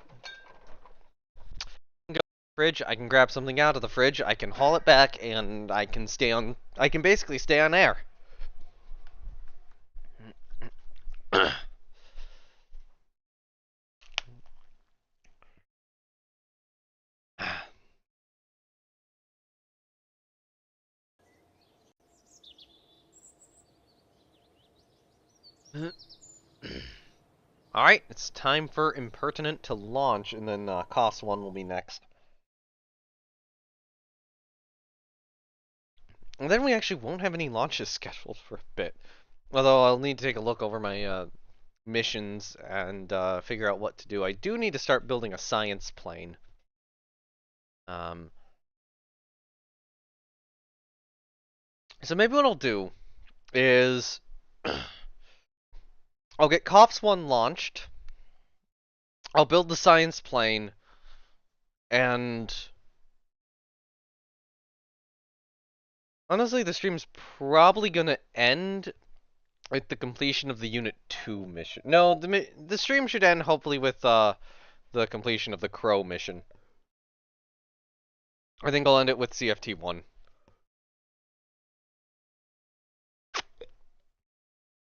I can go to the fridge. I can grab something out of the fridge. I can haul it back, and I can stay on. I can basically stay on air. Alright, it's time for Impertinent to launch, and then Cost 1 will be next. And then we actually won't have any launches scheduled for a bit. Although I'll need to take a look over my missions and figure out what to do. I do need to start building a science plane. So maybe what I'll do is I'll get Cops 1 launched. I'll build the science plane, and honestly, the stream's probably gonna end with the completion of the Unit 2 mission. No, the stream should end hopefully with the completion of the Crow mission. I think I'll end it with CFT1.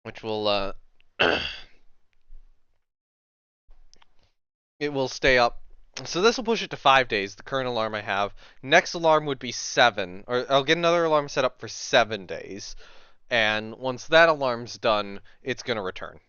Which will, it will stay up. So this will push it to 5 days, the current alarm I have. Next alarm would be 7, or I'll get another alarm set up for 7 days. And once that alarm's done, it's gonna return.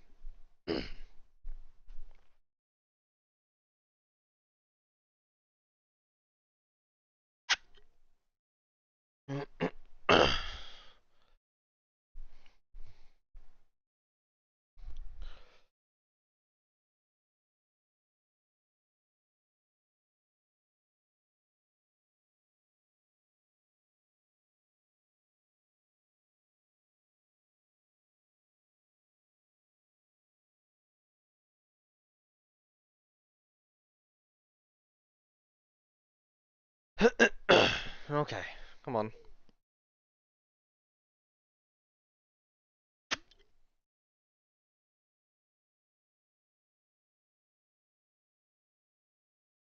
Okay, come on.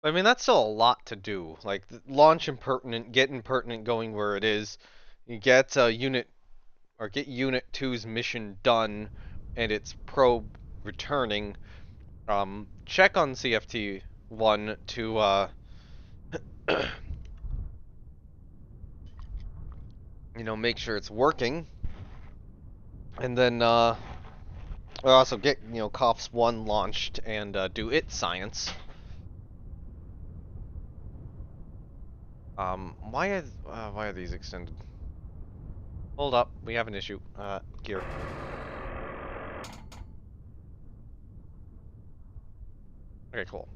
I mean, that's still a lot to do. Like, launch Impertinent, get Impertinent going where it is. You get get Unit 2's mission done, and its probe returning. Check on CFT1 to, make sure it's working. And then, we'll also get, COPS 1 launched and, do its science. Why are these extended? Hold up, we have an issue. Gear. Okay, cool.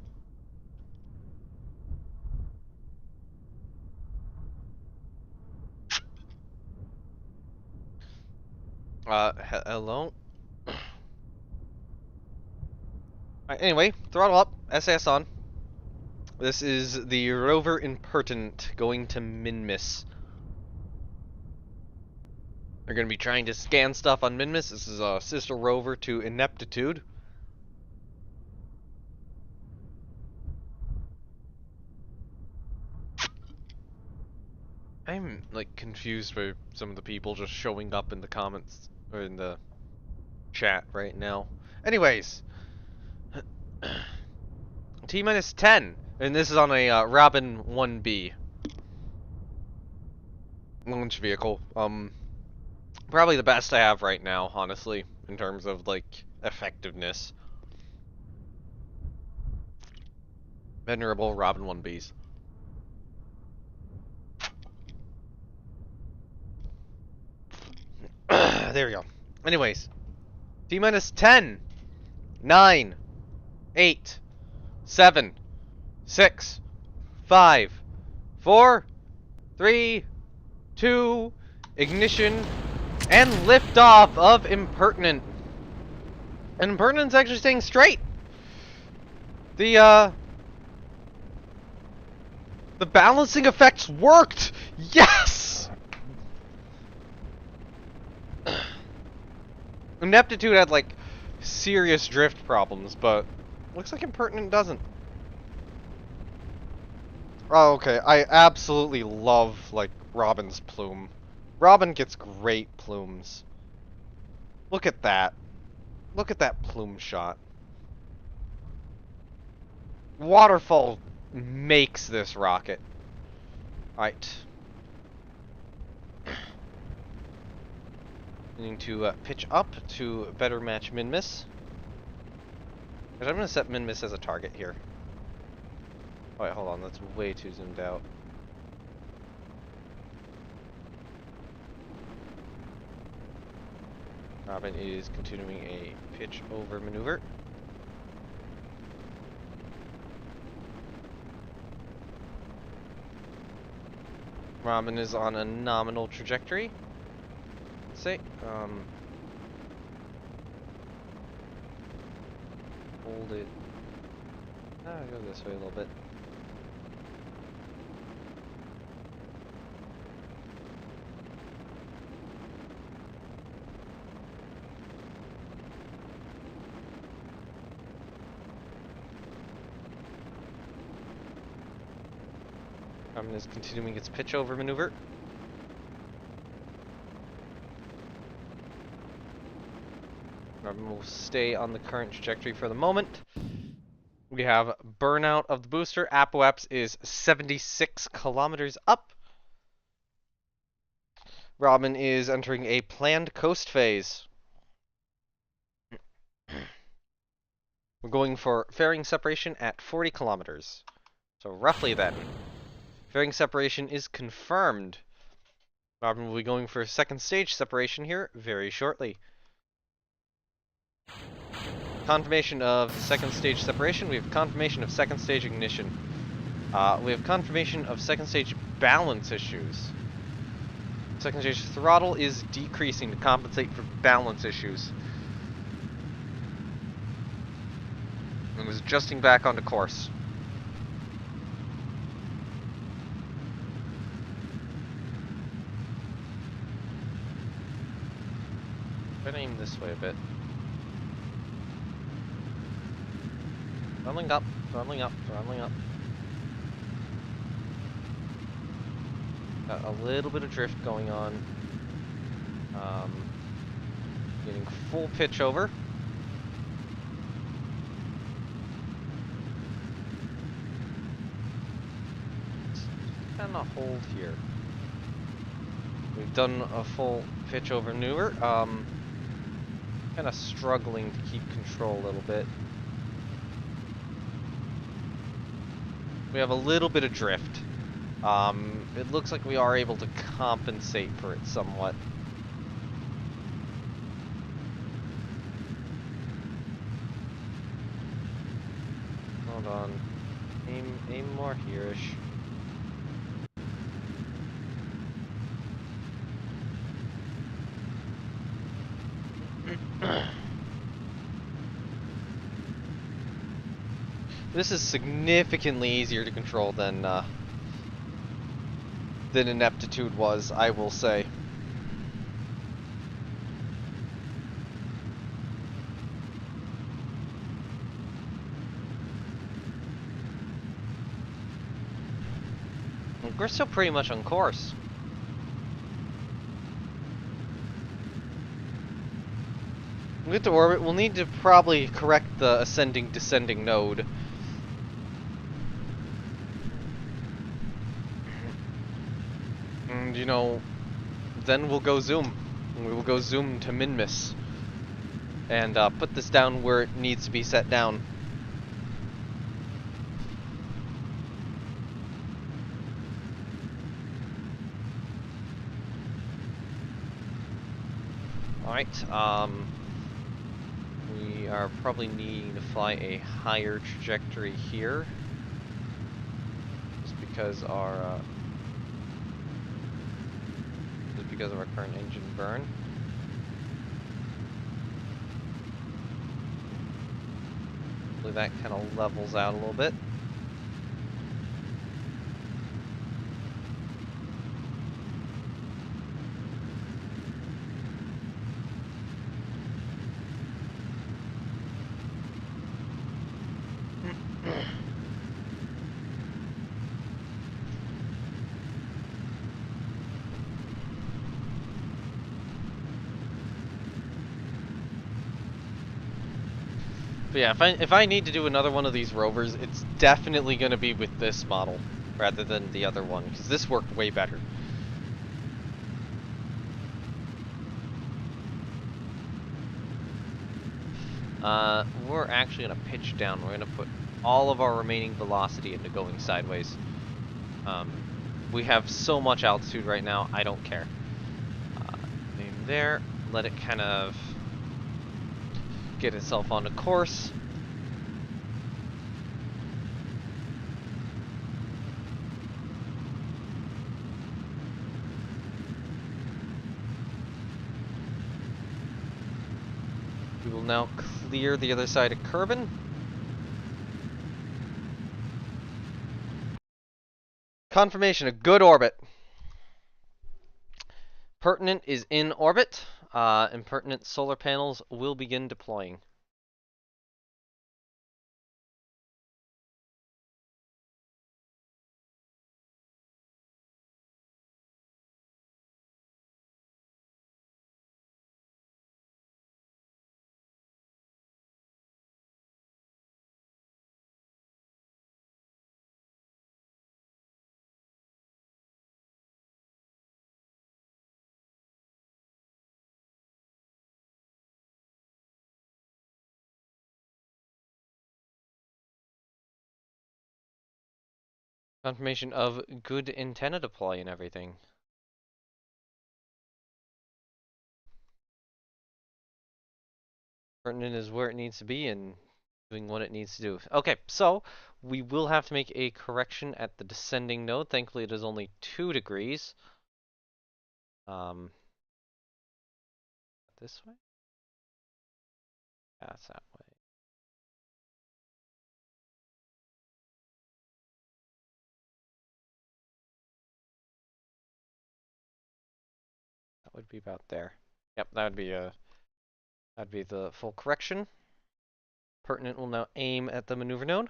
Hello? Anyway, throttle up, SAS on. This is the rover Impertinent going to Minmus. They're going to be trying to scan stuff on Minmus. This is a sister rover to Ineptitude. I'm, like, confused by some of the people just showing up in the comments, or in the chat right now. Anyways. T-minus 10. And this is on a, Robin 1B. Launch vehicle. Probably the best I have right now, honestly, in terms of, like, effectiveness. Venerable Robin 1Bs. There we go. Anyways. T-minus 10, 9, 8, 7, 6, 5, 4, 3, 2, ignition, and liftoff of Impertinent. And Impertinent's actually staying straight. The balancing effects worked! Yes! Ineptitude had, like, serious drift problems, but looks like Impertinent doesn't. Oh, okay. I absolutely love, like, Robin's plume. Robin gets great plumes. Look at that. Look at that plume shot. Waterfall makes this rocket. Alright. Needing to pitch up to better match Minmus. I'm going to set Minmus as a target here. Oh, wait, hold on. That's way too zoomed out. Robin is continuing a pitch over maneuver. Robin is on a nominal trajectory. Let's say, hold it. Go this way a little bit. Robin is continuing its pitch over maneuver. Robin will stay on the current trajectory for the moment. We have burnout of the booster. Apoap's is 76 kilometers up. Robin is entering a planned coast phase. We're going for fairing separation at 40 kilometers. So roughly then. Fairing separation is confirmed. Robin will be going for second stage separation here very shortly. Confirmation of second stage separation. We have confirmation of second stage ignition. We have confirmation of second stage balance issues. Second stage throttle is decreasing to compensate for balance issues. And is adjusting back onto course. try to aim this way a bit. Throttling up, throttling up, throttling up. Got a little bit of drift going on. Getting full pitch over. Kind of hold here. We've done a full pitch over maneuver. Kind of struggling to keep control a little bit. We have a little bit of drift. It looks like we are able to compensate for it somewhat. Hold on. Aim more here-ish. This is significantly easier to control than Ineptitude was, I will say. We're still pretty much on course. We'll get to orbit. We'll need to probably correct the ascending-descending node. And, you know, then we'll go zoom. We will go zoom to Minmus. And put this down where it needs to be set down. Alright, we are probably needing to fly a higher trajectory here. Just because of our current engine burn. Hopefully that kind of levels out a little bit. But yeah, if I need to do another one of these rovers, it's definitely going to be with this model rather than the other one, because this worked way better. We're actually going to pitch down. We're going to put all of our remaining velocity into going sideways. We have so much altitude right now, I don't care. Aim there, let it kind of get itself onto course. We will now clear the other side of Kerbin. Confirmation, a good orbit. Pertinent is in orbit. Impertinent solar panels will begin deploying. Confirmation of good antenna deploy and everything. Pertinent is where it needs to be and doing what it needs to do. Okay, so we will have to make a correction at the descending node. Thankfully, it is only 2 degrees. This way? That's that way. That would be about there. Yep, that would be That'd be the full correction. Pertinent will now aim at the maneuver node.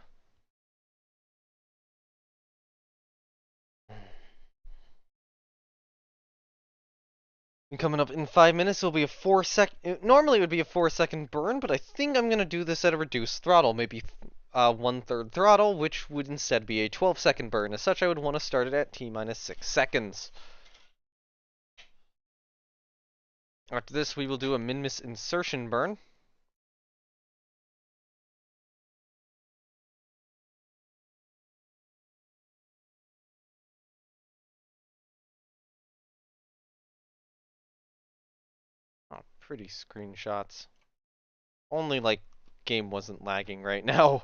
And coming up in 5 minutes, it'll be a 4-second. Normally, it would be a 4-second burn, but I think I'm gonna do this at a reduced throttle, maybe 1/3 throttle, which would instead be a 12-second burn. As such, I would want to start it at T-6 seconds. After this, we will do a min-miss insertion burn. Oh, pretty screenshots. Only, like, game wasn't lagging right now.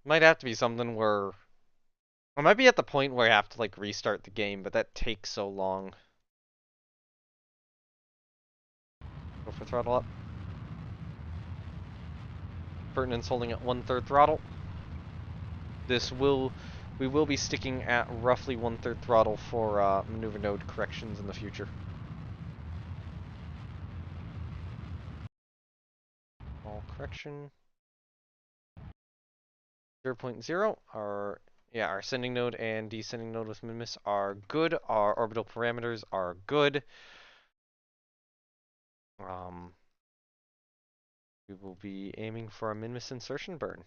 Might have to be something where... I might be at the point where I have to, like, restart the game, but that takes so long. Go for throttle up. Pertinence holding at 1/3 throttle. We will be sticking at roughly 1/3 throttle for maneuver node corrections in the future. All correction. 0.0. Our ascending node and descending node with min-miss are good. Our orbital parameters are good. We will be aiming for a min-miss insertion burn.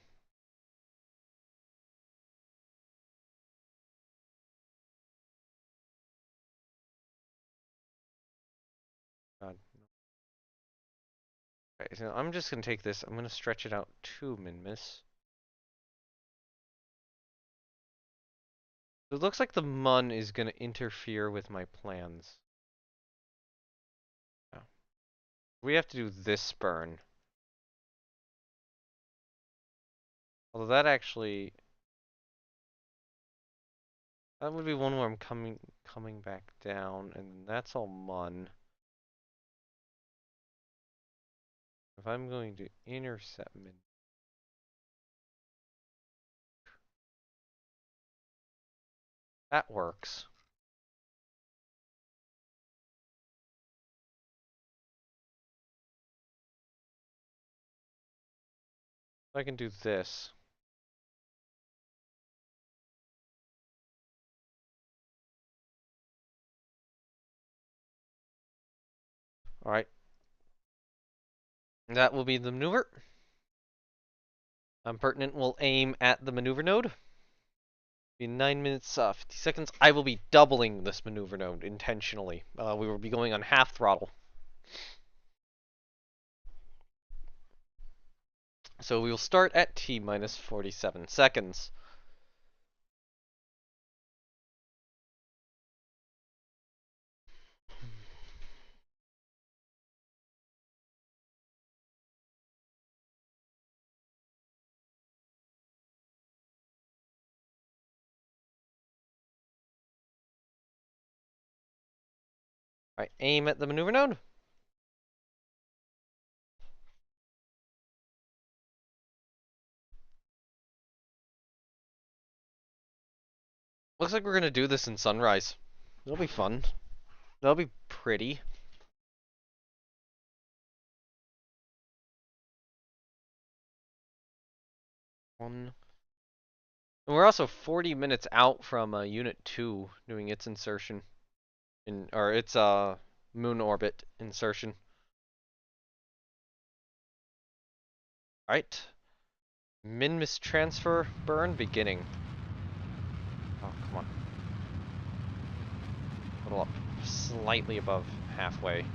God. Okay, so I'm just gonna take this. I'm gonna stretch it out to min-miss. It looks like the mun is gonna interfere with my plans. Oh. We have to do this burn. Although that actually... That would be one where I'm coming back down, and that's all mun. If I'm going to intercept min... That works. I can do this. Alright. That will be the maneuver. Pertinent will aim at the maneuver node. Be 9 minutes, 50 seconds. I will be doubling this maneuver node intentionally. We will be going on half throttle. So we will start at T-minus 47 seconds. Alright, aim at the maneuver node. Looks like we're gonna do this in sunrise. It'll be fun. That'll be pretty. And we're also 40 minutes out from Unit 2 doing its insertion. Or its moon orbit insertion. Alright. Min-miss transfer burn beginning. Oh, come on. A little up. Slightly above halfway.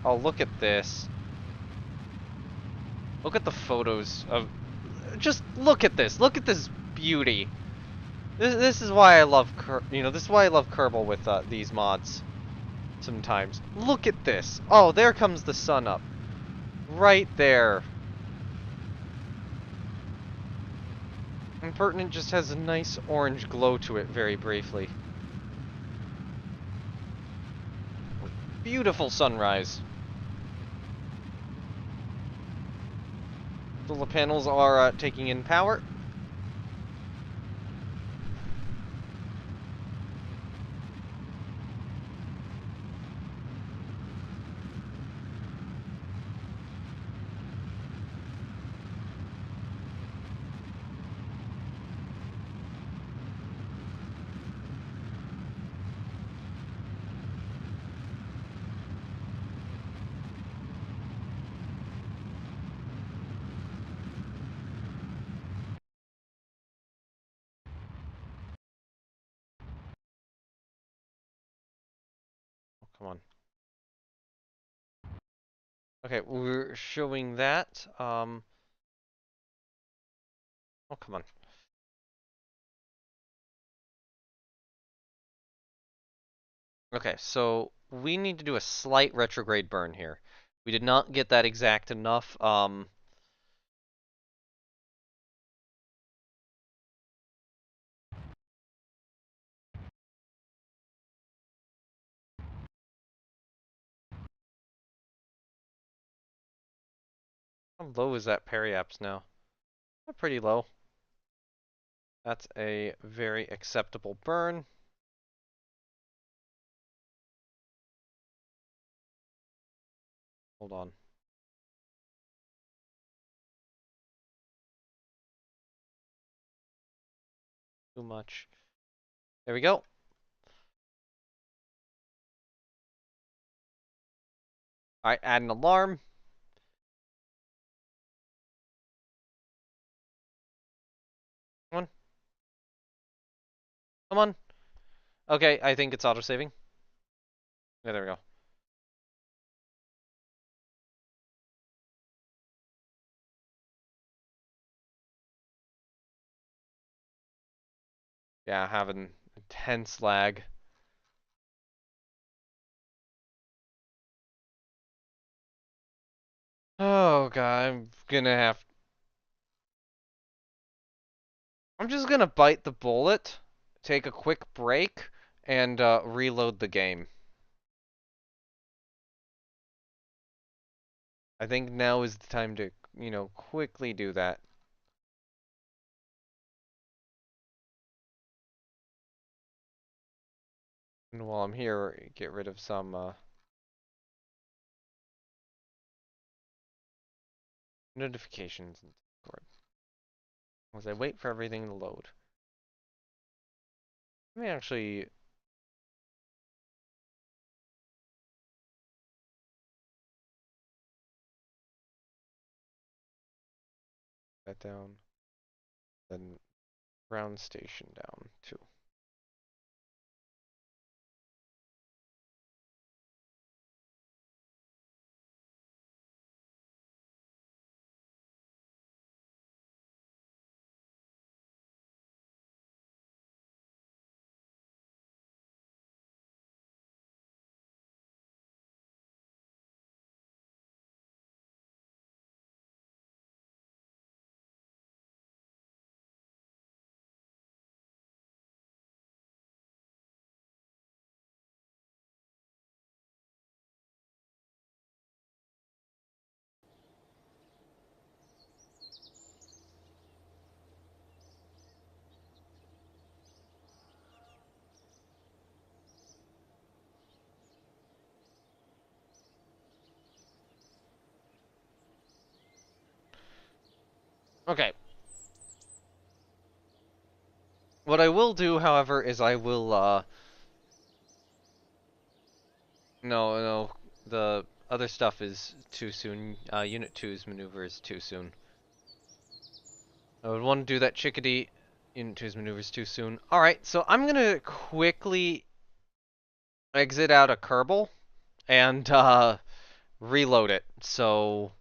Oh, look at this. Look at the photos of... Just look at this. Look at this beauty. This is why I love... this is why I love Kerbal with these mods. Sometimes. Look at this. Oh, there comes the sun up. Right there. Impertinent just has a nice orange glow to it very briefly. Beautiful sunrise. Solar panels are taking in power. Oh, come on. Okay, we're showing that. Oh, come on. Okay, so we need to do a slight retrograde burn here. We did not get that exact enough. How low is that periaps now? Pretty low. That's a very acceptable burn. Hold on. Too much. There we go. Alright, add an alarm. Come on. Come on. Okay, I think it's auto-saving. Yeah, there we go. Yeah, having intense lag. Oh god, I'm just gonna bite the bullet, take a quick break, and reload the game. I think now is the time to, quickly do that. And while I'm here, get rid of some notifications in Discord. As I wait for everything to load. Let me actually... that down. Then ground station down, too. Okay. What I will do, however, is I will, no, the other stuff is too soon. Unit two's maneuver is too soon. I would want to do that chickadee. Unit two's maneuver is too soon. Alright, so I'm gonna quickly exit out a Kerbal and, reload it. So,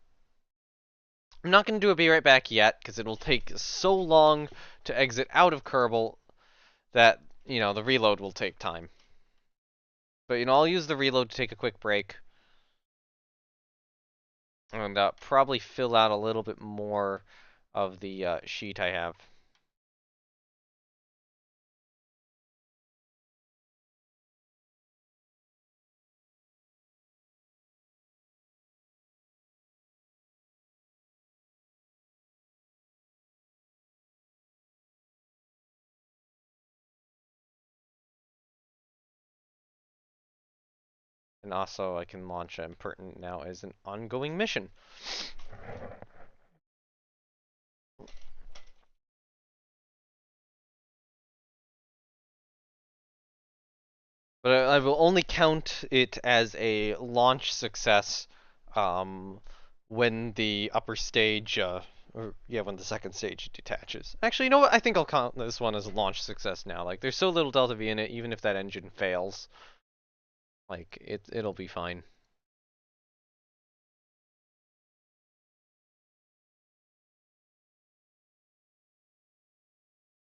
I'm not gonna do a be right back yet, because it'll take so long to exit out of Kerbal that, the reload will take time. But, I'll use the reload to take a quick break. And probably fill out a little bit more of the sheet I have. And also I can launch Impertinent now as an ongoing mission. But I will only count it as a launch success when the upper stage, when the second stage detaches. Actually, you know what? I think I'll count this one as a launch success now. Like, there's so little delta V in it, even if that engine fails, like it'll be fine.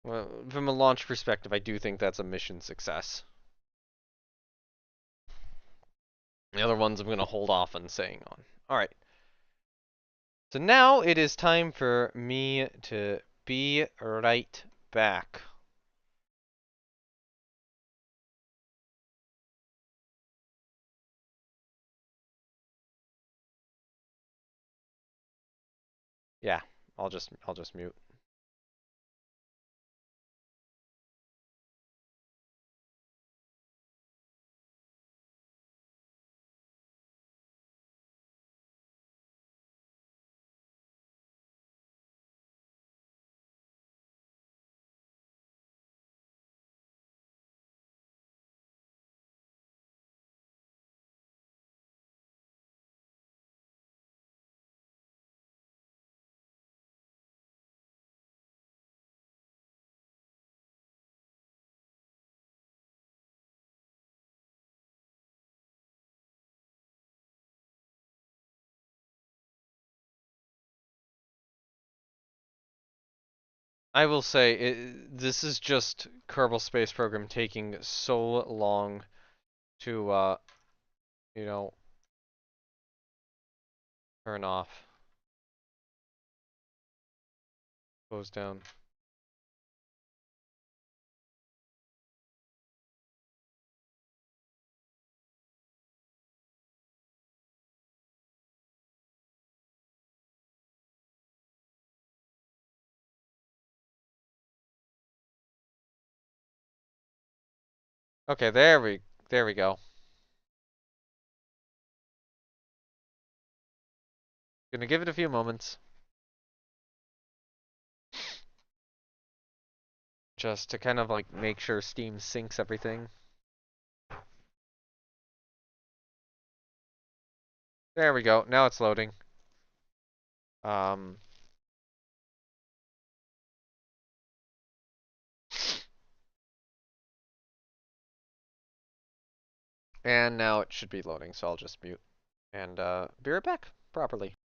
Well, from a launch perspective, I do think that's a mission success. The other ones I'm going to hold off on saying on. Alright. So now it is time for me to be right back. Yeah, I'll just mute. I will say, this is just Kerbal Space Program taking so long to, you know, turn off. Close down. Okay, there we go. Gonna give it a few moments. Just to kind of like make sure Steam syncs everything. There we go. Now it's loading. Um, and now it should be loading, so I'll just mute and be right back properly.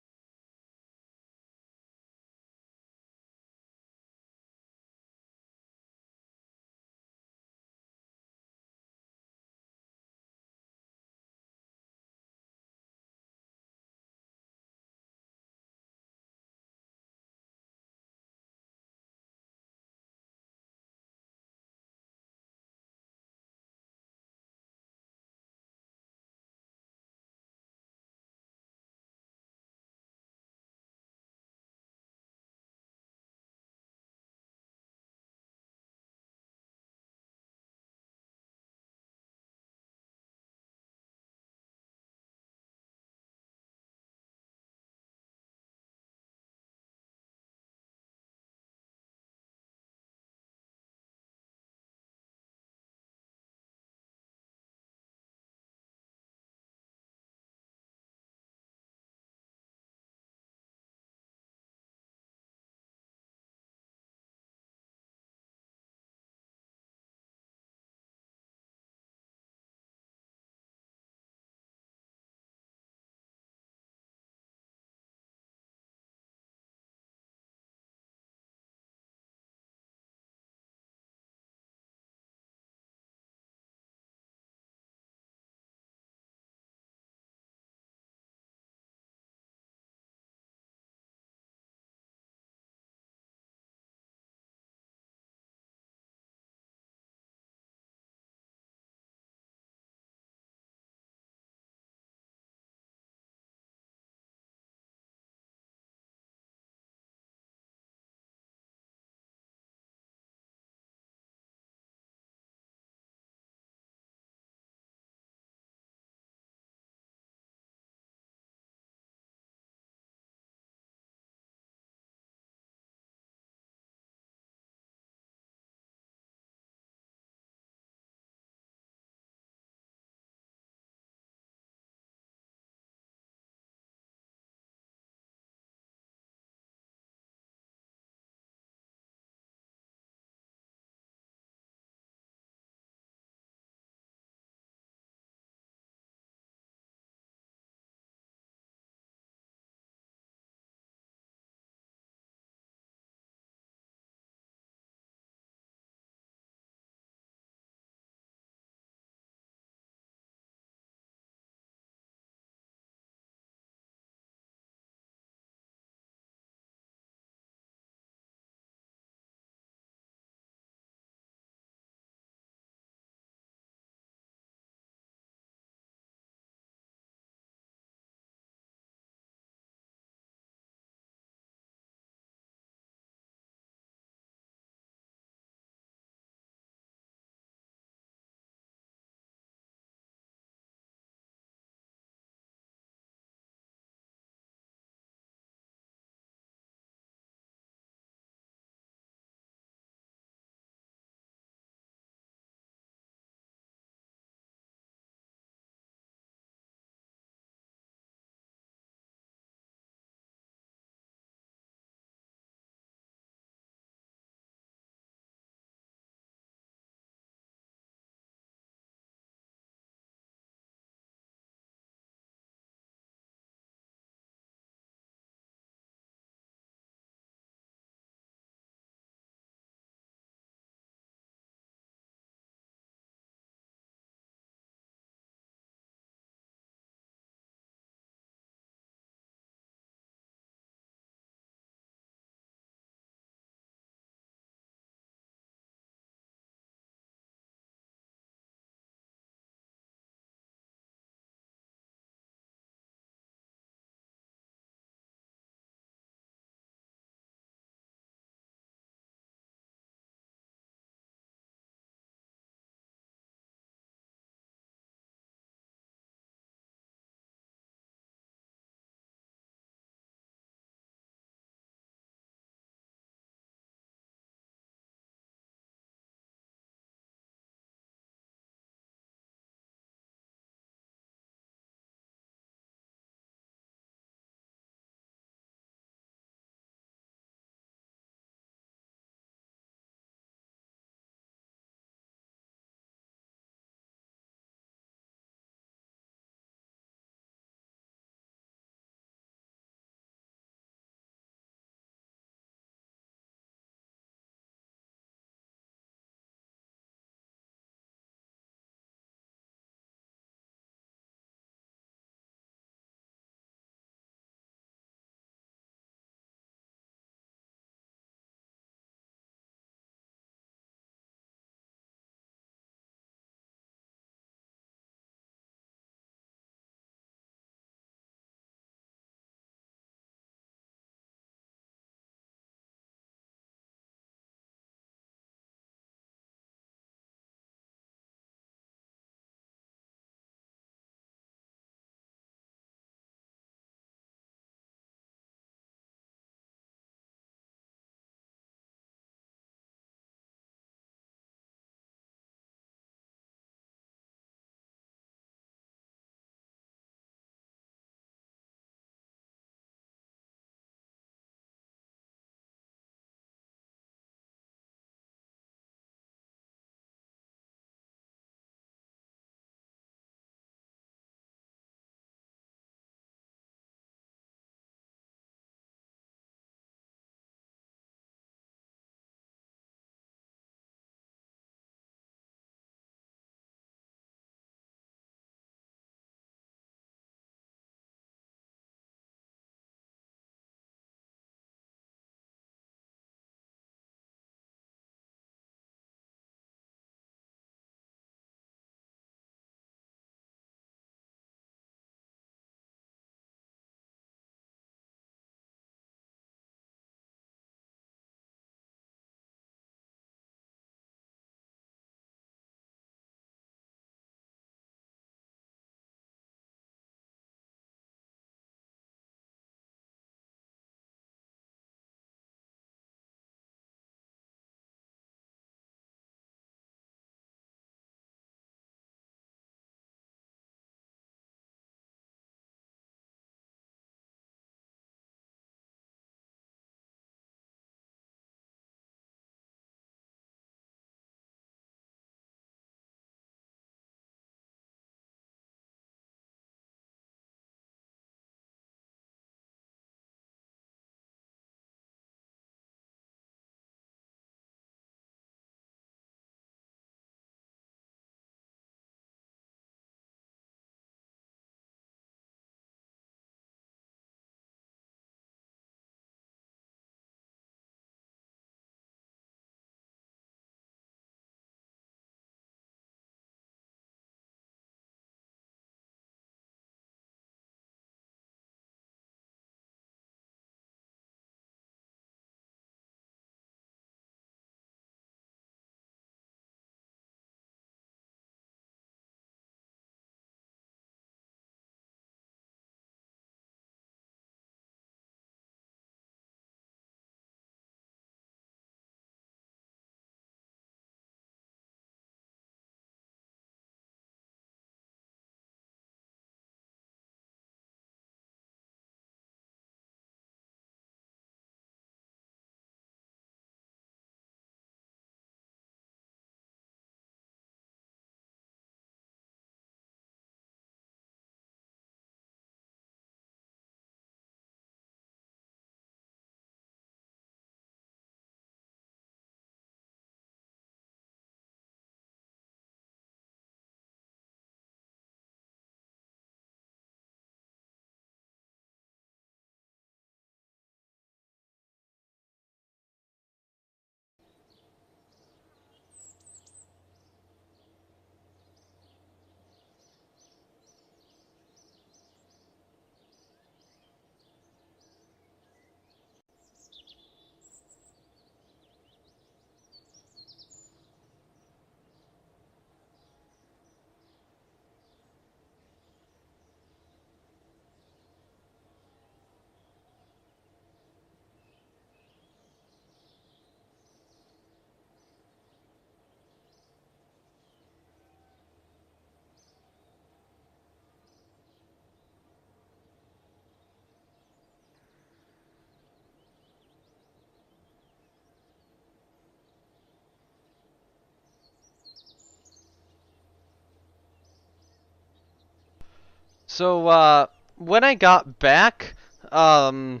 So, when I got back, I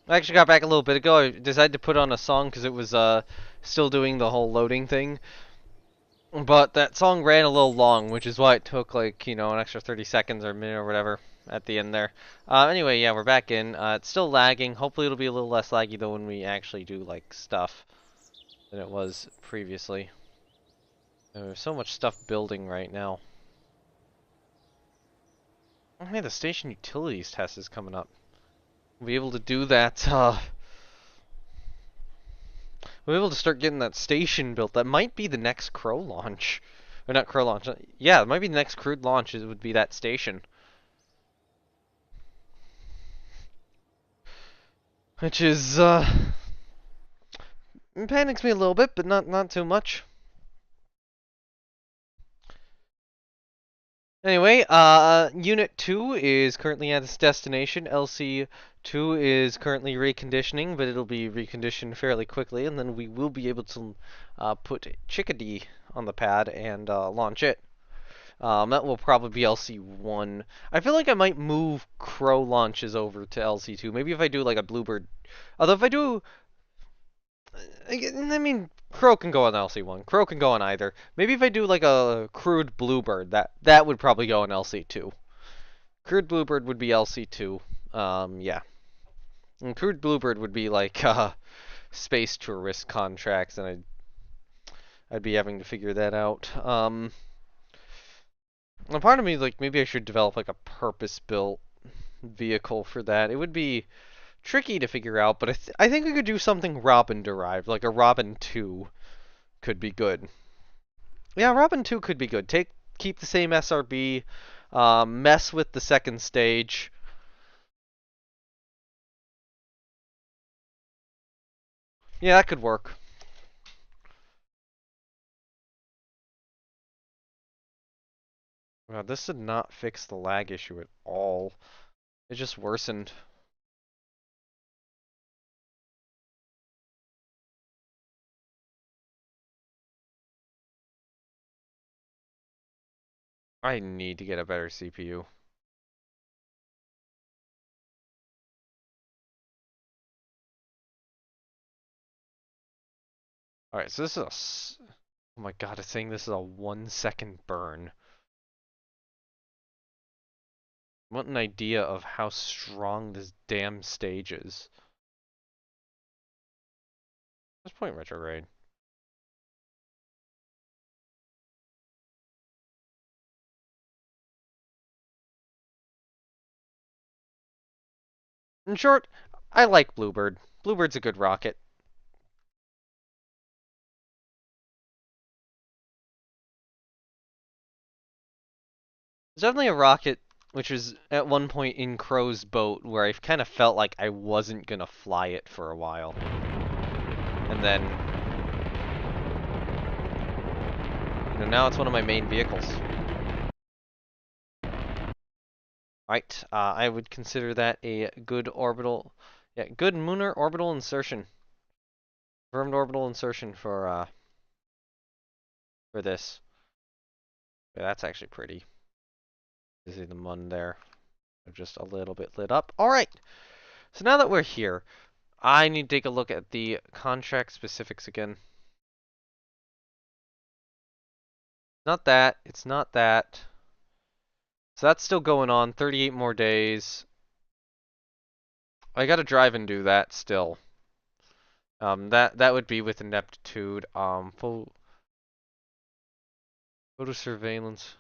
actually got back a little bit ago. I decided to put on a song because it was, still doing the whole loading thing. But that song ran a little long, which is why it took, like, an extra 30 seconds or a minute or whatever at the end there. Anyway, yeah, we're back in. It's still lagging. Hopefully it'll be a little less laggy, though, when we actually do, like, stuff than it was previously. There's so much stuff building right now. Oh, hey, the station utilities test is coming up. We'll be able to do that, we'll be able to start getting that station built. That might be the next Crow launch. Or not Crow launch. Yeah, it might be the next crewed launch. It would be that station. Which is, panics me a little bit, but not too much. Anyway, Unit 2 is currently at its destination. LC2 is currently reconditioning, but it'll be reconditioned fairly quickly, and then we will be able to put Chickadee on the pad and launch it. That will probably be LC1. I feel like I might move Crow launches over to LC2. Maybe if I do like a Bluebird. Although if I do, I mean, Crow can go on LC1. Crow can go on either. Maybe if I do like a crewed Bluebird, that would probably go on LC2. Crewed Bluebird would be LC2. Yeah. And crewed Bluebird would be like space tourist contracts, and I'd be having to figure that out. A part of me like maybe I should develop like a purpose-built vehicle for that. It would be tricky to figure out, but I think we could do something Robin derived, like a Robin 2 could be good. Yeah, Robin 2 could be good. Keep the same SRB, mess with the second stage. Yeah, that could work. God, this did not fix the lag issue at all. It just worsened. I need to get a better CPU. Alright, so this is a... Oh my god, it's saying this is a 1 second burn. I want an idea of how strong this damn stage is. Let's point retrograde. In short, I like Bluebird. Bluebird's a good rocket. It's definitely a rocket which was at one point in Crow's boat where I kind of felt like I wasn't gonna fly it for a while. And then, now it's one of my main vehicles. Right, I would consider that a good orbital, yeah, good lunar orbital insertion. Confirmed orbital insertion for this. Yeah, that's actually pretty. You see the mun there. They're just a little bit lit up. Alright, so now that we're here, I need to take a look at the contract specifics again. Not that, it's not that. So that's still going on, 38 more days. I gotta drive and do that still. That would be with ineptitude. Photo surveillance.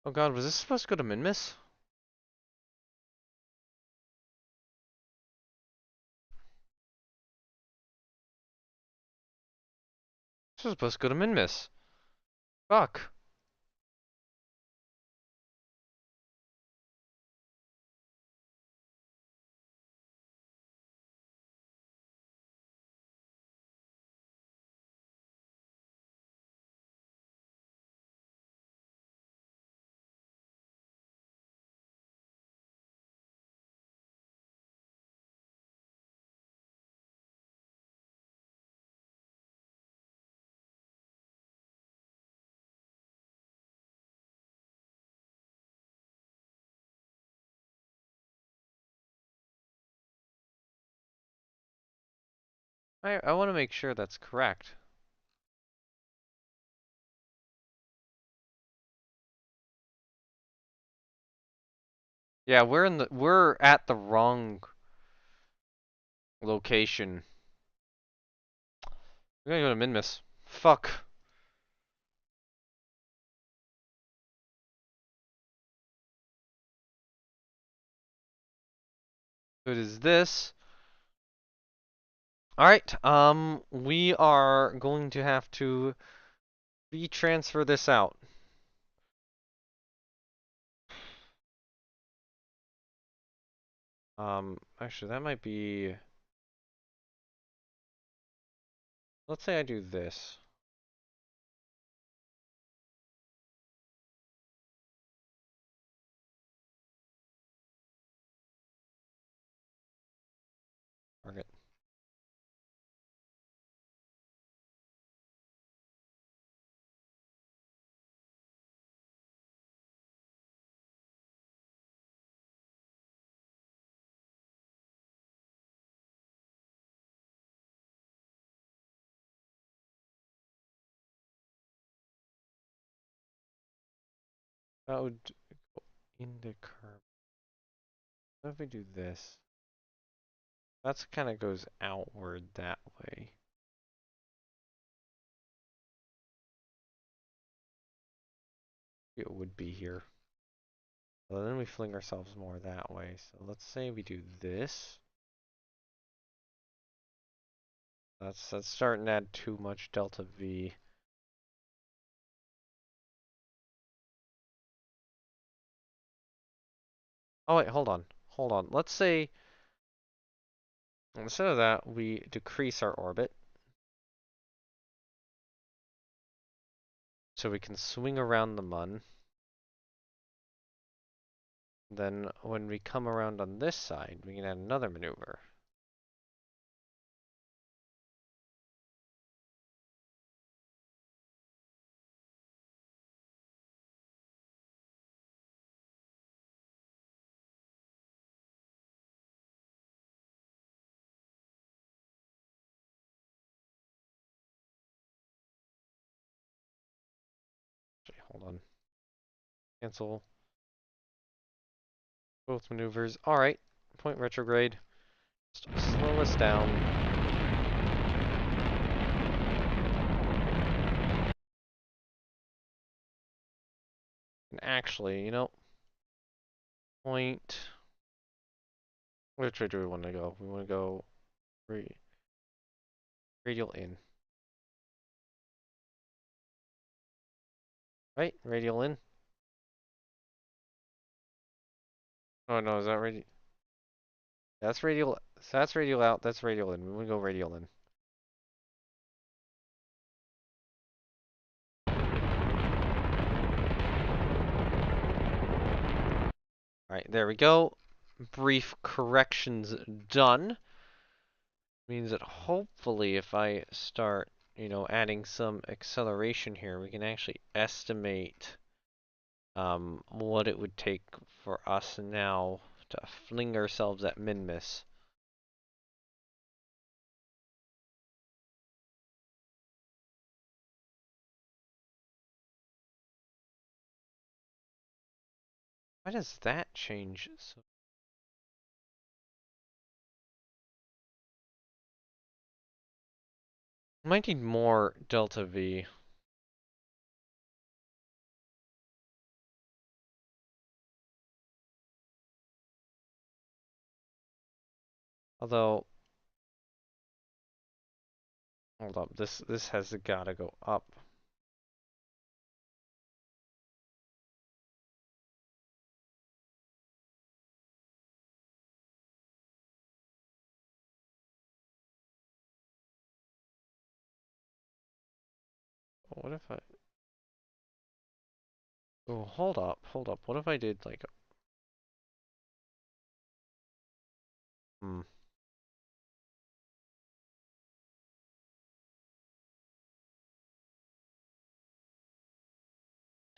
Oh god, was this supposed to go to Minmus? This was supposed to go to Minmus. Fuck. I want to make sure that's correct. Yeah, we're at the wrong location. We're gonna go to Minmus. Fuck. What is this? Alright, we are going to have to retransfer this out. Actually, that might be... Let's say I do this. Target. That would go in the curve. What if we do this? That's kind of goes outward that way. It would be here. So then we fling ourselves more that way. So let's say we do this. That's starting to add too much delta V. Oh wait, hold on. Hold on. Let's say instead of that, we decrease our orbit. So we can swing around the mun. Then when we come around on this side, we can add another maneuver. Actually, hold on. Cancel both maneuvers. Alright. Point retrograde. Just slow us down. And actually, you know, point... Which way do we want to go? We want to go radial in. Right? Radial in. Oh no, is that radial? That's radial. So that's radial out. That's radial in. We want to go radial in. Alright, there we go. Brief corrections done. Means that hopefully if I start, you know, adding some acceleration here, we can actually estimate what it would take for us now to fling ourselves at min-miss. Why does that change? So might need more delta V. Although, hold up, this has gotta go up. What if I... Oh, hold up, hold up. What if I did like... Hmm.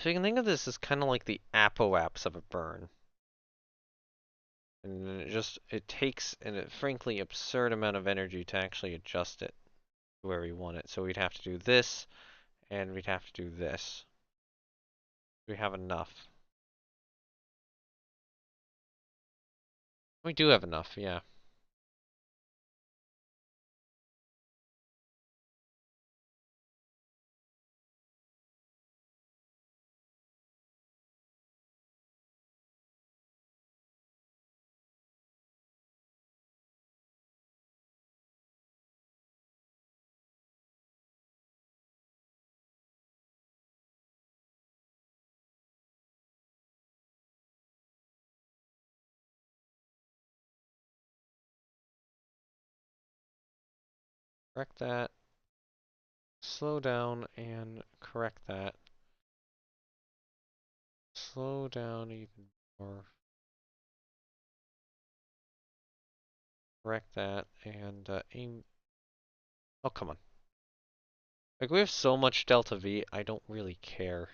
So you can think of this as kind of like the apoapse of a burn. And it takes a frankly absurd amount of energy to actually adjust it to where we want it. So we'd have to do this, and we'd have to do this. We have enough. We do have enough, yeah. Correct that. Slow down and correct that. Slow down even more. Correct that and aim. Oh, come on. Like, we have so much delta V, I don't really care.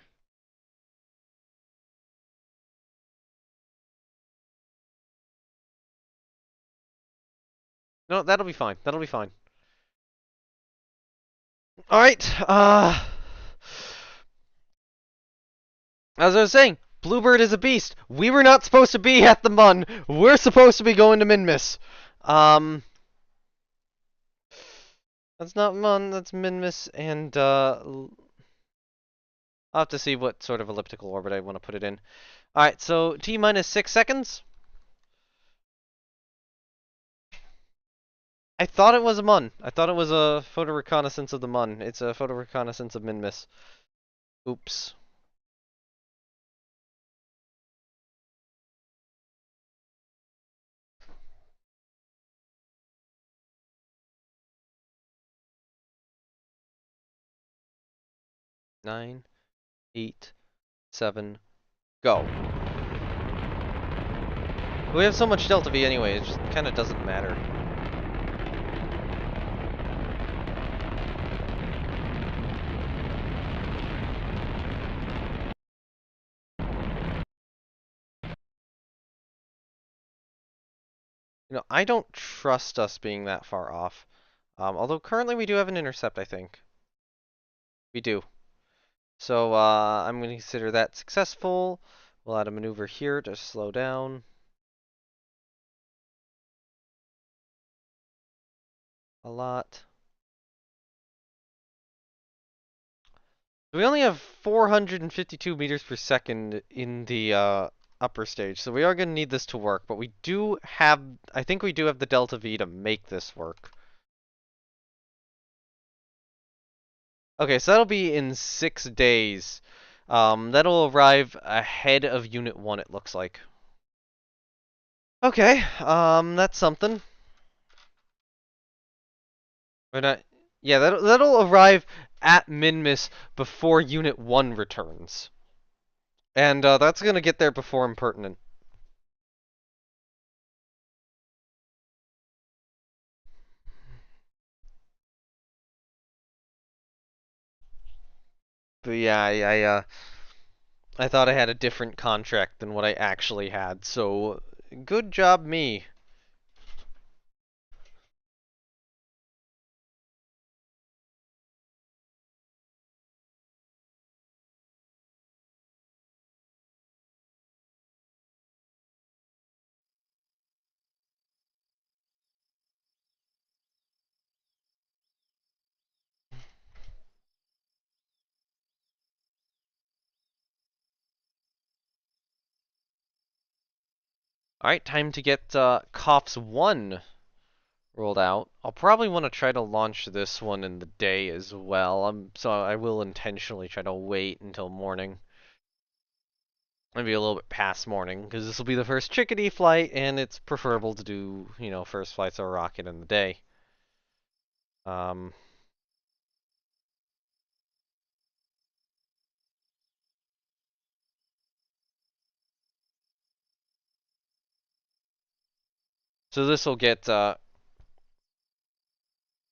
No, that'll be fine. That'll be fine. Alright, as I was saying, Bluebird is a beast. We were not supposed to be at the Mun. We're supposed to be going to Minmus. That's not Mun, that's Minmus, and, I'll have to see what sort of elliptical orbit I want to put it in. Alright, so T minus 6 seconds. I thought it was a Mun. I thought it was a photo reconnaissance of the Mun. It's a photo reconnaissance of Minmus. Oops. Nine, 8, 7, go. We have so much delta V anyway, it just kind of doesn't matter. You know, I don't trust us being that far off. Although currently we do have an intercept, I think. We do. So I'm going to consider that successful. We'll add a maneuver here to slow down. A lot. We only have 452 meters per second in the upper stage, so we are going to need this to work, but we do have, I think we do have the delta V to make this work. Okay, so that'll be in 6 days. That'll arrive ahead of Unit 1, it looks like. Okay, that's something. Or not, yeah, that'll arrive at Minmus before Unit 1 returns. And that's gonna get there before Impertinent. But yeah, I thought I had a different contract than what I actually had, so good job me. Alright, time to get COPS 1 rolled out. I'll probably want to try to launch this one in the day as well, so I will intentionally try to wait until morning. Maybe a little bit past morning, because this will be the first chickadee flight, and it's preferable to do, you know, first flights of a rocket in the day. Um, so this will get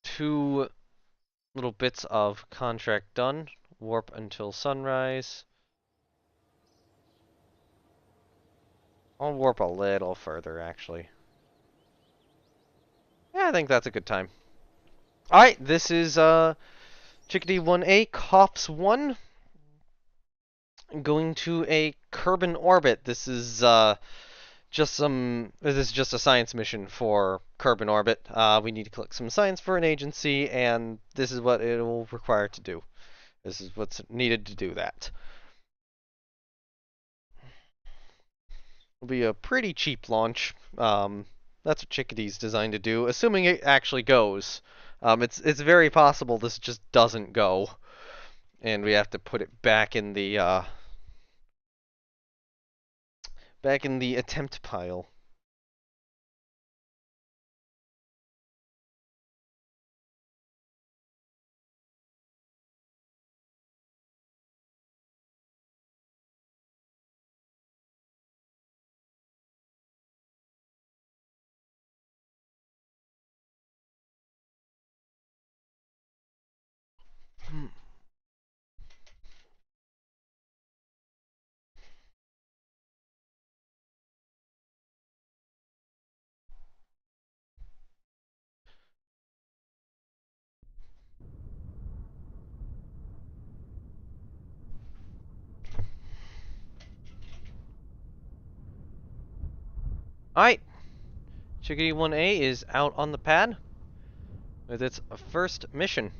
2 little bits of contract done. Warp until sunrise. I'll warp a little further, actually. Yeah, I think that's a good time. Alright, this is, Chickadee 1A, Cops 1, going to a Kerbin orbit. This is, this is just a science mission for Kerbin orbit. We need to collect some science for an agency, and this is what it will require to do. This is what's needed to do that. It'll be a pretty cheap launch. That's what Chickadee's designed to do, assuming it actually goes. It's very possible this just doesn't go, and we have to put it back in the attempt pile. Alright, Chickadee 1A is out on the pad with its first mission.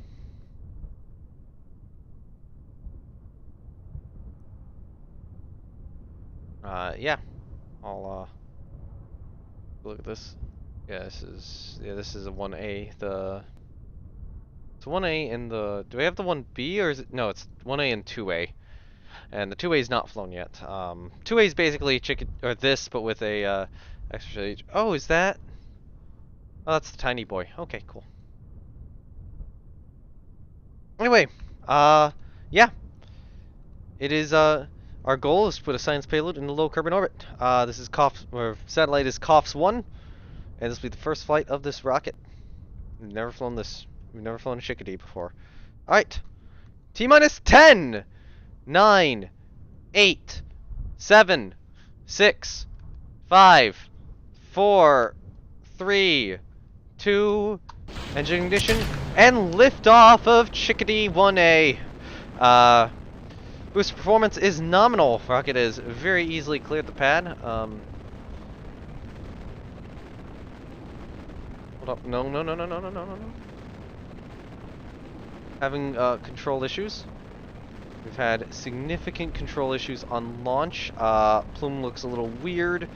Yeah, I'll look at this. Yeah, this is a 1A. It's 1A and do we have the 1B or is it? No, it's 1A and 2A. And the 2A is not flown yet. 2A is basically this, but with a extra stage. Oh, is that? Oh, that's the tiny boy. Okay, cool. Anyway, yeah. It is, our goal is to put a science payload in the low Kerbin orbit. This is satellite is COPS 1, and this will be the first flight of this rocket. We've never flown this. We've never flown a Chickadee before. Alright. T-minus 10, 9, 8, 7, 6, 5, 4, 3, 2, engine ignition, and liftoff of Chickadee 1A. Boost performance is nominal. Rocket has very easily cleared the pad. Hold up. No. Having control issues. We've had significant control issues on launch. Plume looks a little weird.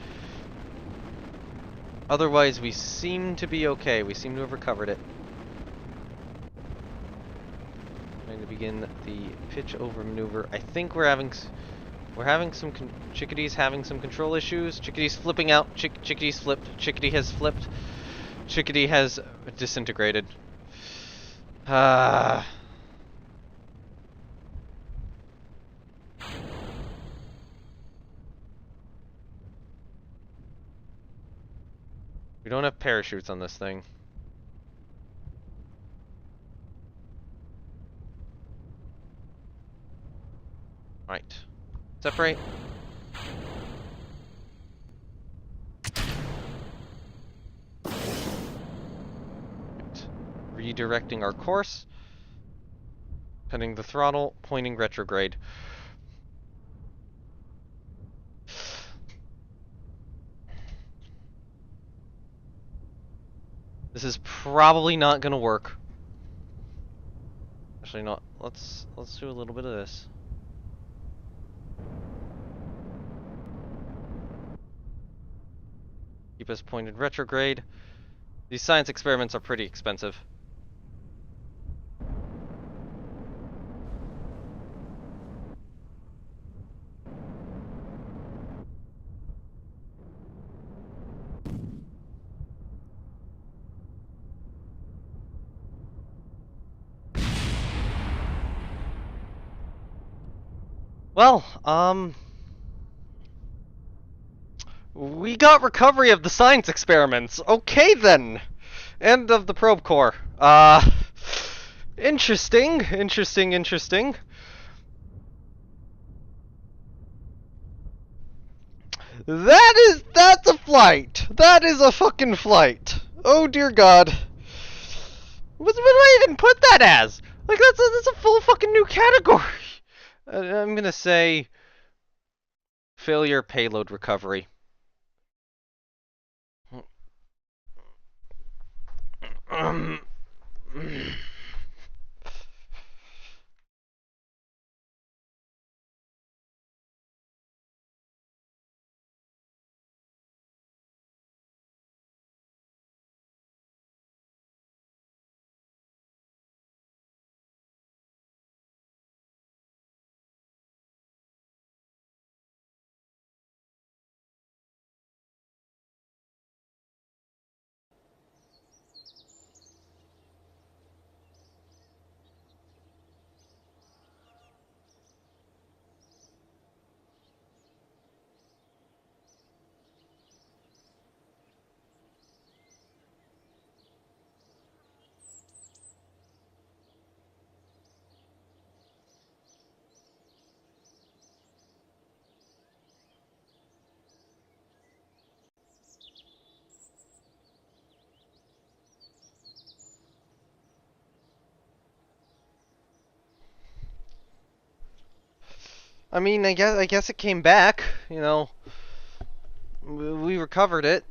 Otherwise, we seem to be okay. We seem to have recovered it. Going to begin the pitch over maneuver. I think we're having some Chickadee's having some control issues. Chickadee's flipping out. Chickadee's flipped. Chickadee has flipped. Chickadee has disintegrated. We don't have parachutes on this thing. Right. Separate. Right. Redirecting our course. Cutting the throttle, pointing retrograde. This is probably not gonna work. Actually, not. Let's do a little bit of this. Keep us pointed retrograde. These science experiments are pretty expensive. Well, we got recovery of the science experiments. Okay then. End of the probe core. Interesting. That's a flight. That is a fucking flight. Oh dear God. What do I even put that as? Like that's a full fucking new category. I'm gonna say failure payload recovery. Um, I mean, I guess it came back. You know, we recovered it.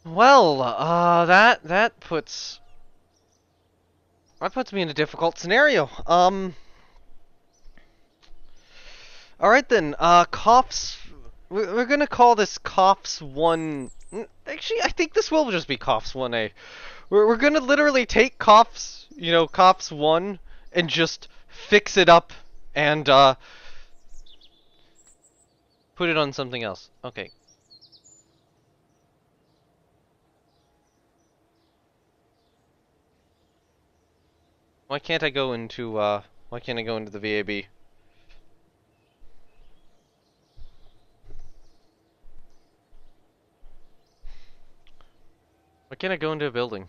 Well, that puts me in a difficult scenario. All right then. Cops. We're gonna call this Cops 1. Actually, I think this will just be Cops 1A. We're gonna literally take Cops, Cops 1, and just fix it up and put it on something else. Okay. Why can't I go into Why can't I go into the VAB? Why can't I go into a building?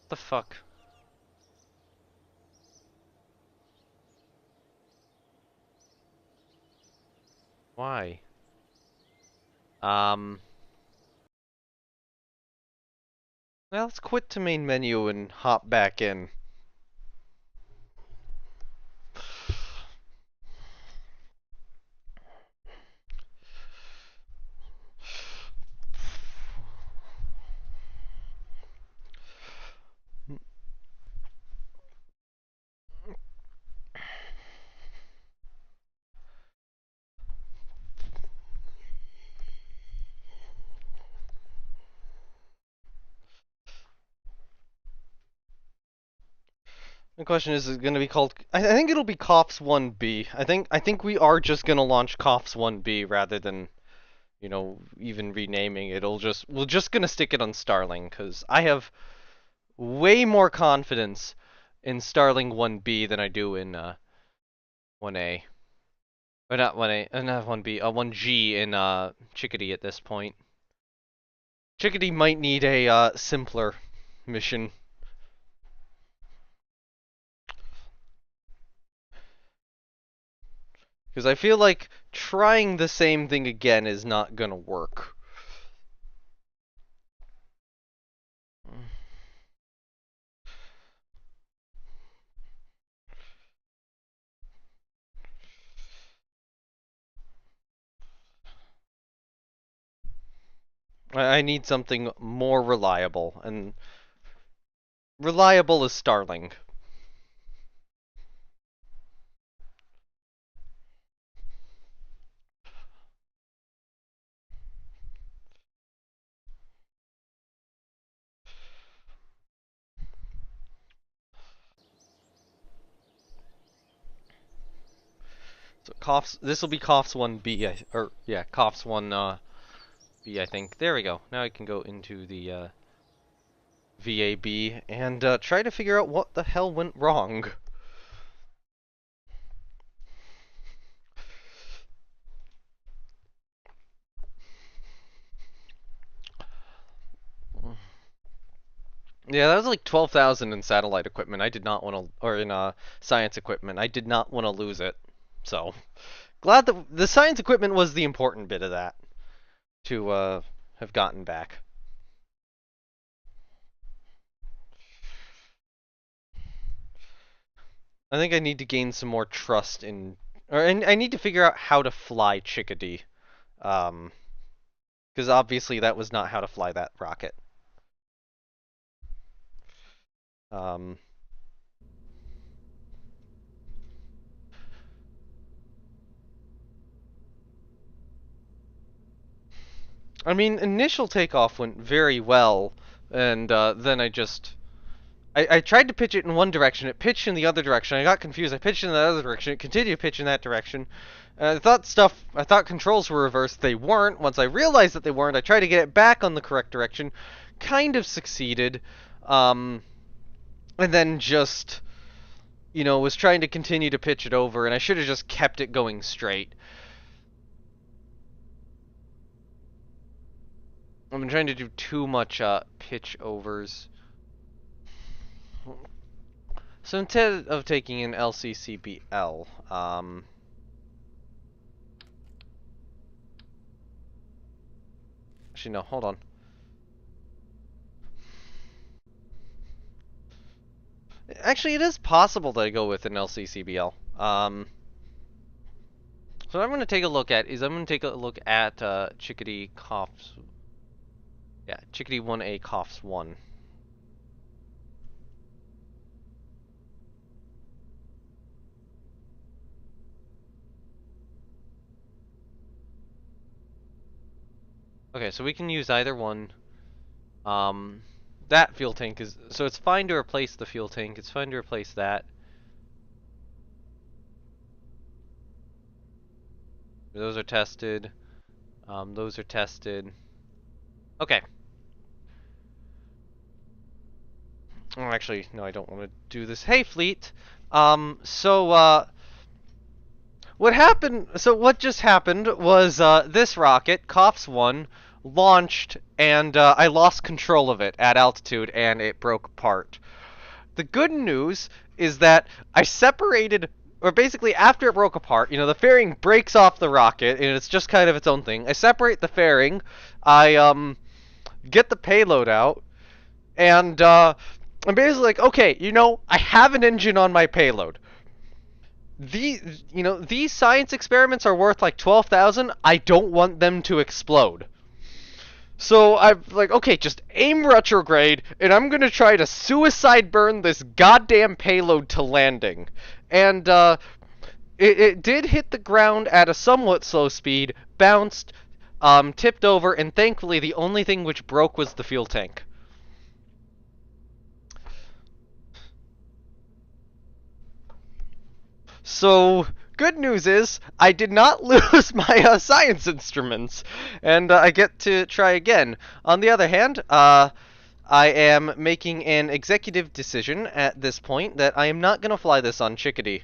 The fuck? Why? Um. Well, let's quit to main menu and hop back in. The question is it going to be called? I think it'll be Cops 1B. I think we are just going to launch Cops 1B rather than, even renaming it. We're just going to stick it on Starling because I have way more confidence in Starling 1B than I do in 1A. Or not 1A, not 1B, 1G in Chickadee at this point. Chickadee might need a simpler mission. Because I feel like trying the same thing again is not gonna work. I need something more reliable, and reliable is Starling. So coughs. This will be coughs 1B, or yeah, coughs 1B, I think. There we go. Now I can go into the VAB and try to figure out what the hell went wrong. Yeah, that was like 12,000 in satellite equipment. I did not want to, or in science equipment. I did not want to lose it. So, glad that the science equipment was the important bit of that to have gotten back. I think I need to gain some more trust in, or I need to figure out how to fly Chickadee. Because obviously that was not how to fly that rocket. Um, I mean, initial takeoff went very well, and then I tried to pitch it in one direction, it pitched in the other direction, I got confused, I pitched in the other direction, it continued to pitch in that direction. I thought controls were reversed, they weren't. Once I realized that they weren't, I tried to get it back on the correct direction, kind of succeeded, and then just, was trying to continue to pitch it over, and I should have just kept it going straight. I've been trying to do too much pitch overs. So instead of taking an LCCBL, actually no, hold on. Actually, it is possible that I go with an LCCBL. So what I'm going to take a look at is I'm going to take a look at Chickadee coughs. Yeah, Chickadee 1A coughs 1. Okay, so we can use either one. That fuel tank is, so it's fine to replace the fuel tank. It's fine to replace that. Those are tested. Those are tested. Okay. Oh, actually, no, I don't want to do this. Hey, Fleet. What happened? So what just happened was this rocket, COPS 1, launched, and I lost control of it at altitude, and it broke apart. The good news is that I separated, or basically after it broke apart, the fairing breaks off the rocket, and it's just kind of its own thing. I separate the fairing, I get the payload out, and I'm basically like, okay, I have an engine on my payload. These science experiments are worth like 12,000. I don't want them to explode. So I'm like, okay, just aim retrograde, and I'm gonna try to suicide burn this goddamn payload to landing. And it did hit the ground at a somewhat slow speed, bounced, tipped over, and thankfully the only thing which broke was the fuel tank. So, good news is, I did not lose my science instruments, and I get to try again. On the other hand, I am making an executive decision at this point that I am not going to fly this on Chickadee.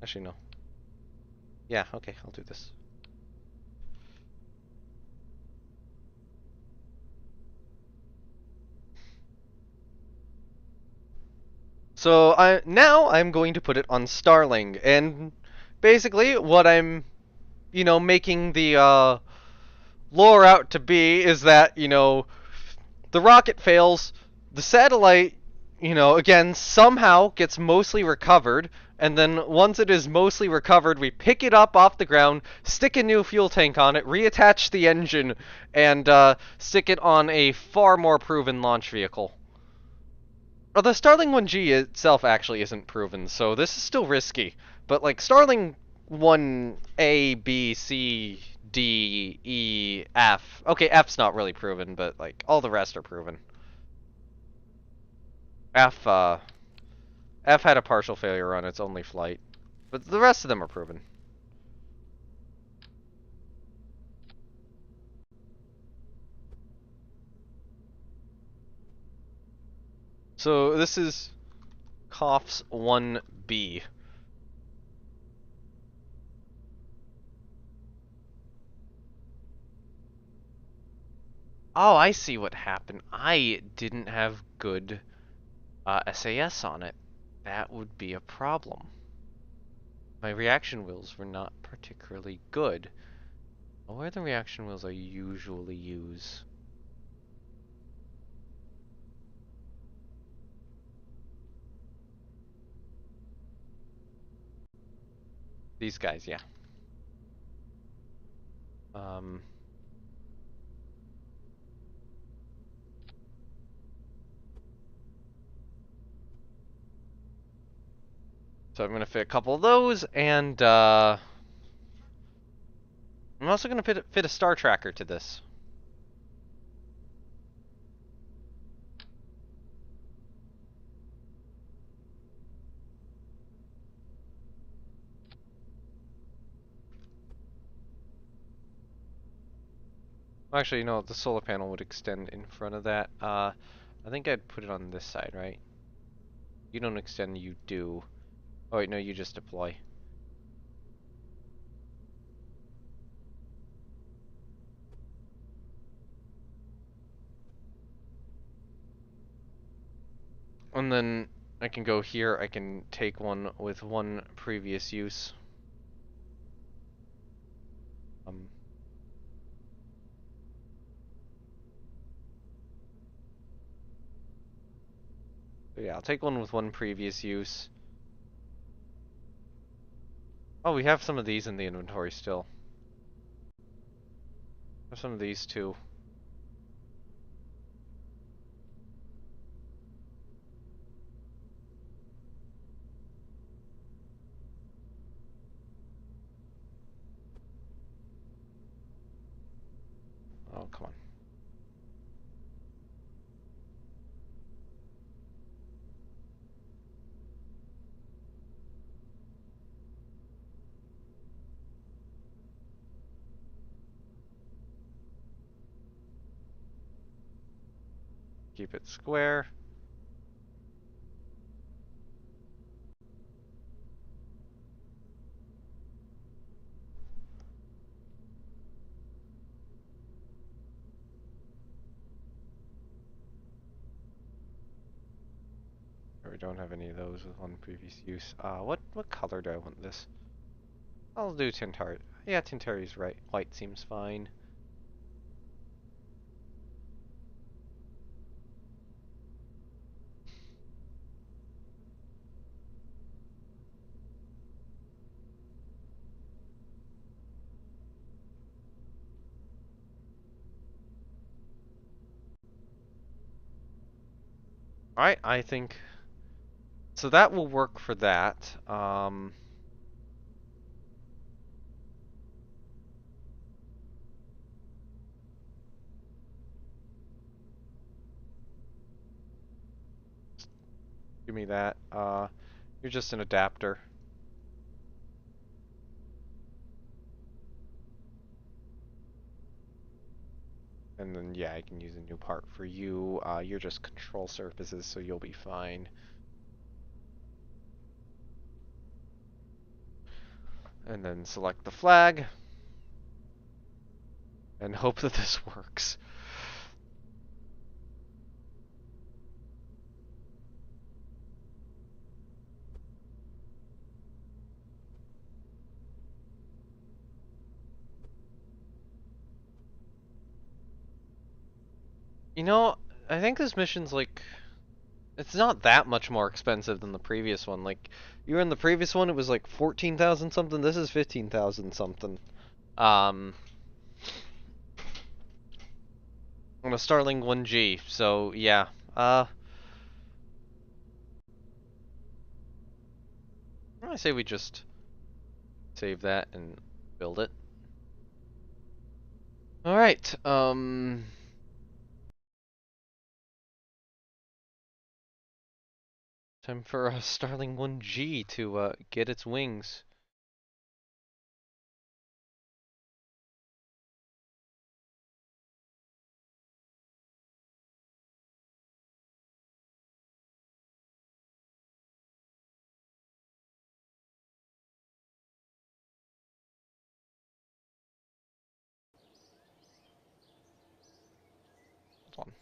Actually, no. Yeah, okay, I'll do this. So now I'm going to put it on Starling, and basically what I'm, making the lore out to be is that, the rocket fails, the satellite, again, somehow gets mostly recovered, and then once it is mostly recovered, we pick it up off the ground, stick a new fuel tank on it, reattach the engine, and stick it on a far more proven launch vehicle. Well, the Starling 1G itself actually isn't proven, so this is still risky. But, like, Starling 1A, B, C, D, E, F. Okay, F's not really proven, but, like, all the rest are proven. F had a partial failure on its only flight, but the rest of them are proven. So this is COFS 1B. Oh, I see what happened. I didn't have good SAS on it. That would be a problem. My reaction wheels were not particularly good. Where are the reaction wheels I usually use? These guys, yeah. Um, so I'm gonna fit a couple of those, and I'm also gonna fit a star tracker to this. Actually, you know, the solar panel would extend in front of that. I think I'd put it on this side, right? You don't extend, you do. Oh wait, no, you just deploy. And then I can go here, I can take one with one previous use. Um, so yeah, I'll take one with one previous use. Oh, we have some of these in the inventory still. Have some of these too. Oh, come on. Keep it square. We don't have any of those with one previous use. What color do I want this? I'll do Tintari. Yeah, Tintari's right. White seems fine. Alright, I think... So that will work for that. Give me that. You're just an adapter. And then, yeah, I can use a new part for you. You're just control surfaces, so you'll be fine. And then select the flag. And hope that this works. You know, I think this mission's like... It's not that much more expensive than the previous one. Like, you were in the previous one, it was like 14,000 something. This is 15,000 something. On a Starling 1G. So, yeah. I say we just save that and build it. Alright, Time for Starling 1G to get its wings. Hold on.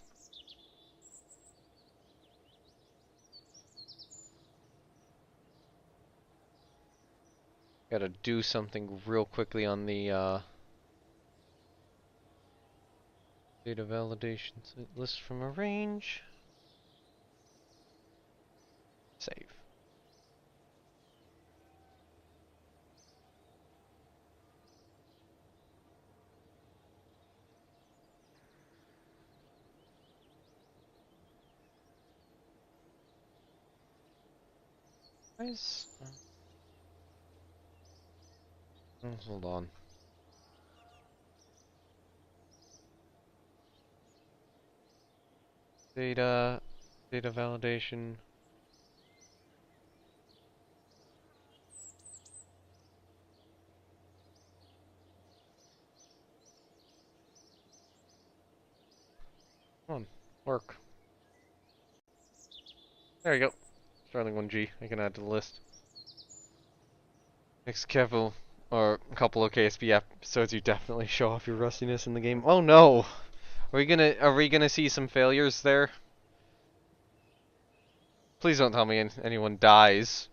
Gotta do something real quickly on the data validation list from a range. Save. Nice. Hold on. Data validation. Come on, work. There you go. Starling 1G. I can add to the list. Next couple or a couple of KSP episodes, you definitely show off your rustiness in the game. Oh no! Are we gonna see some failures there? Please don't tell me anyone dies.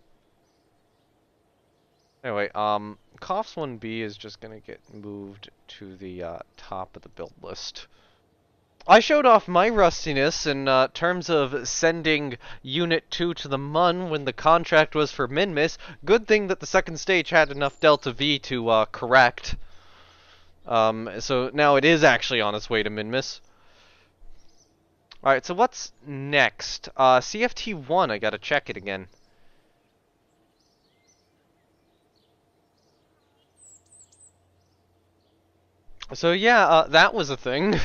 Anyway, Coughs 1B is just gonna get moved to the top of the build list. I showed off my rustiness in terms of sending Unit 2 to the Mun when the contract was for Minmus. Good thing that the second stage had enough Delta V to correct. So now it is actually on its way to Minmus. Alright, so what's next? CFT1, I gotta check it again. So yeah, that was a thing.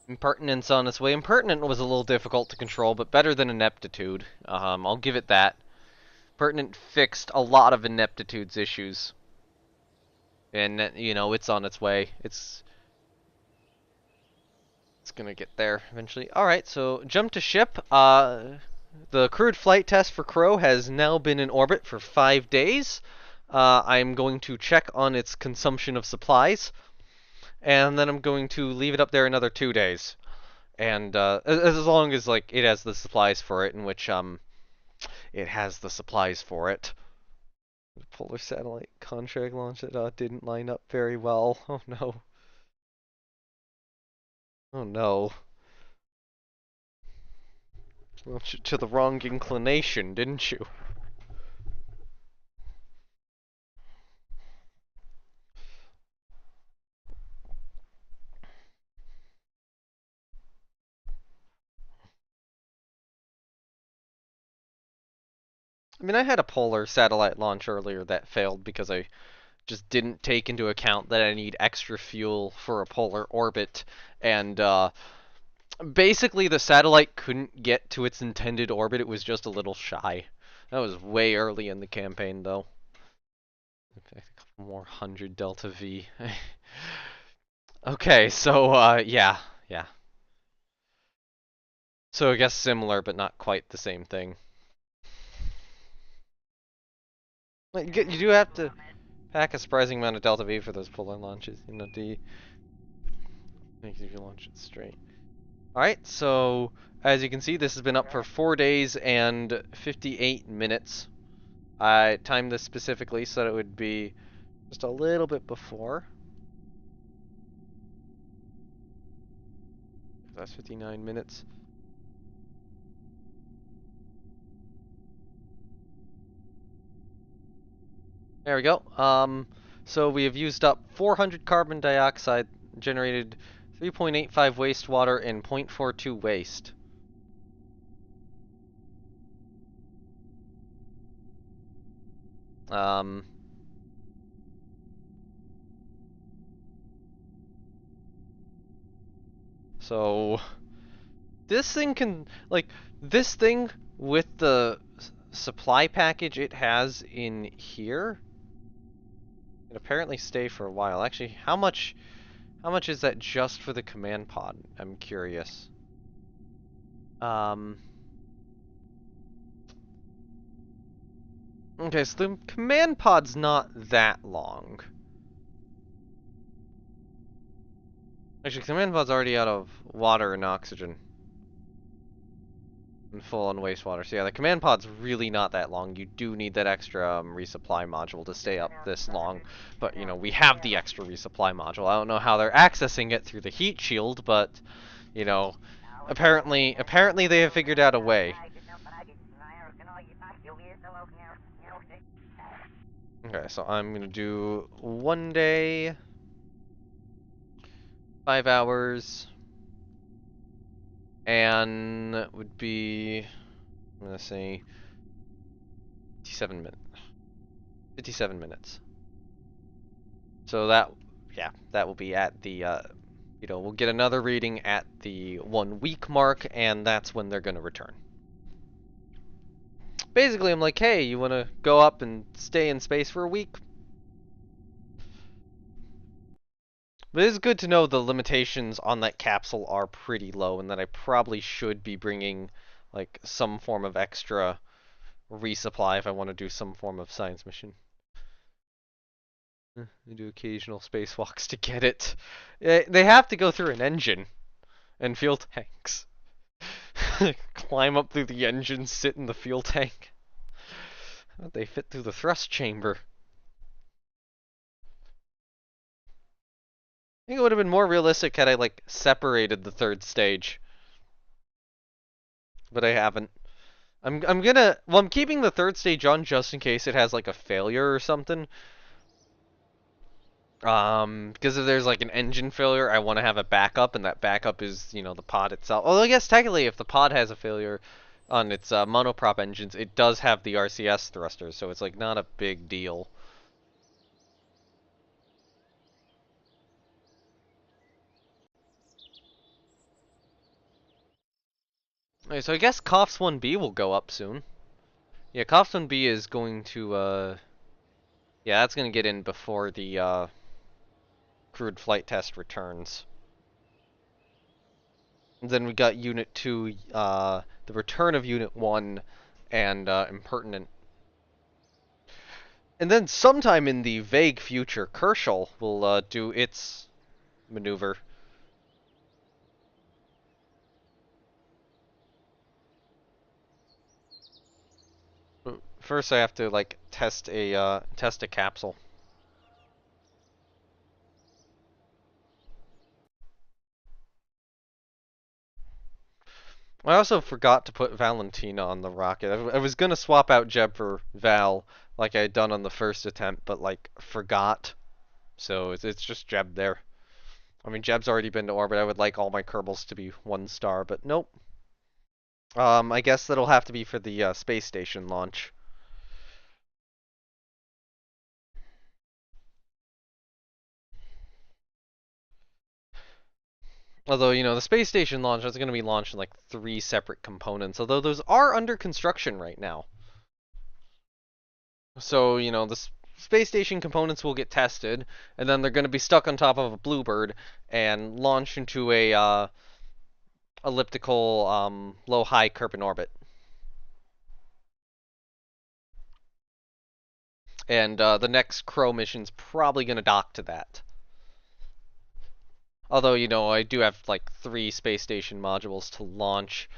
Impertinence on its way. Impertinent was a little difficult to control, but better than Ineptitude. I'll give it that. Pertinent fixed a lot of Ineptitude's issues. And, you know, it's on its way. It's gonna get there eventually. Alright, so jump to ship. The crewed flight test for Crow has now been in orbit for 5 days. I'm going to check on its consumption of supplies. And then I'm going to leave it up there another 2 days. And as long as like it has the supplies for it, in which it has the supplies for it. The polar satellite contract launch that didn't line up very well. Oh no. Oh no. Launched it to the wrong inclination, didn't you? I mean, I had a polar satellite launch earlier that failed because I just didn't take into account that I need extra fuel for a polar orbit, and basically the satellite couldn't get to its intended orbit. It was just a little shy. That was way early in the campaign, though. A couple more 100 Delta V. Okay, so, yeah. So I guess similar, but not quite the same thing. You do have to pack a surprising amount of Delta V for those polar launches. You know, if you launch it straight. Alright, so as you can see, this has been up for 4 days and 58 minutes. I timed this specifically so that it would be just a little bit before. That's 59 minutes. There we go. So we have used up 400 carbon dioxide, generated 3.85 wastewater, and 0.42 waste. Um, So this thing can, like, this thing with the supply package it has in here can apparently stay for a while. Actually, how much is that just for the command pod? I'm curious. Okay, so the command pod's not that long. Actually, command pod's already out of water and oxygen. And full on wastewater. So yeah, the command pod's really not that long. You do need that extra resupply module to stay up this long. But, you know, we have the extra resupply module. I don't know how they're accessing it through the heat shield, but, you know, apparently they have figured out a way. Okay, so I'm gonna do 1 day, 5 hours, and it would be, I'm gonna say 57 minutes. 57 minutes. So that, yeah, that will be at the, you know, we'll get another reading at the 1 week mark, and that's when they're gonna return. Basically, I'm like, hey, you wanna go up and stay in space for a week? But it is good to know the limitations on that capsule are pretty low, and that I probably should be bringing, like, some form of extra resupply if I want to do some form of science mission. I do occasional spacewalks to get it. They have to go through an engine and fuel tanks. Climb up through the engine, sit in the fuel tank. How'd they fit through the thrust chamber? I think it would have been more realistic had I, like, separated the third stage. But I haven't. I'm gonna, well, I'm keeping the third stage on just in case it has, like, a failure or something. Because if there's, like, an engine failure, I want to have a backup, and that backup is, you know, the pod itself. Although, I guess technically if the pod has a failure on its monoprop engines, it does have the RCS thrusters, so it's, like, not a big deal. Okay, so I guess COFS 1B will go up soon. Yeah, COFS 1B is going to, yeah, that's going to get in before the, crewed flight test returns. And then we got Unit 2, the return of Unit 1, and, Impertinent. And then sometime in the vague future, Kershaw will, do its maneuver. First I have to, like, test a capsule. I also forgot to put Valentina on the rocket. I was gonna swap out Jeb for Val, like I had done on the first attempt, but, like, forgot. So it's just Jeb there. I mean, Jeb's already been to orbit. I would like all my Kerbals to be 1 star, but nope. I guess that'll have to be for the space station launch. Although, you know, the space station launch is going to be launched in, like, 3 separate components, although those are under construction right now. So, you know, the space station components will get tested, and then they're going to be stuck on top of a Bluebird and launched into a elliptical low-high Kerbin orbit. And the next Crow mission's probably going to dock to that. Although, you know, I do have, like, 3 space station modules to launch.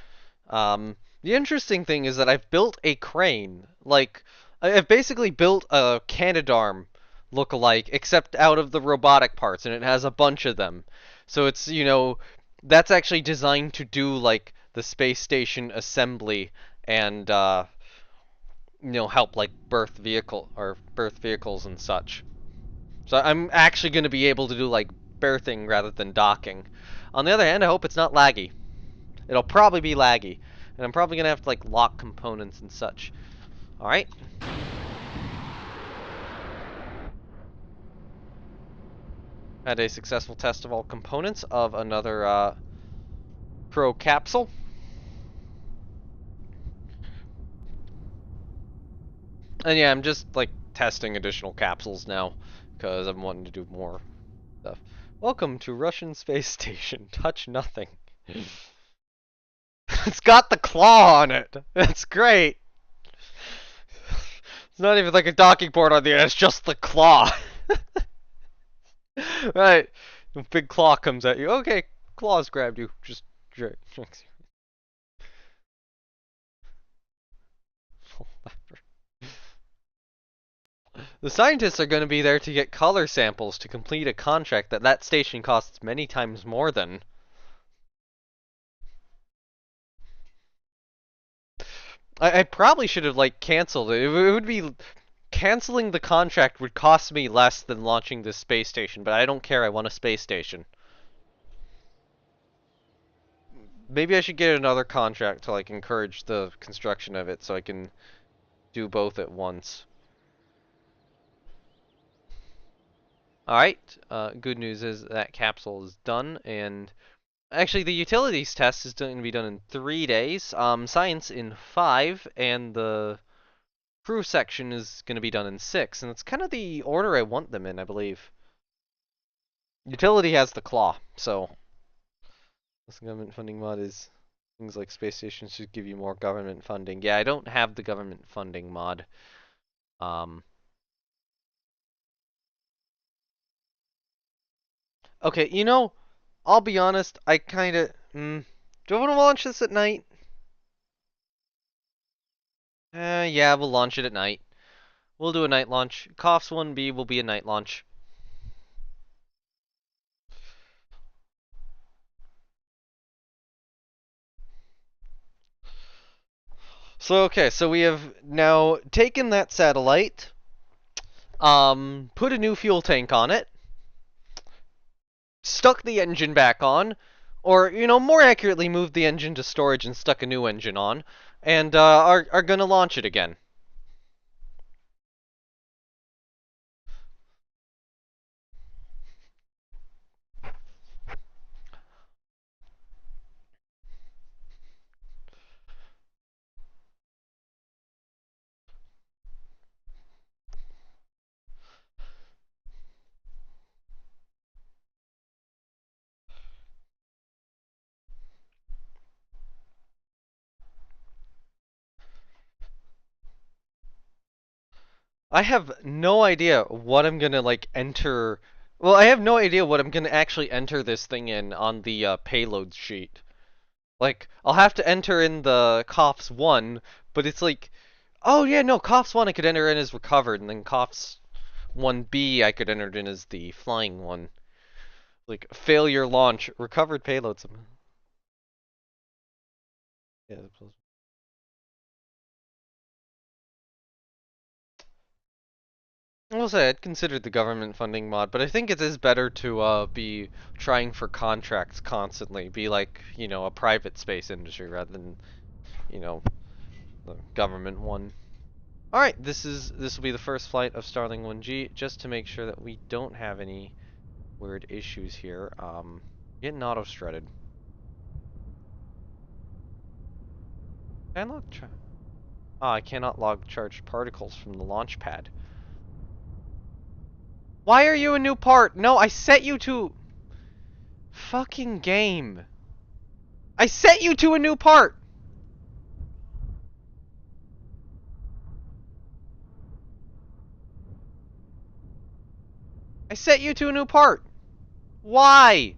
The interesting thing is that I've built a crane. Like, I've basically built a Canadarm look-alike, except out of the robotic parts, and it has a bunch of them. So it's, you know, that's actually designed to do, like, the space station assembly and, you know, help, like, birth vehicles and such. So I'm actually going to be able to do, like, berthing rather than docking. On the other hand, I hope it's not laggy. It'll probably be laggy. And I'm probably going to have to, like, lock components and such. Alright. Had a successful test of all components of another Crow capsule. And yeah, I'm just like testing additional capsules now because I'm wanting to do more stuff. Welcome to Russian space station. Touch nothing. It's got the claw on it. That's great. It's not even like a docking port on the end. It's just the claw. Right. A big claw comes at you. Okay, claws grabbed you. Just The scientists are going to be there to get color samples to complete a contract that station costs many times more than. I probably should have like canceled it. It would be canceling the contract would cost me less than launching this space station, but I don't care. I want a space station. Maybe I should get another contract to like encourage the construction of it so I can do both at once. Alright, good news is that capsule is done, and actually the utilities test is going to be done in 3 days, science in 5, and the crew section is going to be done in 6, and it's kind of the order I want them in, I believe. Utility has the claw, so this government funding mod is things like space stations should give you more government funding. Yeah, I don't have the government funding mod. Okay, you know, I'll be honest, I kind of, do I want to launch this at night? Yeah, we'll launch it at night. We'll do a night launch. COFS 1B will be a night launch. So, okay, so we have now taken that satellite, put a new fuel tank on it, stuck the engine back on, or, you know, more accurately, moved the engine to storage and stuck a new engine on, and are gonna launch it again. I have no idea what I'm gonna like enter. Well, I have no idea what I'm gonna actually enter this thing in on the payload sheet. Like, I'll have to enter in the COFS 1, but it's like, oh yeah, no, COFS 1 I could enter in as recovered, and then COFS 1B I could enter in as the flying one. Like, failure launch, recovered payloads. Yeah, I will say I'd considered the government funding mod, but I think it is better to be trying for contracts constantly, be like, you know, a private space industry rather than, you know, the government one. All right, this will be the first flight of Starling 1G, just to make sure that we don't have any weird issues here. Getting auto strutted. Can I log? I cannot log charged particles from the launch pad. Why are you a new part? No, I set you to. Fucking game. I set you to a new part. I set you to a new part. Why?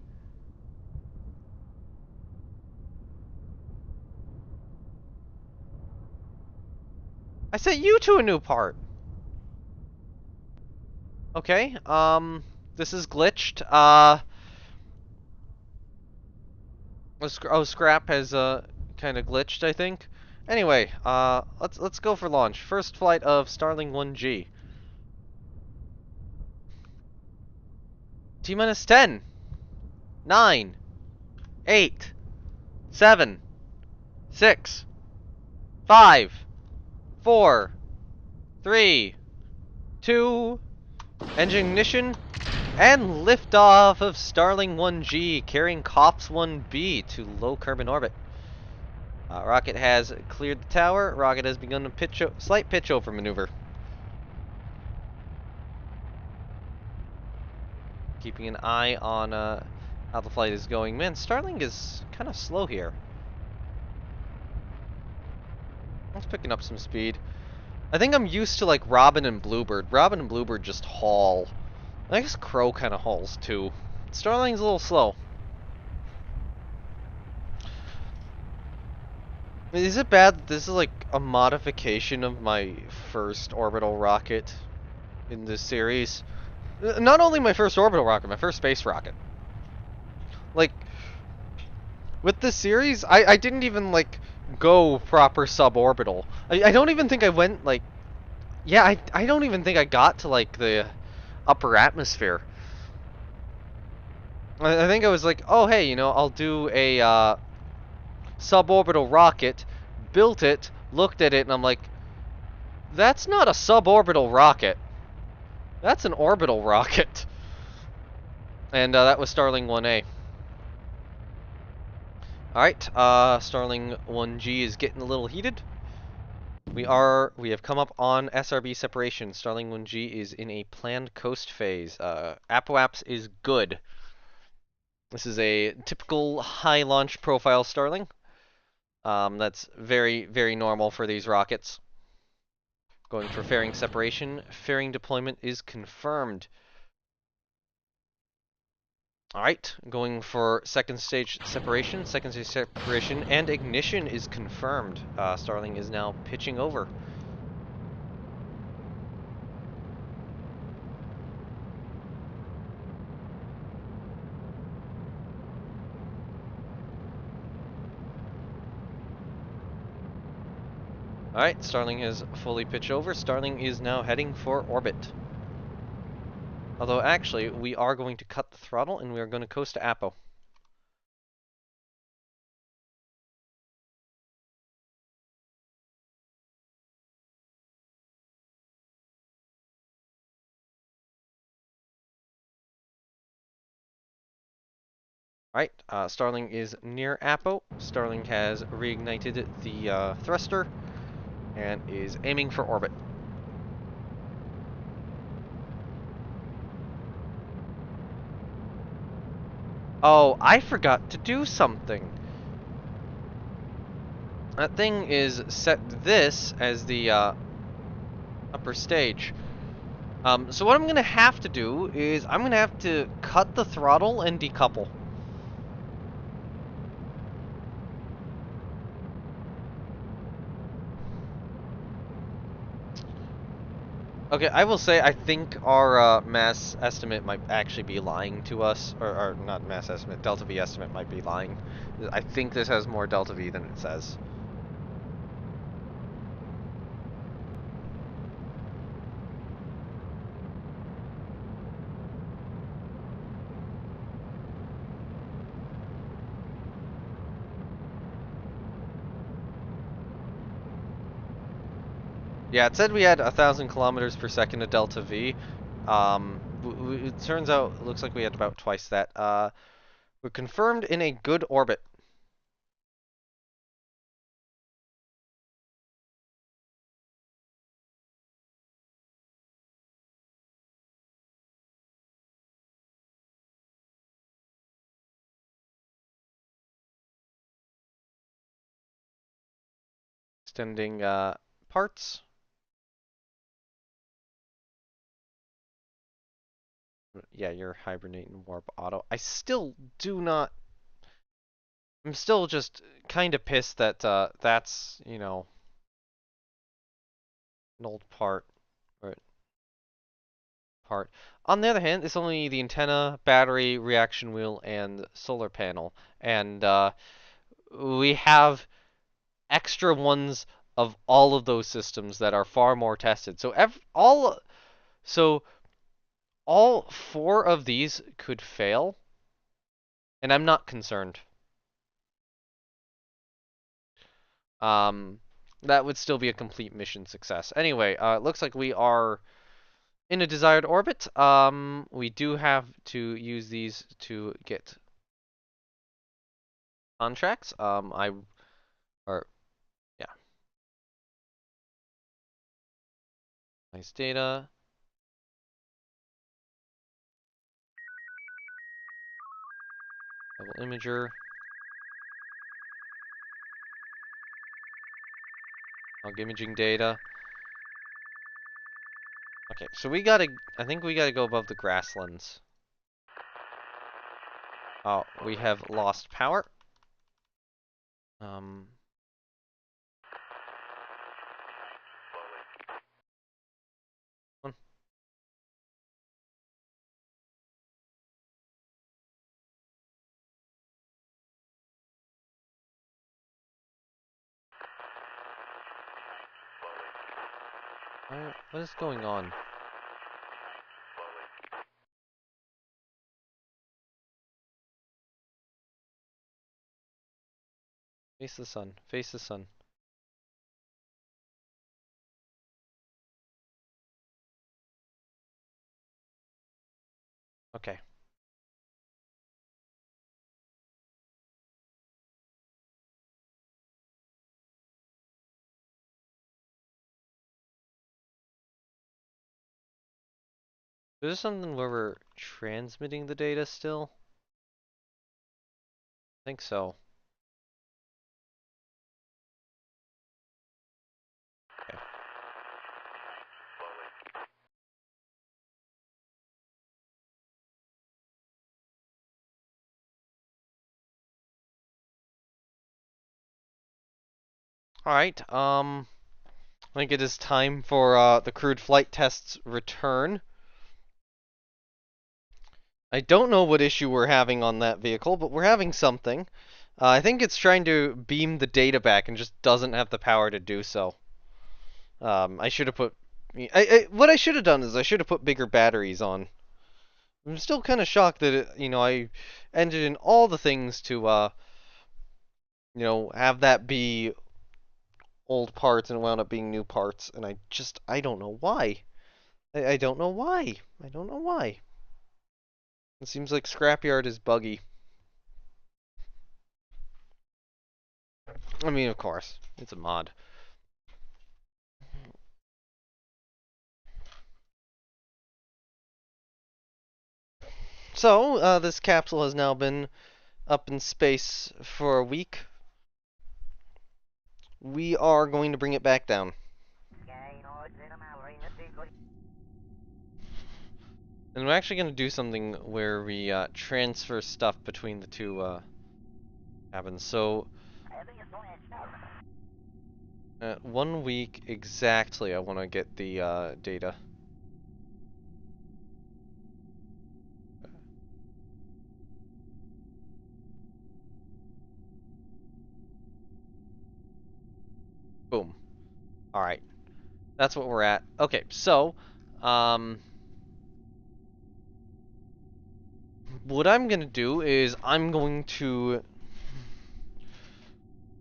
I set you to a new part. Okay, this is glitched. Oh, Scrap has, kind of glitched, I think. Anyway, let's go for launch. First flight of Starling 1G. T-minus 10, 9, 8, 7, 6, 5, 4, 3, 2, engine ignition, And liftoff of Starling 1G, carrying COPS 1B to low carbon orbit. Rocket has cleared the tower. Rocket has begun a slight pitch over maneuver. Keeping an eye on how the flight is going. Man, Starling is kind of slow here. It's picking up some speed. I think I'm used to like Robin and Bluebird. Robin and Bluebird just haul. I guess Crow kind of hauls too. Starling's a little slow. Is it bad that this is like a modification of my first orbital rocket in this series? Not only my first orbital rocket, my first space rocket. Like, with this series, I didn't even like go proper suborbital. I don't even think I went like, yeah, I don't even think I got to like the upper atmosphere. I think I was like, oh hey, you know, I'll do a suborbital rocket, built it, looked at it, and I'm like, that's not a suborbital rocket. That's an orbital rocket. And that was Starling 1A. Alright, Starling 1G is getting a little heated. We have come up on SRB separation. Starling 1G is in a planned coast phase. Apoaps is good. This is a typical high launch profile Starling. That's very, very normal for these rockets. Going for fairing separation. Fairing deployment is confirmed. Alright, going for second stage separation. Second stage separation and ignition is confirmed. Starling is now pitching over. Alright, Starling has fully pitched over. Starling is now heading for orbit. Although, actually, we are going to cut the throttle and we are going to coast to Apo. Alright, Starling is near Apo. Starling has reignited the thruster and is aiming for orbit. Oh, I forgot to do something. That thing is set this as the upper stage. So what I'm going to have to do is I'm going to have to cut the throttle and decouple. Okay, I will say I think our mass estimate might actually be lying to us, or not mass estimate, delta V estimate might be lying. I think this has more delta V than it says. Yeah, it said we had 1,000 kilometers per second of delta V. It turns out, it looks like we had about twice that. We're confirmed in a good orbit. Extending parts. Yeah, you're hibernating warp auto. I still do not. I'm still just kind of pissed that that's, you know, an old part. Or part. On the other hand, it's only the antenna, battery, reaction wheel, and solar panel. And we have extra ones of all of those systems that are far more tested. So all four of these could fail, and I'm not concerned. Um, that would still be a complete mission success. Anyway, it looks like we are in a desired orbit. We do have to use these to get contracts. Or yeah, nice data. Level imager. Log imaging data. Okay, so we gotta. I think we gotta go above the grasslands. Oh, we have lost power. Um. What is going on? Face the sun. Face the sun. Okay. Is there something where we're transmitting the data still? I think so. Okay. Alright, I think it is time for the crewed flight test's return. I don't know what issue we're having on that vehicle, but we're having something. I think it's trying to beam the data back and just doesn't have the power to do so. I should have put... what I should have done is I should have put bigger batteries on. I'm still kind of shocked that, I entered in all the things to, have that be old parts and it wound up being new parts, and I don't know why. I don't know why. I don't know why. It seems like Scrapyard is buggy. I mean, of course, it's a mod. So, this capsule has now been up in space for a week. We are going to bring it back down. And we're actually going to do something where we transfer stuff between the two cabins. So, 1 week exactly, I want to get the data. Boom. Alright. That's what we're at. Okay, so, what I'm gonna do is I'm going to...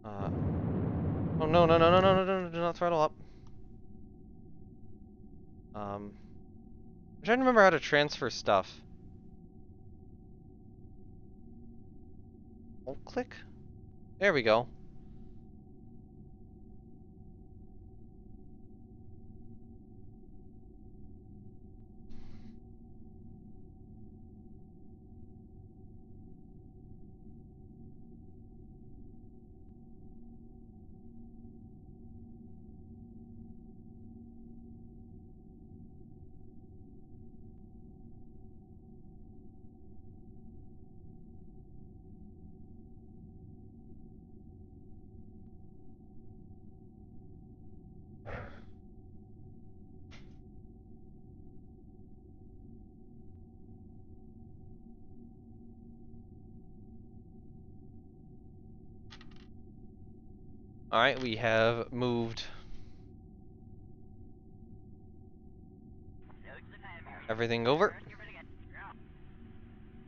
oh, no, no, no, no, no, no, no, do not throttle up. I'm trying to remember how to transfer stuff. Hold click? There we go. Alright, we have moved everything over.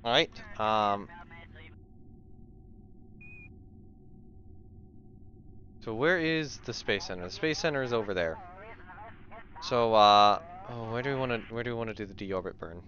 Alright, so where is the Space Center? The Space Center is over there. So, Oh, where do we want to do the deorbit burn?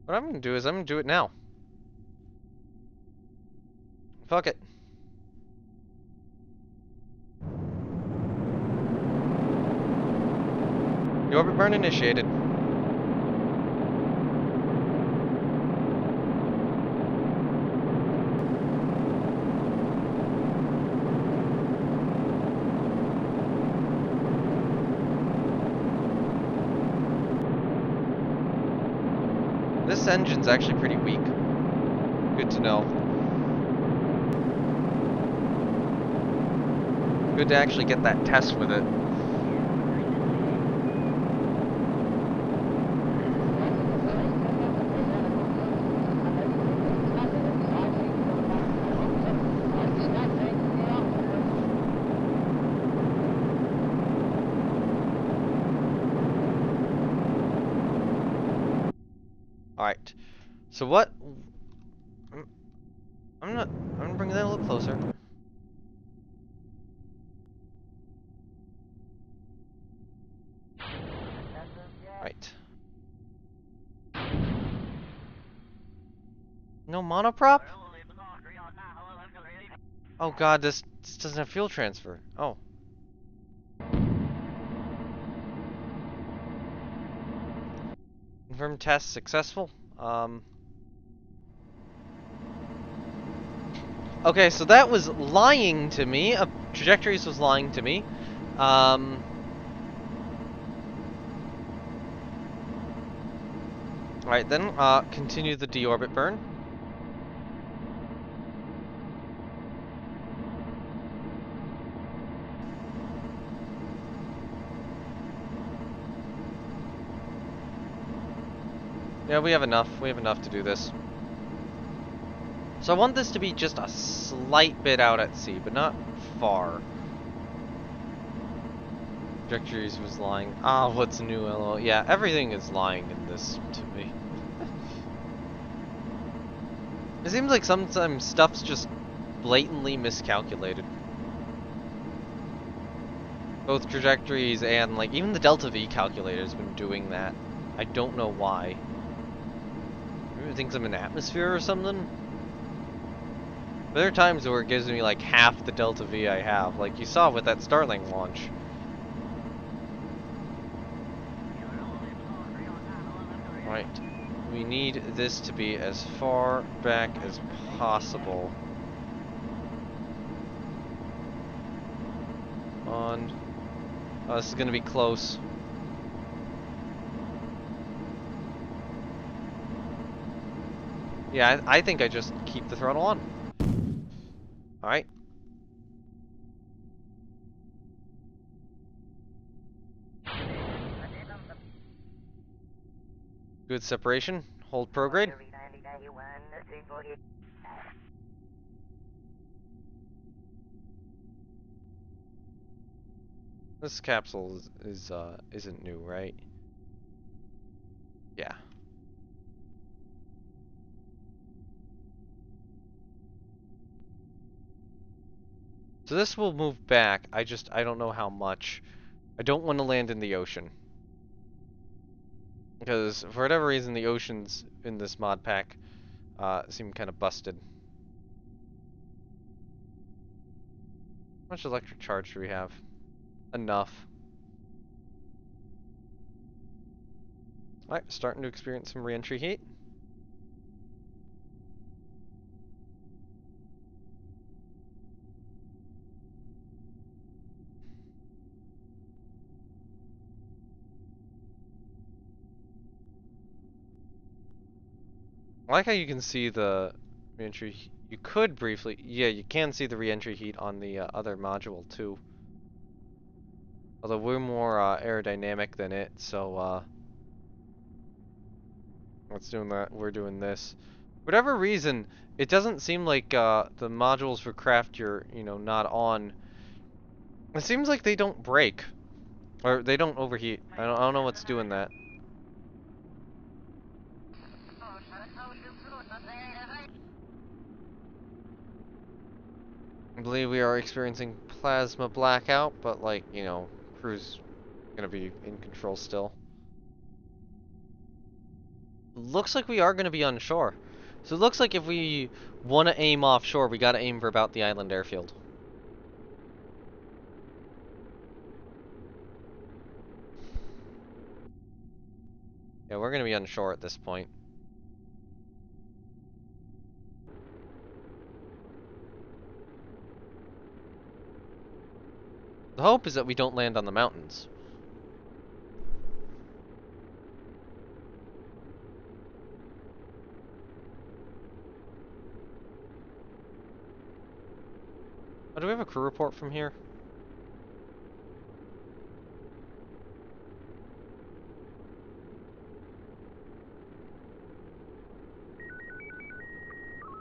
What I'm gonna do is I'm gonna do it now. Fuck it. Deorbit burn initiated. This engine's actually pretty weak. Good to know. Good to actually get that test with it. Alright. So what... I'm gonna bring that a little closer. Right. No monoprop? Oh god, this doesn't have fuel transfer. Oh. Confirmed test successful. Okay, so that was lying to me. Trajectories was lying to me. Alright then, continue the deorbit burn. Yeah, we have enough. We have enough to do this. So I want this to be just a slight bit out at sea, but not far. Trajectories was lying. Ah, what's new, LO? Yeah, everything is lying in this to me. It seems like sometimes stuff's just blatantly miscalculated. Both trajectories and, like, even the Delta V calculator's been doing that. I don't know why. Maybe it thinks I'm in atmosphere or something? But there are times where it gives me, like, half the Delta V I have. Like, you saw with that Starlink launch. Right. We need this to be as far back as possible. On. Oh, this is gonna be close. Yeah, I think I just keep the throttle on. Alright. Good separation. Hold prograde. This capsule isn't new, right? Yeah. So this will move back. I don't know how much. I don't want to land in the ocean. Because for whatever reason the oceans in this mod pack seem kind of busted. How much electric charge do we have? Enough. Alright, starting to experience some re-entry heat. I like how you can see the re-entry You could briefly, yeah, you can see the re-entry heat on the other module too. Although we're more aerodynamic than it, so let's do that. We're doing this. For whatever reason, it doesn't seem like the modules for craft you're, not on. It seems like they don't break, or they don't overheat. I don't know what's doing that. I believe we are experiencing plasma blackout, but like, crew's gonna be in control still. Looks like we are gonna be on shore. So it looks like if we want to aim offshore, we gotta aim for about the island airfield. Yeah, we're gonna be on shore at this point. The hope is that we don't land on the mountains. Oh, do we have a crew report from here?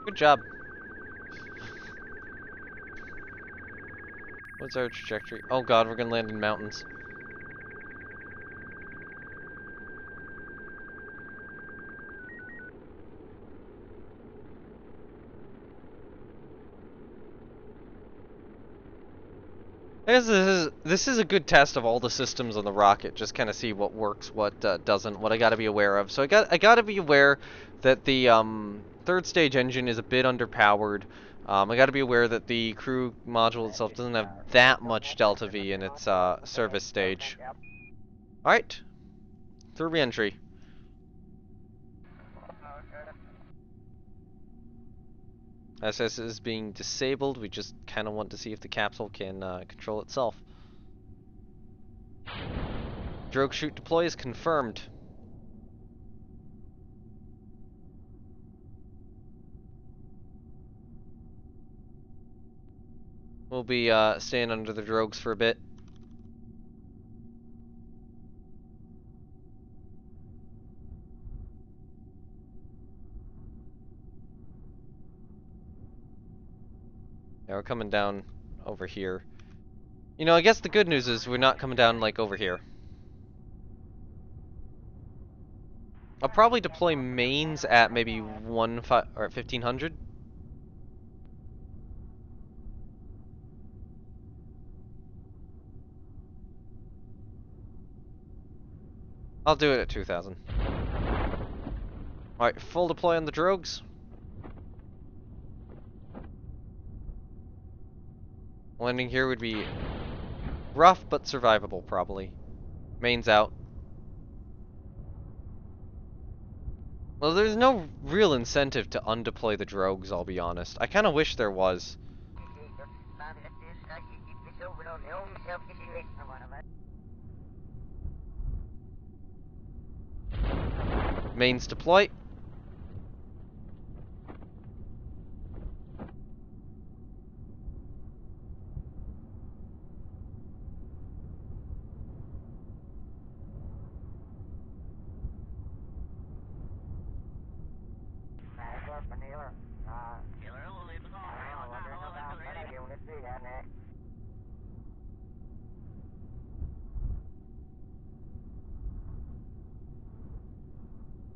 Good job. What's our trajectory? Oh god, we're gonna land in mountains. I guess this is a good test of all the systems on the rocket. Just kind of see what works, what doesn't, what I got to be aware of. So I got to be aware that the third stage engine is a bit underpowered. I got to be aware that the crew module itself doesn't have that much delta V in its service stage. All right, through reentry. SS is being disabled. We just kind of want to see if the capsule can control itself. Drogue shoot deploy is confirmed. We'll be staying under the drogues for a bit. Yeah, we're coming down over here. I guess the good news is we're not coming down, like, over here. I'll probably deploy mains at maybe 1500. I'll do it at 2000. Alright, full deploy on the drogues. Landing here would be rough, but survivable, probably. Mains out. Well, there's no real incentive to undeploy the drogues, I'll be honest. I kind of wish there was. Mains deploy.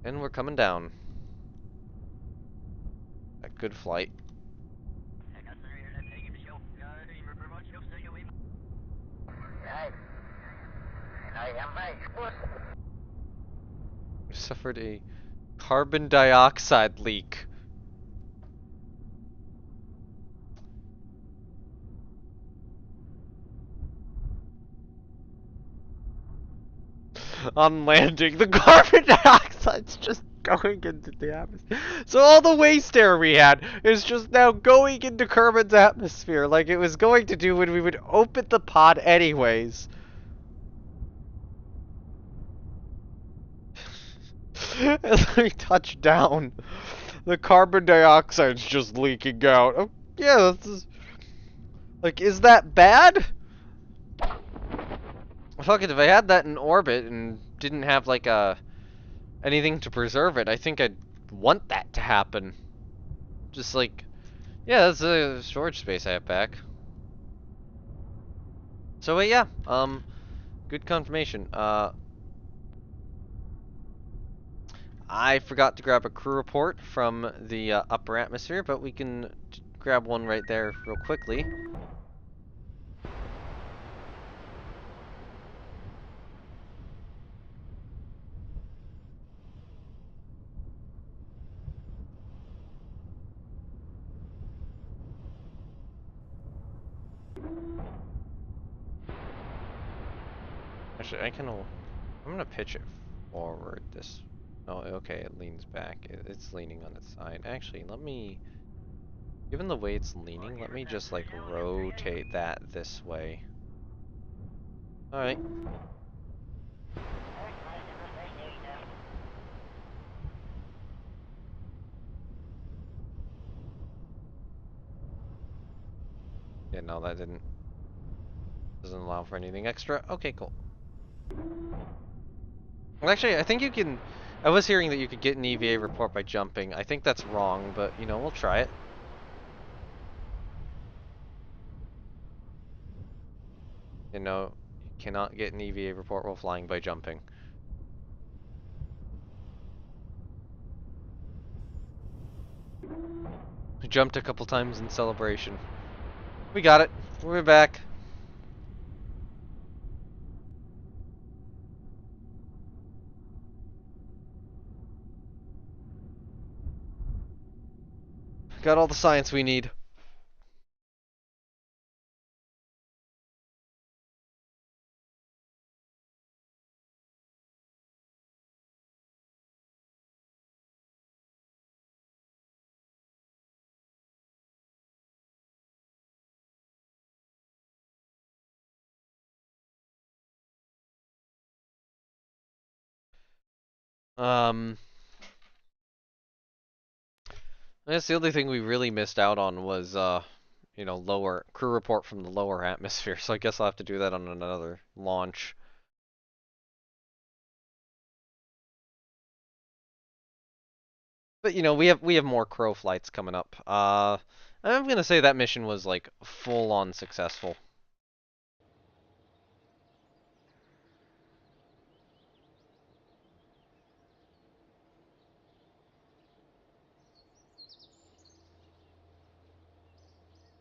And we're coming down. A good flight. We suffered a carbon dioxide leak. On landing, the carbon dioxide's just going into the atmosphere. So all the waste air we had is just now going into carbon's atmosphere, like it was going to do when we would open the pod anyways. As we touch down. The carbon dioxide's just leaking out. Oh, yeah, like, is that bad? Fuck it, if I had that in orbit and didn't have, like, anything to preserve it, I think I'd want that to happen. Just like, yeah, that's a storage space I have back. So, yeah, good confirmation. I forgot to grab a crew report from the upper atmosphere, but we can grab one right there real quickly. Actually, I'm gonna pitch it forward this. Oh, okay, it leans back. It's leaning on its side. Actually, given the way it's leaning, let me just like rotate that this way. Alright. Yeah, no, that doesn't allow for anything extra. Okay, cool. Well, actually, I think you can. I was hearing that you could get an EVA report by jumping. I think that's wrong, but you know, we'll try it. You know, you cannot get an EVA report while flying by jumping. We jumped a couple times in celebration. We got it. We're back. Got all the science we need. Um, I guess the other thing we really missed out on was, you know, lower crew report from the lower atmosphere. So I guess I'll have to do that on another launch. But you know, we have more crow flights coming up. I'm gonna say that mission was like full on successful.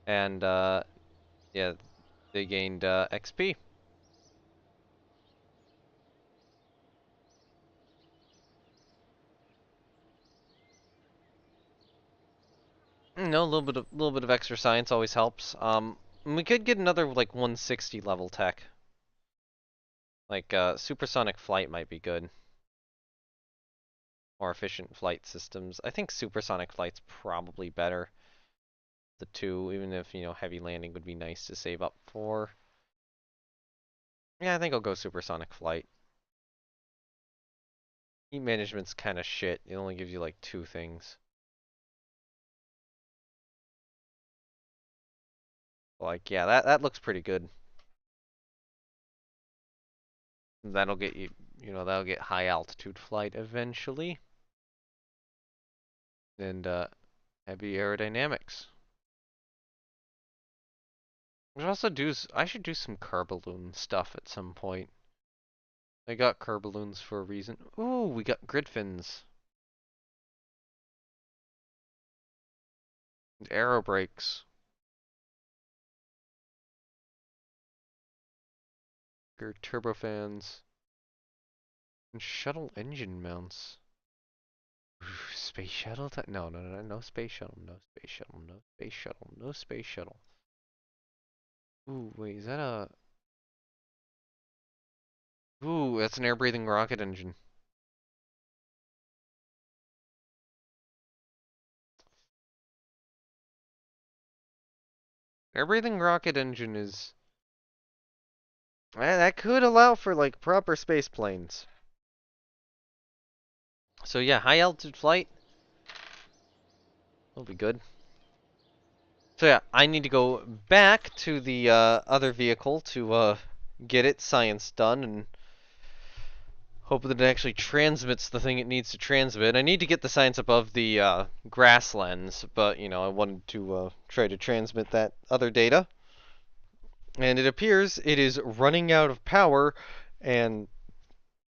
And yeah, they gained XP. No, a little bit of extra science always helps. We could get another like 160 level tech. Like supersonic flight might be good. More efficient flight systems. I think supersonic flight's probably better. The two, even if, you know, heavy landing would be nice to save up for. Yeah, I think I'll go supersonic flight. Heat management's kind of shit. It only gives you like two things. Like, yeah, that looks pretty good. That'll get you, you know, that'll get high altitude flight eventually. And heavy aerodynamics. I should do some Kerballoon stuff at some point. I got Kerballoons for a reason. Ooh, we got grid fins. And aero brakes. Turbofans. And shuttle engine mounts. Ooh, space shuttle? No, no, no, no, no space shuttle, no space shuttle, no space shuttle, no space shuttle. Ooh, wait, is that a... Ooh, that's an air-breathing rocket engine. Air-breathing rocket engine is... that could allow for, like, proper space planes. So yeah, high altitude flight. That'll be good. So yeah, I need to go back to the other vehicle to get its science done and hope that it actually transmits the thing it needs to transmit. I need to get the science above the grasslands, but you know I wanted to try to transmit that other data. And it appears it is running out of power, and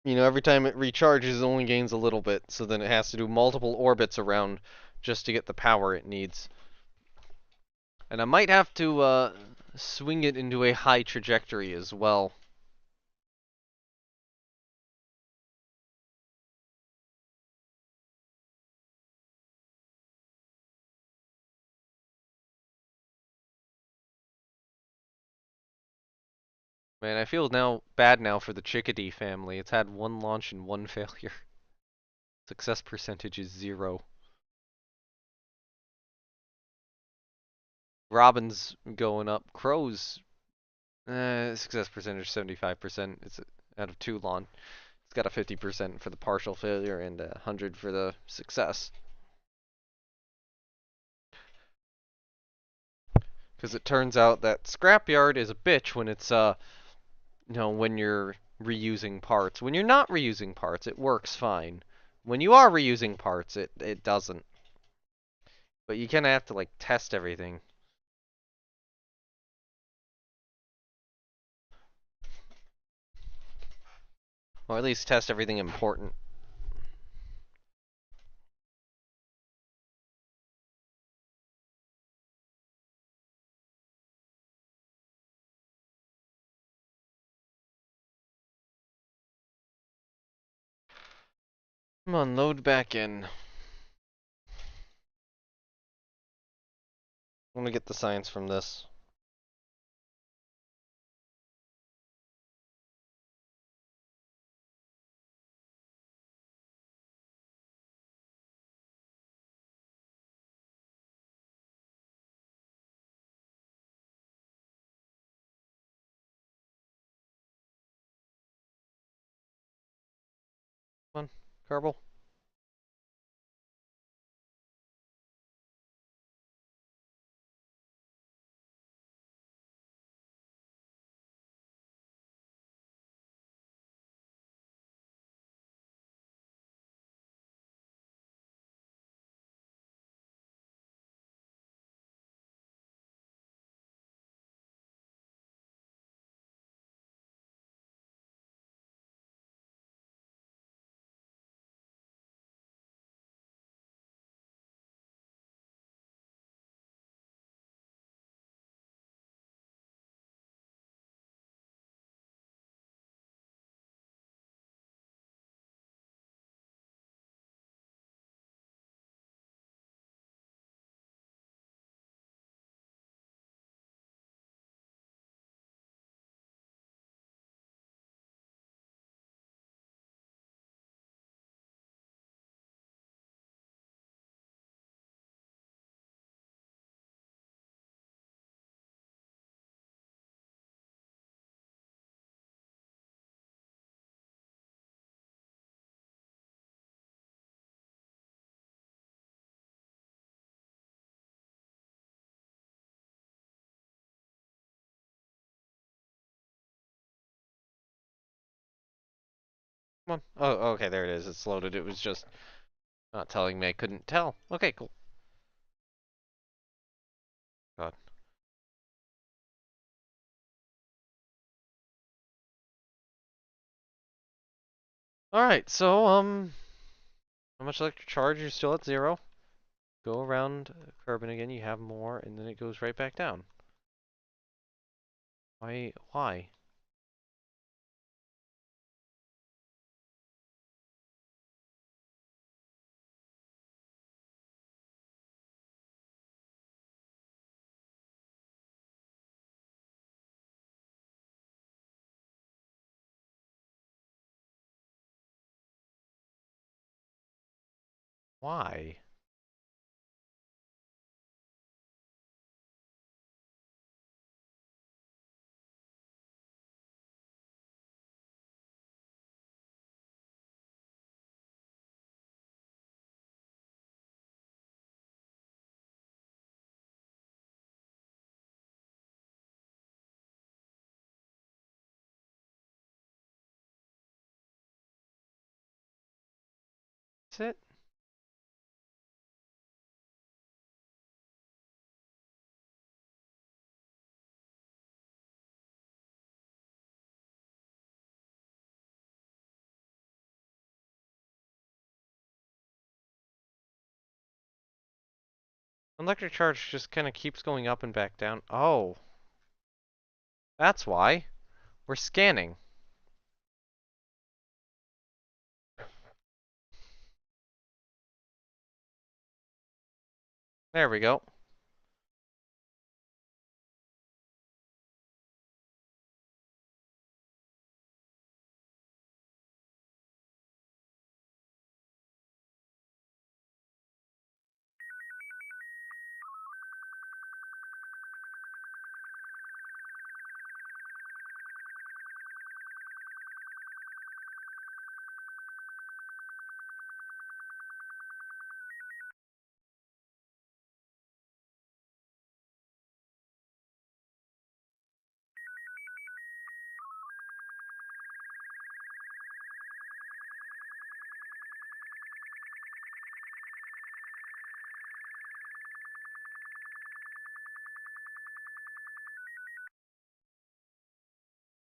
you know every time it recharges, it only gains a little bit. So then it has to do multiple orbits around just to get the power it needs. And I might have to swing it into a high trajectory as well. Man, I feel bad now for the chickadee family. It's had one launch and one failure. Success percentage is 0. Robin's going up. Crow's success percentage 75%. It's out of 2 launch. It's got a 50% for the partial failure and 100 for the success. Because it turns out that scrapyard is a bitch when it's when you're reusing parts. When you're not reusing parts, it works fine. When you are reusing parts, it doesn't. But you kind of have to like test everything. Or at least test everything important. Come on, load back in. I want to get the science from this. Come on, Carble. Come on. Oh, okay, there it is. It's loaded. It was just not telling me I couldn't tell. Okay, cool. God. Alright, so, how much electric charge? You're still at 0. Go around Kerbin again, you have more, and then it goes right back down. Why? Why? Why? That's it? Electric charge just kind of keeps going up and back down. Oh, that's why. We're scanning. There we go.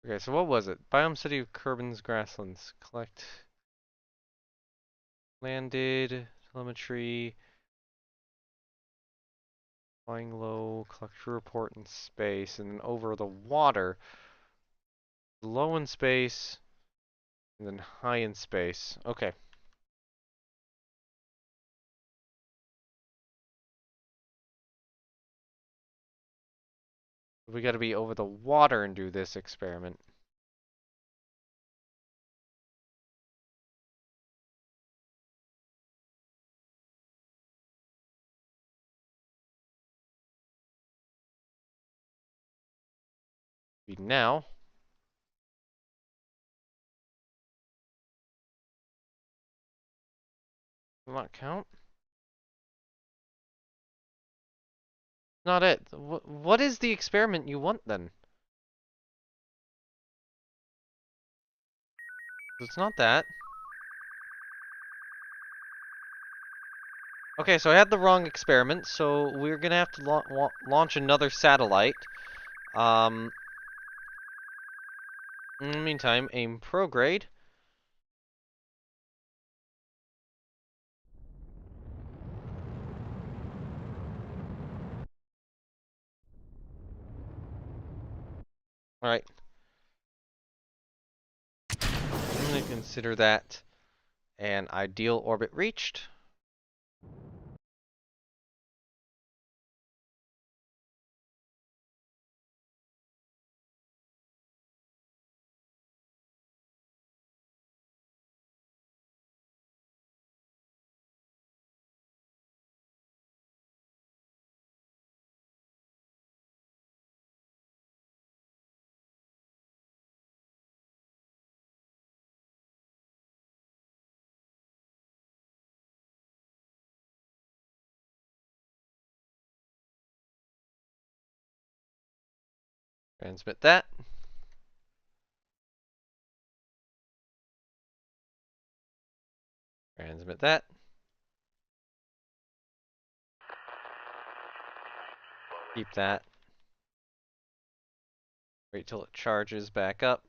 Okay, so what was it? Biome City of Kerbin's Grasslands. Collect landed, telemetry, flying low, collect true report in space, and then over the water, low in space, and then high in space. Okay. We gotta be over the water and do this experiment. Now. Will not count? Not it. What is the experiment you want then? It's not that. Okay, so I had the wrong experiment, so we're gonna have to launch another satellite. In the meantime, aim prograde. Alright. I'm gonna consider that an ideal orbit reached. Transmit that. Transmit that. Keep that. Wait till it charges back up.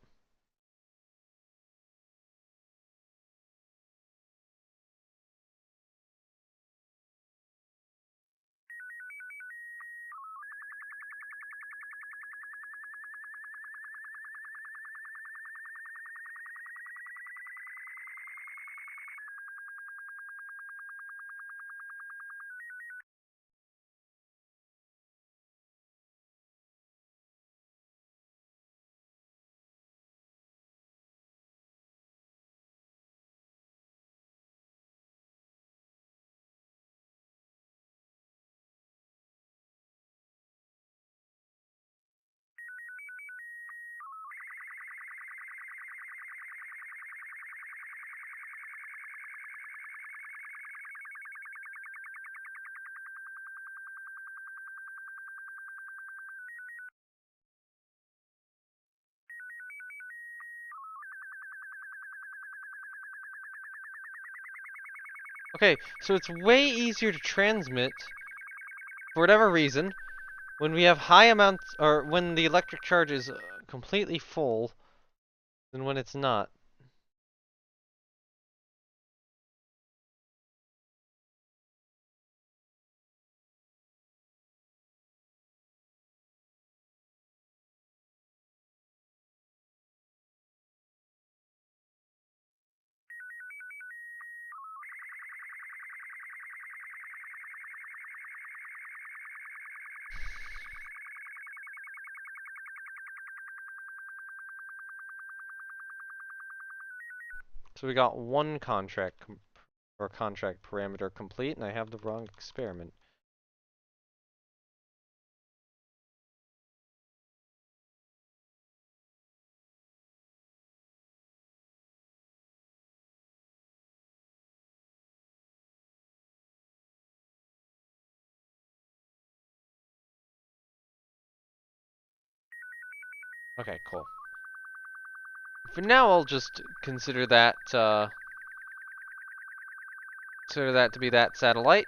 Okay, so it's way easier to transmit, for whatever reason, when we have high amounts, or when the electric charge is completely full, than when it's not. So we got one contract or contract parameter complete, and I have the wrong experiment. Okay, cool. For now, I'll just consider that to be that satellite.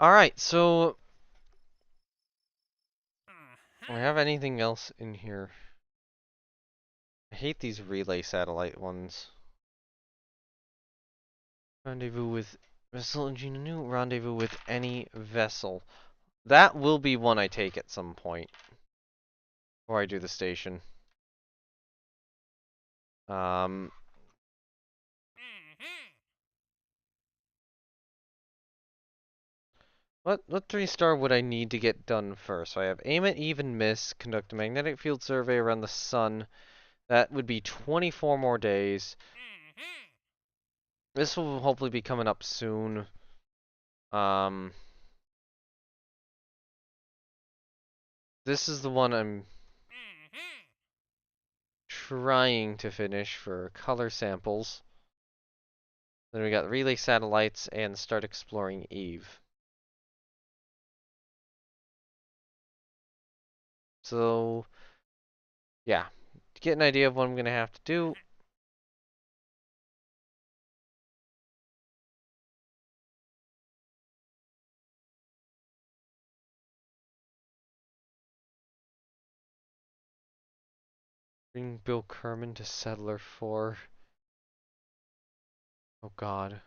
Alright, so do I have anything else in here? I hate these relay satellite ones. Rendezvous with vessel engine new. Rendezvous with any vessel. That will be one I take at some point. Before I do the station. Um, what 3-star would I need to get done first? So I have aim at even miss, conduct a magnetic field survey around the sun. That would be 24 more days. This will hopefully be coming up soon. Um, this is the one I'm trying to finish for color samples. Then we got relay satellites and start exploring Eve. So, yeah, to get an idea of what I'm gonna have to do. Bring Bill Kerman to Settler 4. Oh God.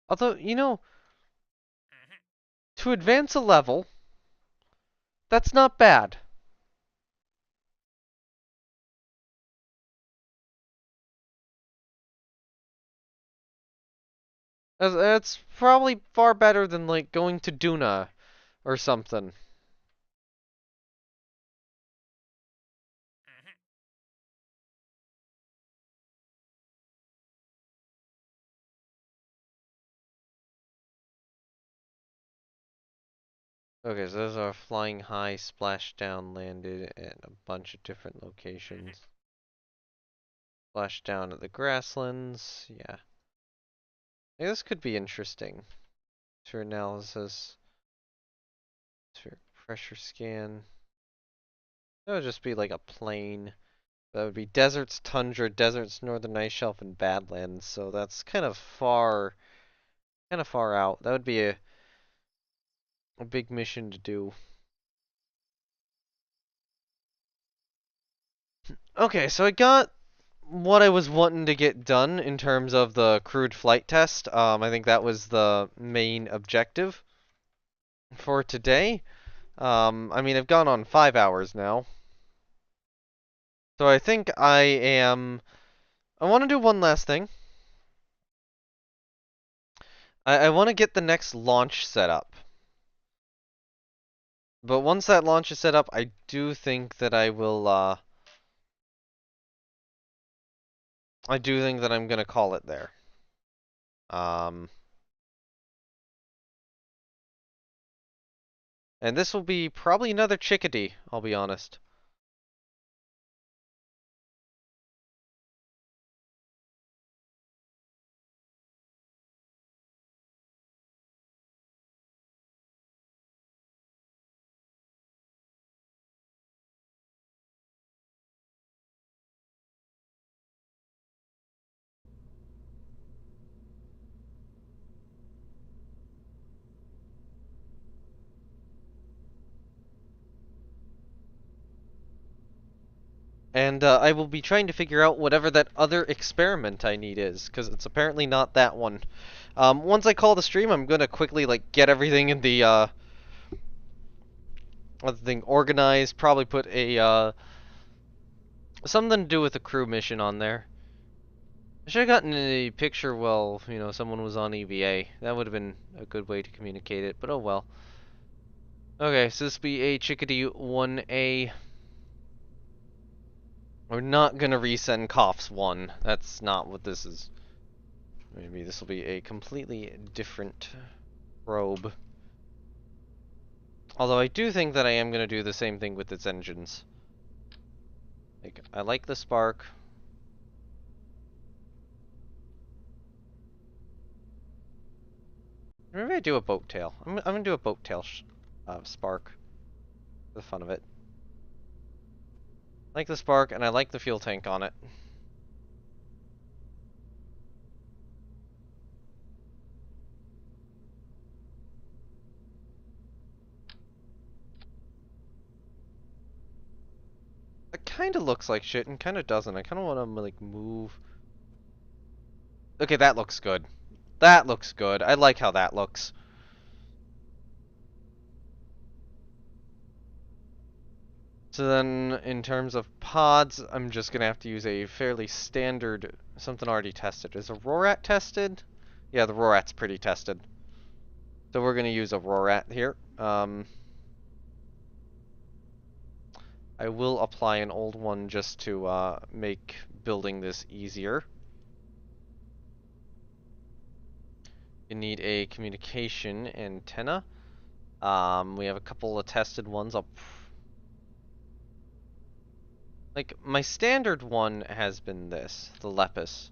Although, to advance a level, that's not bad. That's probably far better than like going to Duna or something. Okay, so those are flying high, splash down, landed at a bunch of different locations. Splash down at the grasslands, yeah. This could be interesting. For analysis, for pressure scan. That would just be like a plain. That would be deserts, tundra, deserts, northern ice shelf, and badlands. So that's kind of far out. That would be a big mission to do. Okay, so I got what I was wanting to get done in terms of the crewed flight test. I think that was the main objective for today. I mean, I've gone on 5 hours now. So I think I want to do one last thing. I want to get the next launch set up. But once that launch is set up, I do think that I do think that I'm gonna call it there. Um, and this will be probably another chickadee, I'll be honest. And I will be trying to figure out whatever that other experiment I need is, because it's apparently not that one. Once I call the stream, I'm gonna quickly like get everything in the thing organized. Probably put a something to do with a crew mission on there. I should have gotten a picture while someone was on EVA. That would have been a good way to communicate it. But oh well. Okay, so this be a Chickadee 1A. We're not gonna resend Coughs 1. That's not what this is. Maybe this will be a completely different probe. Although I do think that I am gonna do the same thing with its engines. Like, I like the spark. Maybe I do a boat tail. I'm gonna do a boat tail spark for the fun of it. I like the spark, and I like the fuel tank on it. It kind of looks like shit and kind of doesn't. I kind of want to like move. Okay, that looks good. That looks good. I like how that looks. So then, in terms of pods, I'm just gonna have to use a fairly standard, something already tested. Is a Rorat tested? Yeah, the Rorat's pretty tested. So we're gonna use a Rorat here. I will apply an old one just to make building this easier. You need a communication antenna. We have a couple of tested ones. Like, my standard one has been this, the Lepus.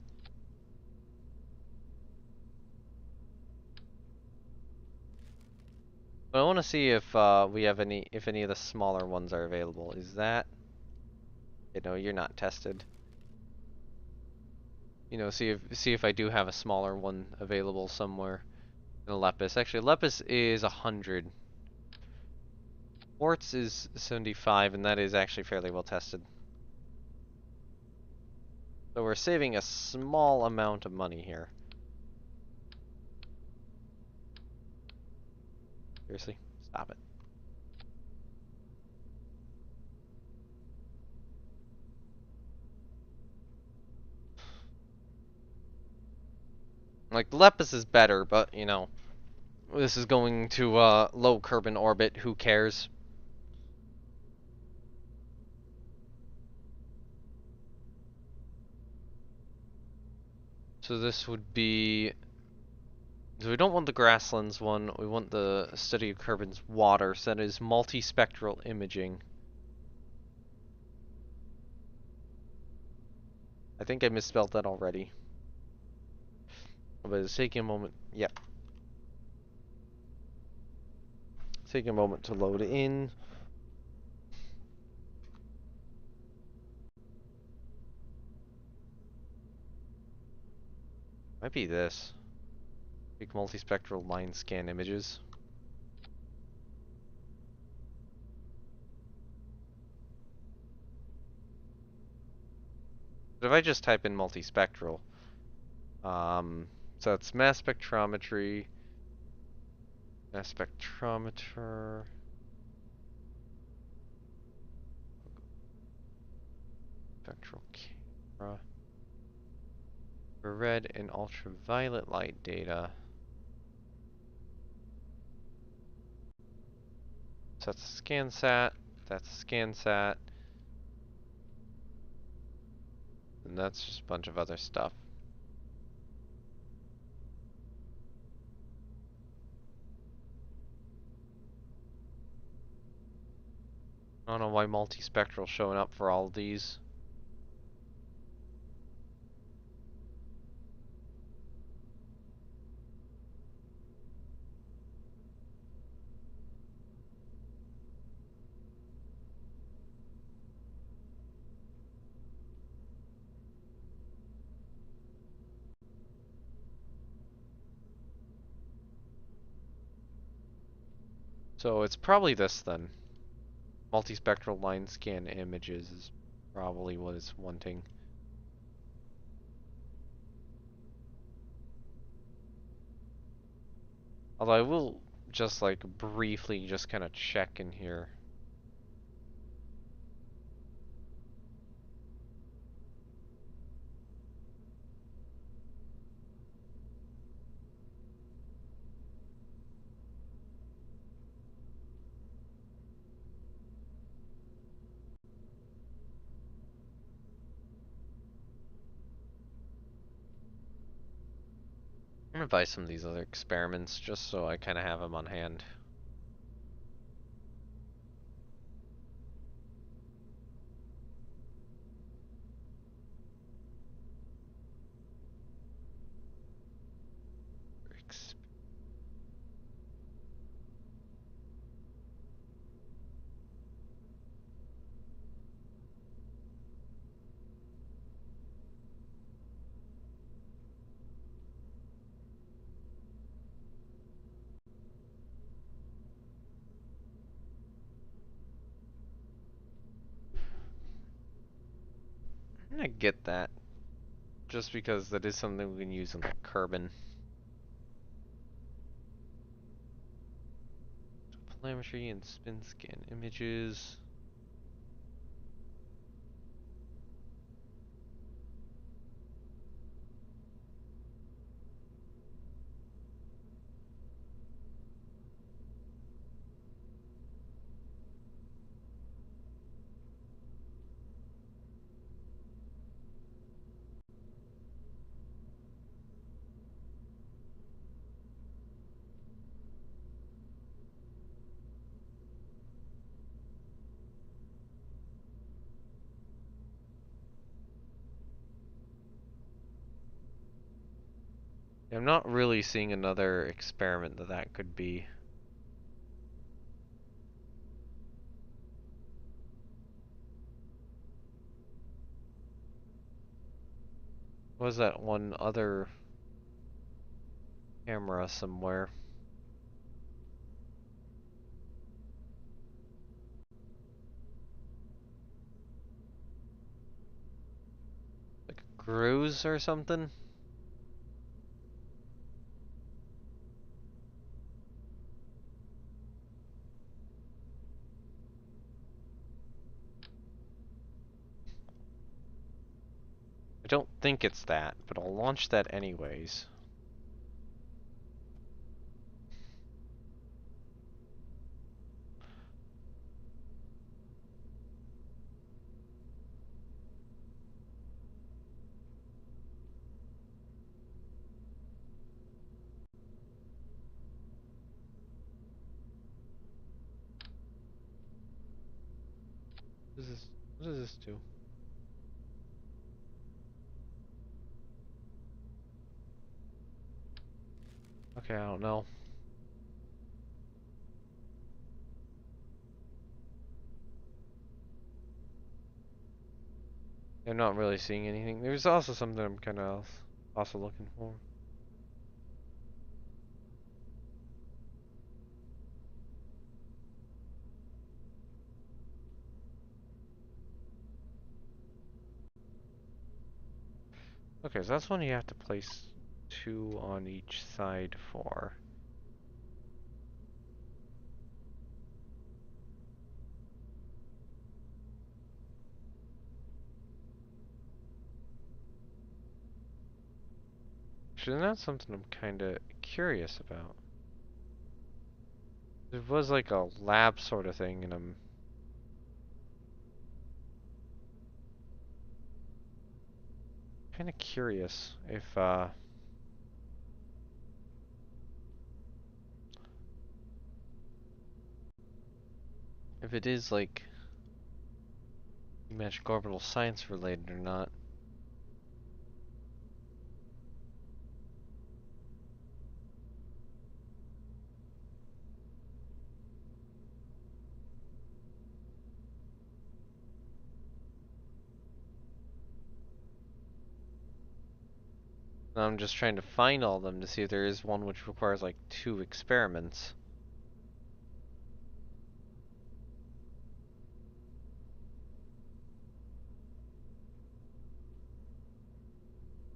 But I want to see if we have if any of the smaller ones are available. Is that? No, you're not tested. See if I do have a smaller one available somewhere. In a Lepus. Actually, Lepus is 100. Quartz is 75, and that is actually fairly well tested. So we're saving a small amount of money here. Seriously? Stop it. Like, Lepus is better, but, you know, this is going to low Kerbin orbit, who cares? So this would be... So we don't want the grasslands one, we want the study of Kerbin's water, so that is multispectral imaging. I think I misspelled that already. But it's taking a moment. Yep. Taking a moment to load in. Might be this. Take multispectral line scan images. But if I just type in multispectral, so it's mass spectrometry, mass spectrometer, spectral camera, red and ultraviolet light data. So that's a ScanSat, that's a ScanSat, and that's just a bunch of other stuff. I don't know why multispectral showing up for all of these. So it's probably this then. Multispectral line scan images is probably what it's wanting. Although I will just like briefly just kind of check in here. I'm gonna buy some of these other experiments just so I kind of have them on hand. I'm gonna get that just because that is something we can use in the Kerbin. Telemetry and spin scan images. I'm not really seeing another experiment that could be. Was that one other camera somewhere? Like a cruise or something? I don't think it's that, but I'll launch that anyways. What does this? What does this do? Okay, I don't know. I'm not really seeing anything. There's also something I'm kind of also looking for. Okay, so that's one you have to place 2 on each side for. Actually, that's something I'm kind of curious about. It was like a lab sort of thing, and I'm kind of curious if it is like magic orbital science related or not. I'm just trying to find all of them to see if there is one which requires like 2 experiments.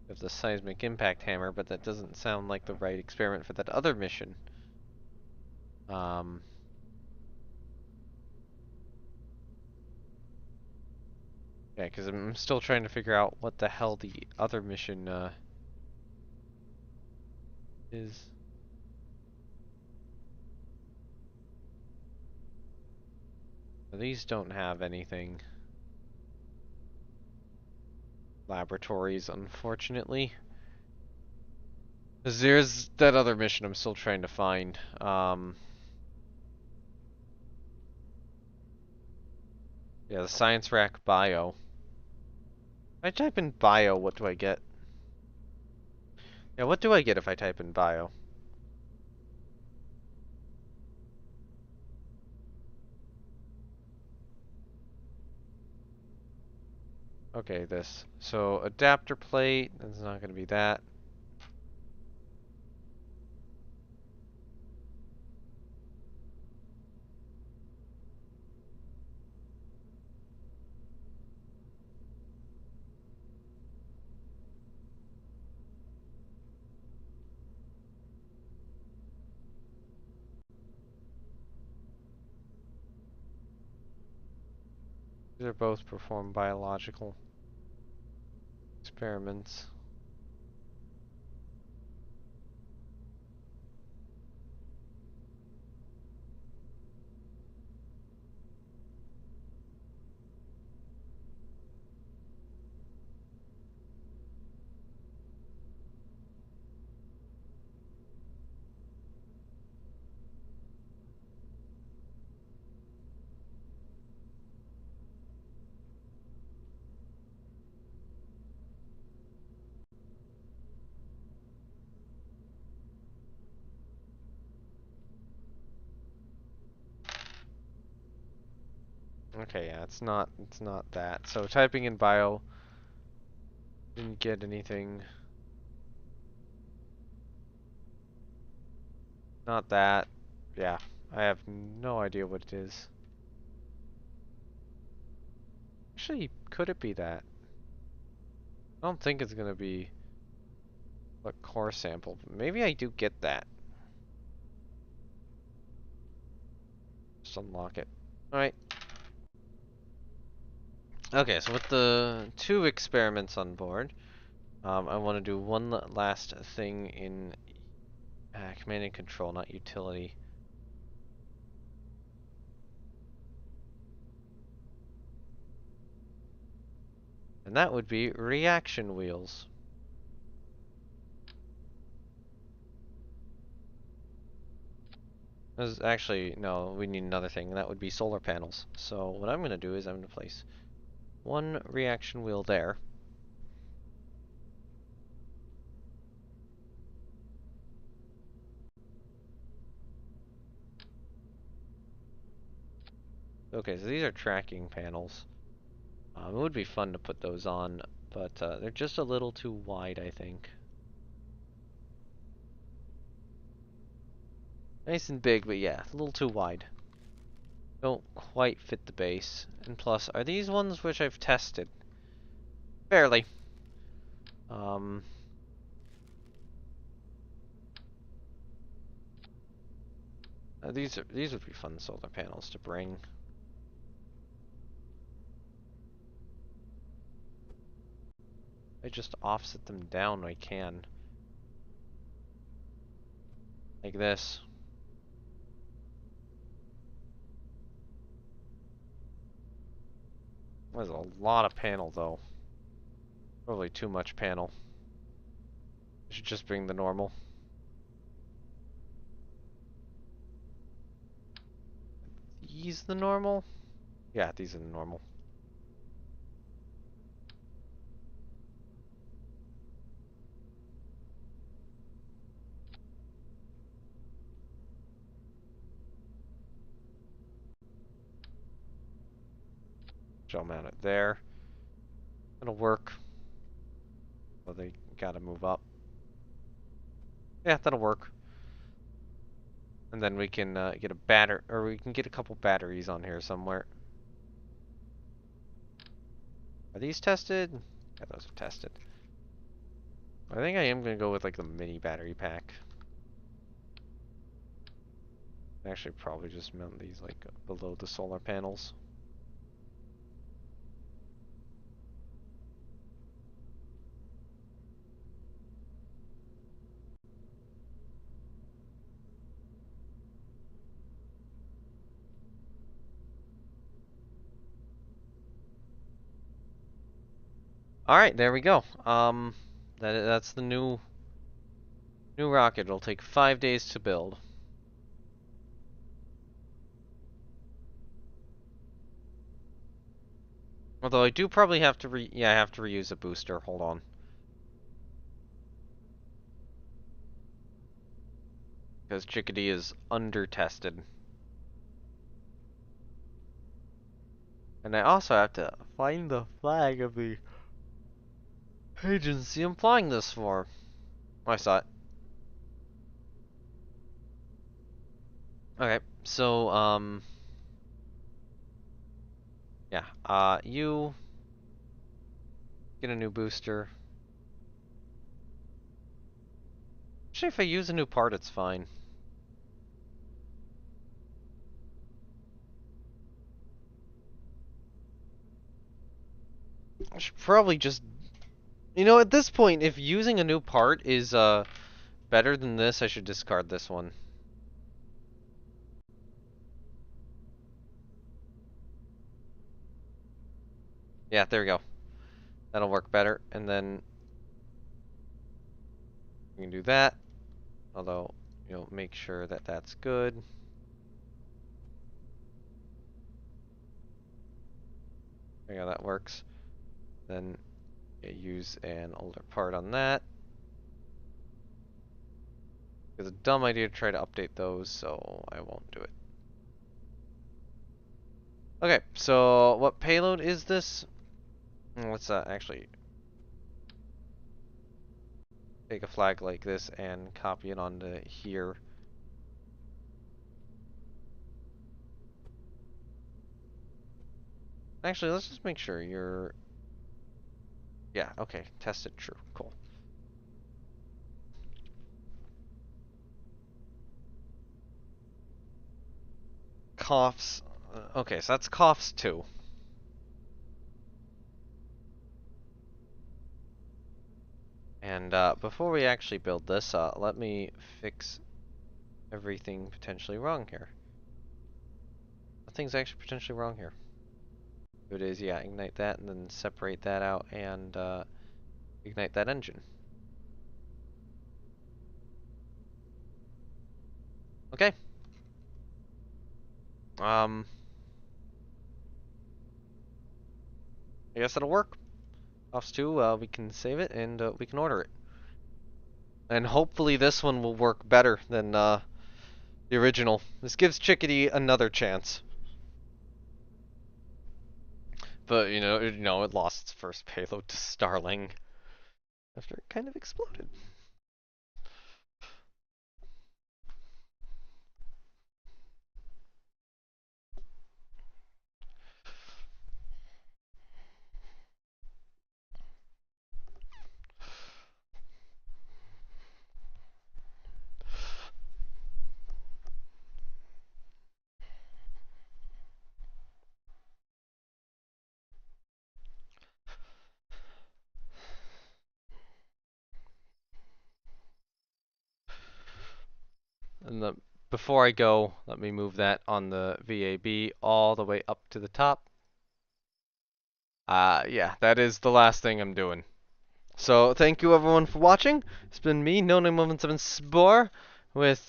Of the seismic impact hammer, but that doesn't sound like the right experiment for that other mission. Um, yeah, because I'm still trying to figure out what the hell the other mission is. These don't have anything. Laboratories, unfortunately. Because there's that other mission I'm still trying to find. Yeah, the science rack bio. If I type in bio, what do I get? Yeah, what do I get if I type in bio? Okay, this. So, adapter plate, that's not going to be that. These are both perform biological experiments. Okay, yeah, it's not that. So typing in bio didn't get anything. Not that. Yeah, I have no idea what it is. Actually, could it be that? I don't think it's gonna be a core sample, but maybe I do get that. Just unlock it. Alright. Okay, so with the 2 experiments on board, I want to do one last thing in command and control, not utility. And that would be reaction wheels. There's actually, no, we need another thing, and that would be solar panels. So what I'm going to do is I'm going to place one reaction wheel there. Okay, so these are tracking panels. It would be fun to put those on, but they're just a little too wide, I think. Nice and big, but yeah, a little too wide. Don't quite fit the base. And plus, are these ones which I've tested? Barely. Um, these would be fun solar panels to bring. I just offset them down when I can. Like this. There's a lot of panel though. Probably too much panel. I should just bring the normal. These the normal? Yeah, these are the normal. So I'll mount it there. It'll work. Well, they gotta move up. Yeah, that'll work. And then we can get a or we can get a couple batteries on here somewhere. Are these tested? Yeah, those are tested. I think I am gonna go with like the mini battery pack. Actually, probably just mount these like below the solar panels. All right, there we go. That's the new rocket. It'll take 5 days to build. Although I do probably have to I have to reuse a booster. Hold on. Because Chickadee is under-tested. And I also have to find the flag of the agency I'm flying this for. Oh, I saw it. Okay, so, yeah, you get a new booster. Actually, if I use a new part, it's fine. I should probably just... You know, at this point, if using a new part is, better than this, I should discard this one. Yeah, there we go. That'll work better. And then we can do that. Although, you know, make sure that that's good. There you go, that works. Then use an older part on that. It's a dumb idea to try to update those, so I won't do it. Okay, so what payload is this? Let's actually take a flag like this and copy it onto here. Actually, let's just make sure you're... Yeah, okay, tested true, cool. Coughs, okay, so that's coughs 2. And before we actually build this, let me fix everything potentially wrong here. Nothing's actually potentially wrong here. It is, yeah, ignite that and then separate that out and ignite that engine. Okay. I guess it'll work. Offs 2, we can save it and we can order it. And hopefully this one will work better than the original. This gives Chickadee another chance. But it lost its first payload to Starling after it kind of exploded. And before I go, let me move that on the VAB all the way up to the top. Yeah, that is the last thing I'm doing. So thank you everyone for watching. It's been me, No917 Spore, with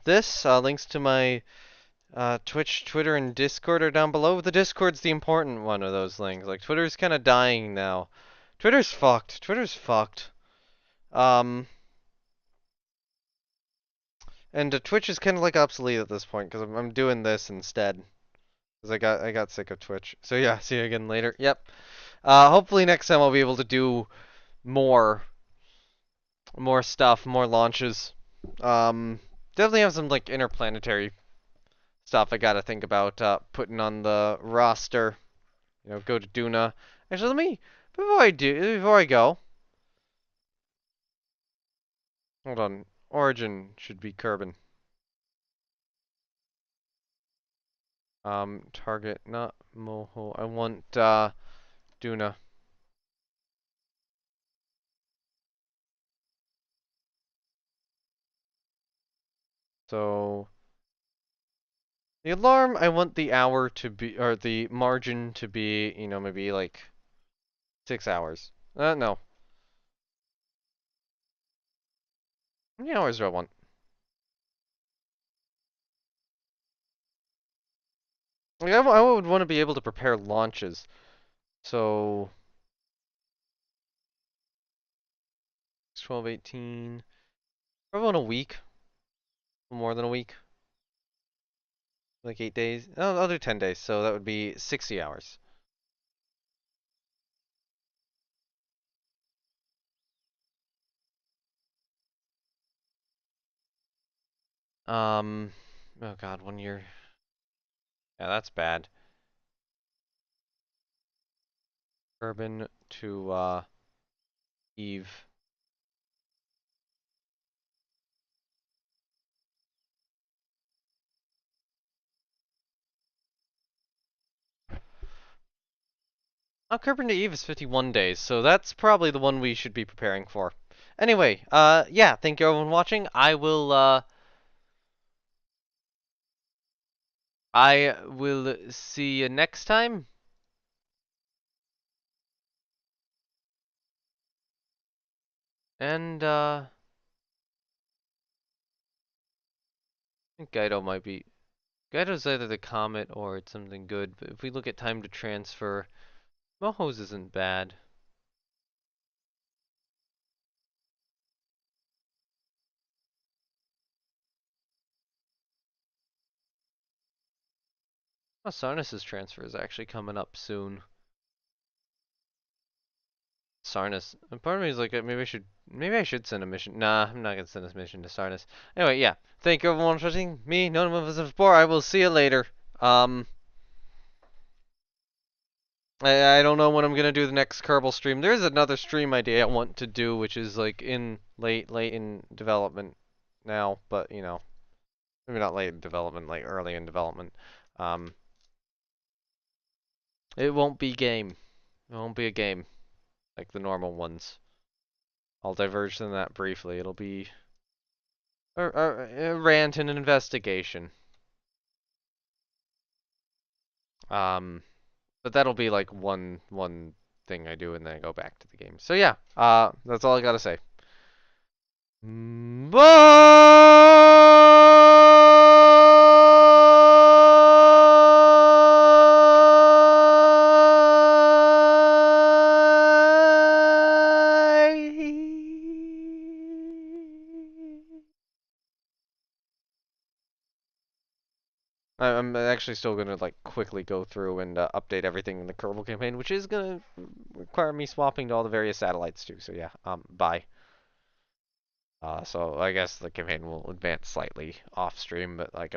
this. Links to my Twitch, Twitter, and Discord are down below. The Discord's the important one of those links. Like, Twitter's kind of dying now. Twitter's fucked. Twitter's fucked. And Twitch is kind of like obsolete at this point because I'm doing this instead. Because I got sick of Twitch. So yeah, see you again later. Yep. Hopefully next time I'll be able to do more stuff, more launches. Definitely have some like interplanetary stuff I gotta think about putting on the roster. Go to Duna. Actually, before I go, hold on. Origin should be Kerbin. Target, not Moho. I want Duna. So the alarm, I want the hour to be, or the margin to be, maybe like 6 hours. No. How many hours do I want? Like, I would want to be able to prepare launches. So 12, 18, probably want a week. More than a week. Like 8 days. Oh, I'll do 10 days, so that would be 60 hours. Oh god, 1 year. Yeah, that's bad. Urban to, Eve. Kerbin to Eve is 51 days, so that's probably the one we should be preparing for. Anyway, yeah, thank you everyone watching. I will see you next time. And, I think Gaido's either the Comet or it's something good, but if we look at time to transfer, Moho's isn't bad. Oh, Sarnas's transfer is actually coming up soon. Sarnas. And part of me is like, maybe I should send a mission. Nah, I'm not gonna send this mission to Sarnas. Anyway, yeah. Thank you everyone for watching. Me, No917 Spore. I will see you later. I don't know when I'm gonna do the next Kerbal stream. There's another stream idea I want to do, which is like in late in development now, but maybe not late in development, like early in development. It won't be game. It won't be a game like the normal ones. I'll diverge from that briefly. It'll be a rant and an investigation. But that'll be like one thing I do and then I go back to the game. So yeah, that's all I gotta say. Bye! I'm actually still gonna like quickly go through and update everything in the Kerbal campaign, which is gonna require me swapping to all the various satellites too. So yeah, bye. So I guess the campaign will advance slightly off stream, but like I'm